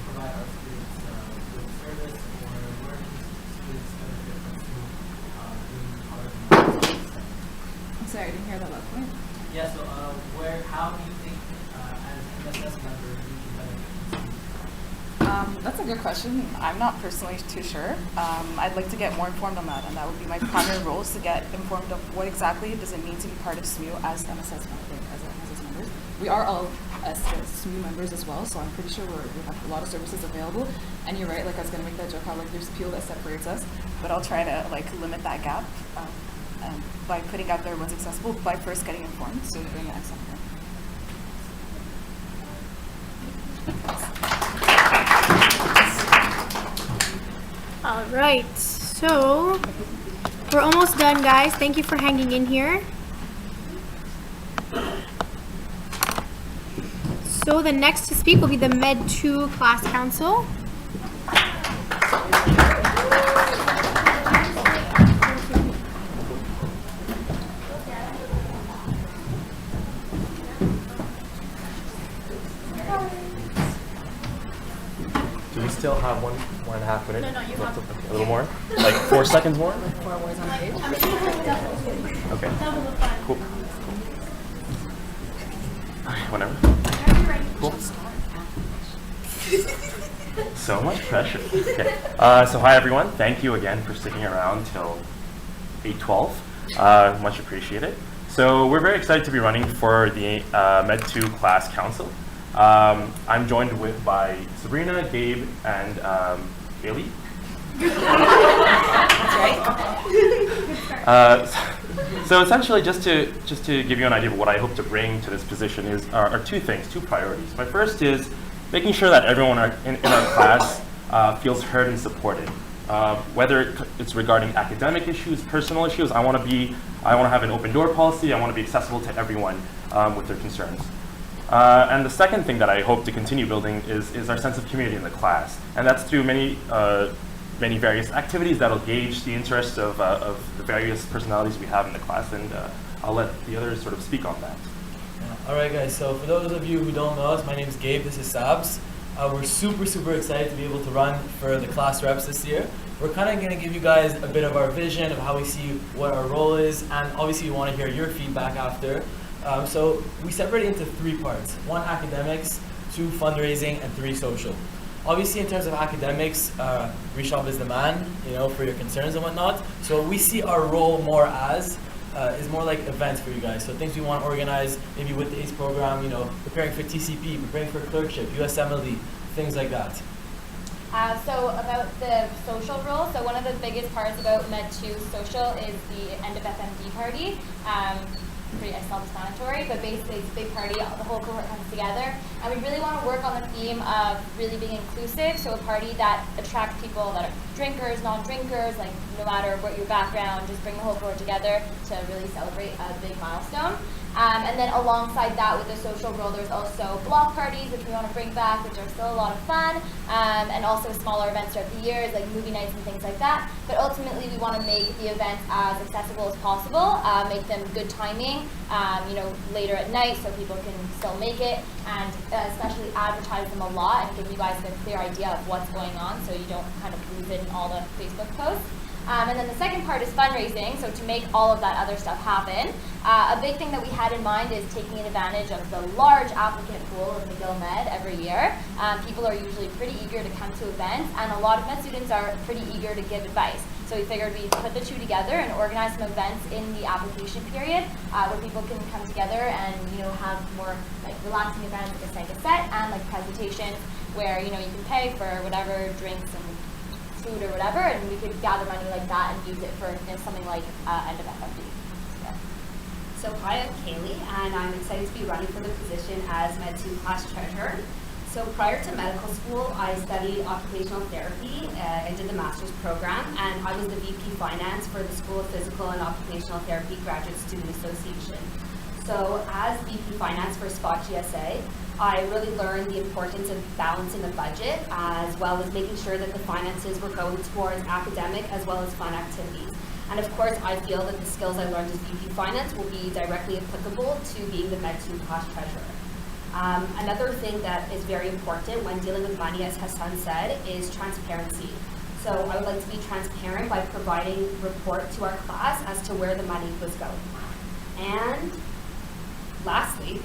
provide our students with service, or where do students benefit from school being part of the I'm sorry, I didn't hear that last point. Yeah, so how do you think as MSS member you can benefit from school? That's a good question. I'm not personally too sure. I'd like to get more informed on that, and that would be my primary role, is to get informed of what exactly does it mean to be part of SMU as MSS members. We are all SMU members as well, so I'm pretty sure we have a lot of services available. And you're right, like I was going to make that joke how like there's a peel that separates us, but I'll try to like limit that gap. By putting out there what's accessible, by first getting informed, so doing an excellent work. All right, so we're almost done, guys. Thank you for hanging in here. So the next to speak will be the Med 2 Class Council. Do we still have 1.5 minutes? No, you have a little more? Like 4 seconds more? 4 words on page. Okay. Cool. Whatever. Cool. So much pressure. Okay. So hi everyone. Thank you again for sticking around till 8:12. Much appreciated. So we're very excited to be running for the Med 2 Class Council. I'm joined by Sabrina, Gabe, and Haley. That's right. So essentially, just to give you an idea of what I hope to bring to this position are two things, two priorities. My first is making sure that everyone in our class feels heard and supported. Whether it's regarding academic issues, personal issues, I want to have an open door policy. I want to be accessible to everyone with their concerns. And the second thing that I hope to continue building is our sense of community in the class, and that's through many various activities that'll gauge the interests of the various personalities we have in the class, and I'll let the others sort of speak on that. All right, guys, so for those of you who don't know us, my name is Gabe, this is Sabs. We're super excited to be able to run for the class reps this year. We're kind of going to give you guys a bit of our vision of how we see what our role is, and obviously we want to hear your feedback after. So we separate into 3 parts: 1 academics, 2 fundraising, and 3 social. Obviously, in terms of academics, Rishab is the man, for your concerns and whatnot. So we see our role more as is more like events for you guys. So things we want to organize, maybe with the ACE program, you know, preparing for TCP, preparing for clerkship, USMLE, things like that. So about the social role, so one of the biggest parts about Med 2 social is the end of FMD party. Pretty self-explanatory, but basically it's a big party, the whole cohort comes together, and we really want to work on the theme of really being inclusive, so a party that attracts people that are drinkers, non-drinkers, like no matter what your background, just bring the whole cohort together to really celebrate a big milestone. And then alongside that with the social role, there's also block parties, which we want to bring back, which are still a lot of fun, and also smaller events throughout the years, like movie nights and things like that. But ultimately, we want to make the events as accessible as possible, make them good timing, you know, later at night so people can still make it, and especially advertise them a lot and give you guys a clear idea of what's going on so you don't kind of lose it in all the Facebook posts. And then the second part is fundraising, so to make all of that other stuff happen. A big thing that we had in mind is taking advantage of the large applicant pool of McGill Med every year. People are usually pretty eager to come to events, and a lot of Med students are pretty eager to give advice. So we figured we'd put the two together and organize some events in the application period where people can come together and, you know, have more like relaxing events like a Sangha set and like presentations where, you know, you can pay for whatever drinks and food or whatever, and we could gather money like that and use it for, you know, something like end of FMD. Yeah. So hi, I'm Kaylee, and I'm excited to be running for the position as Med 2 class treasurer. So prior to medical school, I studied occupational therapy and did the master's program, and I was the VP Finance for the School of Physical and Occupational Therapy Graduate Student Association. So as VP Finance for Spot GSA, I really learned the importance of balancing a budget, as well as making sure that the finances were going towards academic as well as fun activities. And of course, I feel that the skills I learned as VP Finance will be directly applicable to being the Med 2 class treasurer. Another thing that is very important when dealing with money, as Hassan said, is transparency. So I would like to be transparent by providing report to our class as to where the money was going. And lastly,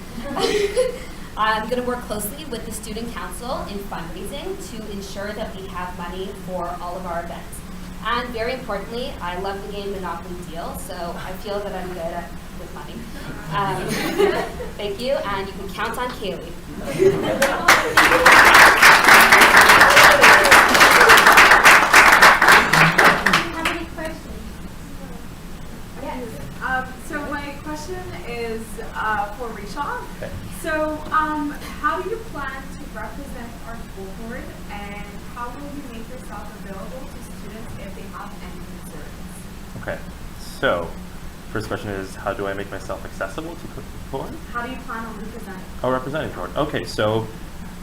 I'm going to work closely with the Student Council in fundraising to ensure that we have money for all of our events. And very importantly, I love the game Monopoly Deal, so I feel that I'm good with money. Thank you, and you can count on Kaylee. So my question is for Risha. Okay. So how do you plan to represent our school board, and how will you make yourself available to students if they have any concerns? Okay, so first question is, how do I make myself accessible to the board? How do you plan on representing? Oh, representing the board. Okay, so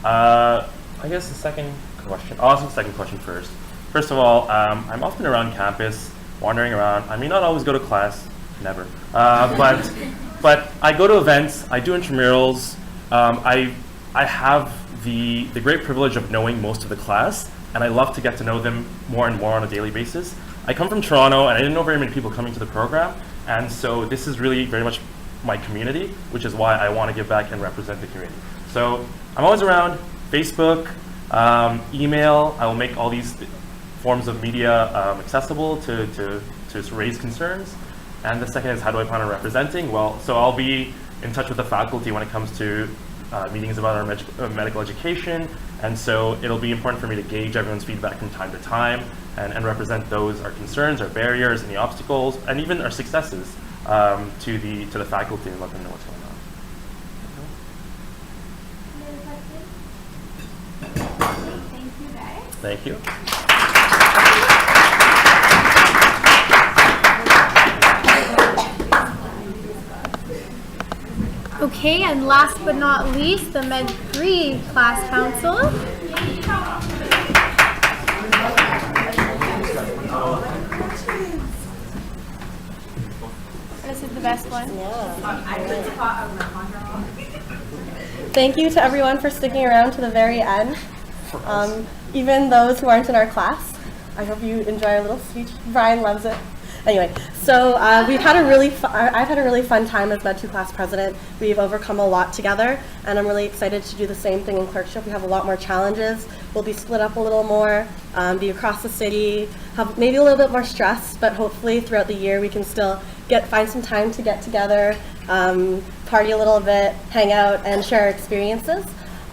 I guess the second question, I'll answer the second question first. First of all, I'm often around campus, wandering around. I may not always go to class, never, but I go to events, I do intramurals. I have the great privilege of knowing most of the class, and I love to get to know them more and more on a daily basis. I come from Toronto, and I didn't know very many people coming to the program, and so this is really very much my community, which is why I want to give back and represent the community. So I'm always around Facebook, email. I will make all these forms of media accessible to raise concerns. And the second is, how do I plan on representing? Well, so I'll be in touch with the faculty when it comes to meetings about our medical education, and so it'll be important for me to gauge everyone's feedback from time to time and represent those, our concerns, our barriers, any obstacles, and even our successes to the faculty and let them know what's going on. Thank you, guys. Thank you. Okay, and last but not least, the Med 3 class council. This is the best one. Thank you to everyone for sticking around to the very end. Even those who aren't in our class. I hope you enjoy our little speech. Brian loves it. Anyway, so I've had a really fun time as Med 2 class president. We've overcome a lot together, and I'm really excited to do the same thing in clerkship. We have a lot more challenges. we'll be split up a little more, be across the city, have maybe a little bit more stress, but hopefully throughout the year we can still find some time to get together, party a little bit, hang out, and share our experiences.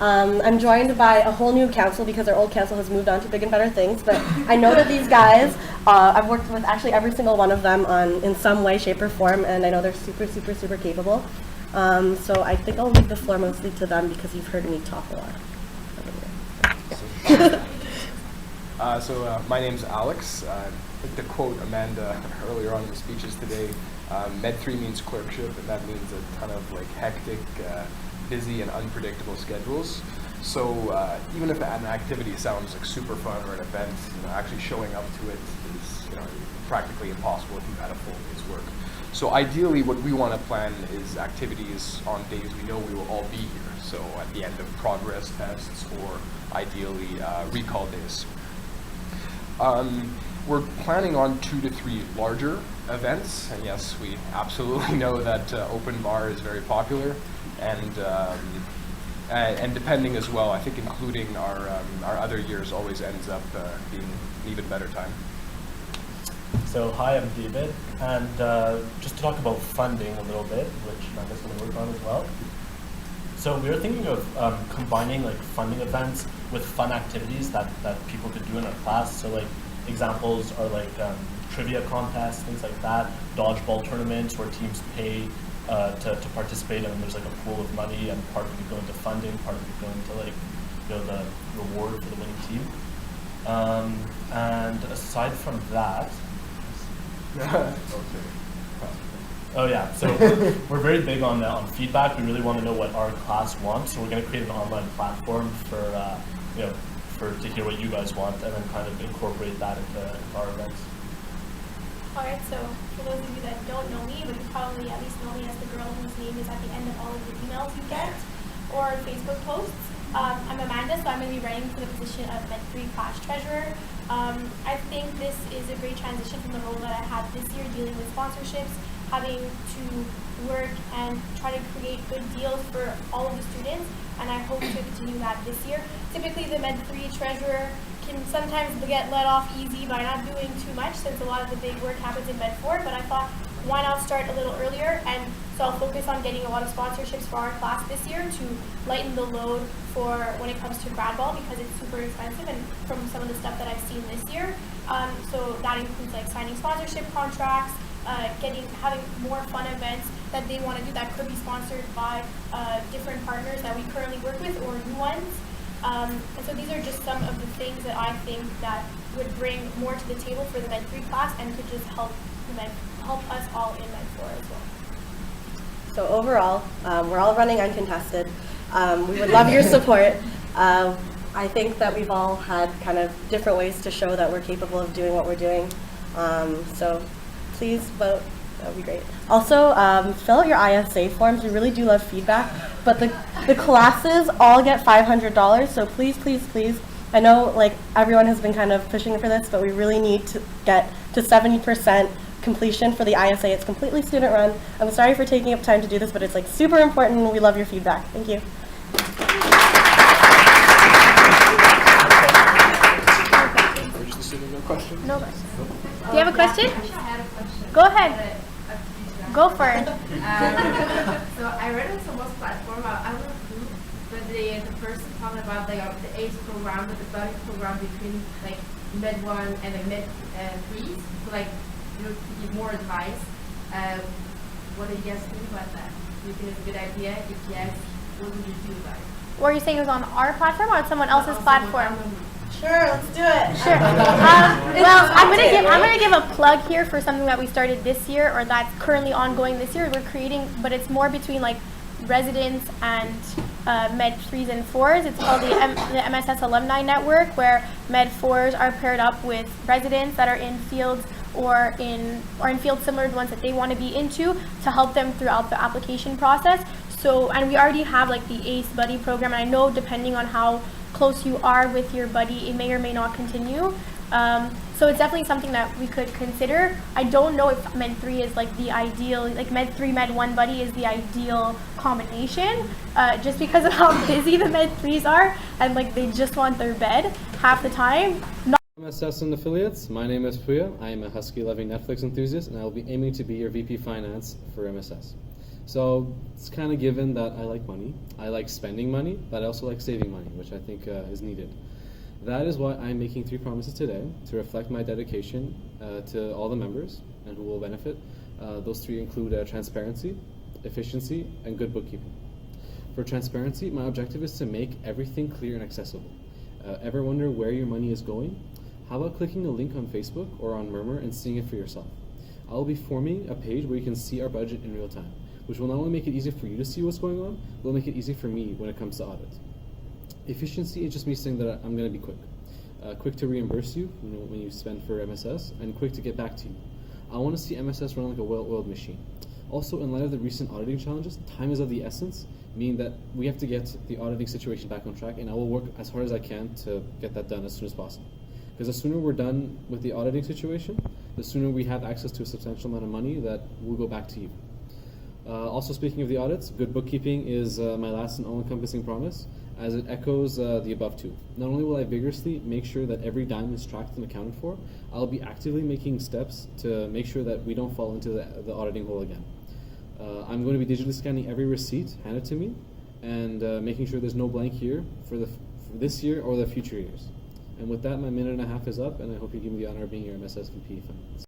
I'm joined by a whole new council because our old council has moved on to big and better things, but I know that these guys, I've worked with actually every single one of them in some way, shape, or form, and I know they're super, super, super capable. So I think I'll leave the floor mostly to them because you've heard me talk a lot. My name's Alex. To quote Amanda earlier on in the speeches today, Med 3 means clerkship, and that means a ton of hectic, busy and unpredictable schedules. So even if an activity sounds super fun or an event, actually showing up to it is practically impossible if you've had a full day's work. So ideally, what we want to plan is activities on days we know we will all be here. So at the end of progress tests or ideally recall days. We're planning on 2 to 3 larger events, and yes, we absolutely know that open bar is very popular, and depending as well, I think including our other years always ends up being an even better time. So hi, I'm David, and just to talk about funding a little bit, which Amanda's going to work on as well. So we were thinking of combining funding events with fun activities that people could do in our class. So examples are trivia contests, things like that, dodgeball tournaments where teams pay to participate, and there's a pool of money, and part of it go into funding, part of it go into the reward for the winning team. And aside from that, oh yeah, so we're very big on feedback. We really want to know what our class wants, so we're going to create an online platform for to hear what you guys want, and then kind of incorporate that into our events. Alright, so for those of you that don't know me, but you probably at least know me as the girl whose name is at the end of all of the emails you get or Facebook posts. I'm Amanda, so I'm going to be running for the position of Med 3 class treasurer. I think this is a great transition from the role that I had this year dealing with sponsorships, having to work and try to create good deals for all of the students, and I hope to continue that this year. Typically the Med 3 treasurer can sometimes get let off easy by not doing too much since a lot of the big work happens in Med 4, but I thought why not start a little earlier, and so I'll focus on getting a lot of sponsorships for our class this year to lighten the load for when it comes to grad ball because it's super expensive, and from some of the stuff that I've seen this year. So that includes signing sponsorship contracts, having more fun events that they want to do that could be sponsored by different partners that we currently work with or new ones. And so these are just some of the things that I think that would bring more to the table for the Med 3 class and could just help us all in Med 4 as well. So overall, we're all running uncontested. We would love your support. I think that we've all had kind of different ways to show that we're capable of doing what we're doing. So please vote. That would be great. Also, fill out your ISA forms. We really do love feedback. But the classes all get $500. So please, please, please. I know everyone has been kind of pushing for this, but we really need to get to 70% completion for the ISA. It's completely student run. I'm sorry for taking up time to do this, but it's super important, and we love your feedback. Thank you. No question. Do you have a question? I had a question. Go ahead. Go for it. So I read on someone's platform about our group, but the person talking about the ACE program, but the buddy program between Med 1 and the Med 3, so to give more advice. What do you guys think about that? Do you think it's a good idea? If yes, what would you do about it? What are you saying, it was on our platform or on someone else's platform? Sure, let's do it. Sure. Well, I'm gonna give a plug here for something that we started this year, or that's currently ongoing this year. We're creating, but it's more between residents and Med 3s and 4s. It's called the MSS Alumni Network, where Med 4s are paired up with residents that are in fields or in fields similar to the ones that they want to be into to help them throughout the application process. So, and we already have the ACE Buddy program, and I know depending on how close you are with your buddy, it may or may not continue. So it's definitely something that we could consider. I don't know if Med 3 is like the ideal, like Med 3, Med 1 buddy is the ideal combination, just because of how busy the Med 3s are, and like they just want their bed half the time. MSS and affiliates, my name is Pouya. I am a Husky-loving Netflix enthusiast, and I will be aiming to be your VP Finance for MSS. So it's kind of given that I like money. I like spending money, but I also like saving money, which I think is needed. That is why I'm making 3 promises today to reflect my dedication to all the members and who will benefit. Those 3 include transparency, efficiency, and good bookkeeping. For transparency, my objective is to make everything clear and accessible. Ever wonder where your money is going? How about clicking a link on Facebook or on Murmur and seeing it for yourself? I will be forming a page where you can see our budget in real time, which will not only make it easier for you to see what's going on, but will make it easy for me when it comes to audit. Efficiency is just me saying that I'm going to be quick. Quick to reimburse you, when you spend for MSS, and quick to get back to you. I want to see MSS run like a well-oiled machine. Also, in light of the recent auditing challenges, time is of the essence, meaning that we have to get the auditing situation back on track, and I will work as hard as I can to get that done as soon as possible. Because the sooner we're done with the auditing situation, the sooner we have access to a substantial amount of money that will go back to you. Also, speaking of the audits, good bookkeeping is my last and all-encompassing promise, as it echoes the above 2. Not only will I vigorously make sure that every dime is tracked and accounted for, I'll be actively making steps to make sure that we don't fall into the auditing hole again. I'm going to be digitally scanning every receipt handed to me and making sure there's no blank here for this year or the future years. And with that, my minute and a half is up, and I hope you give me the honor of being your MSS VP Finance.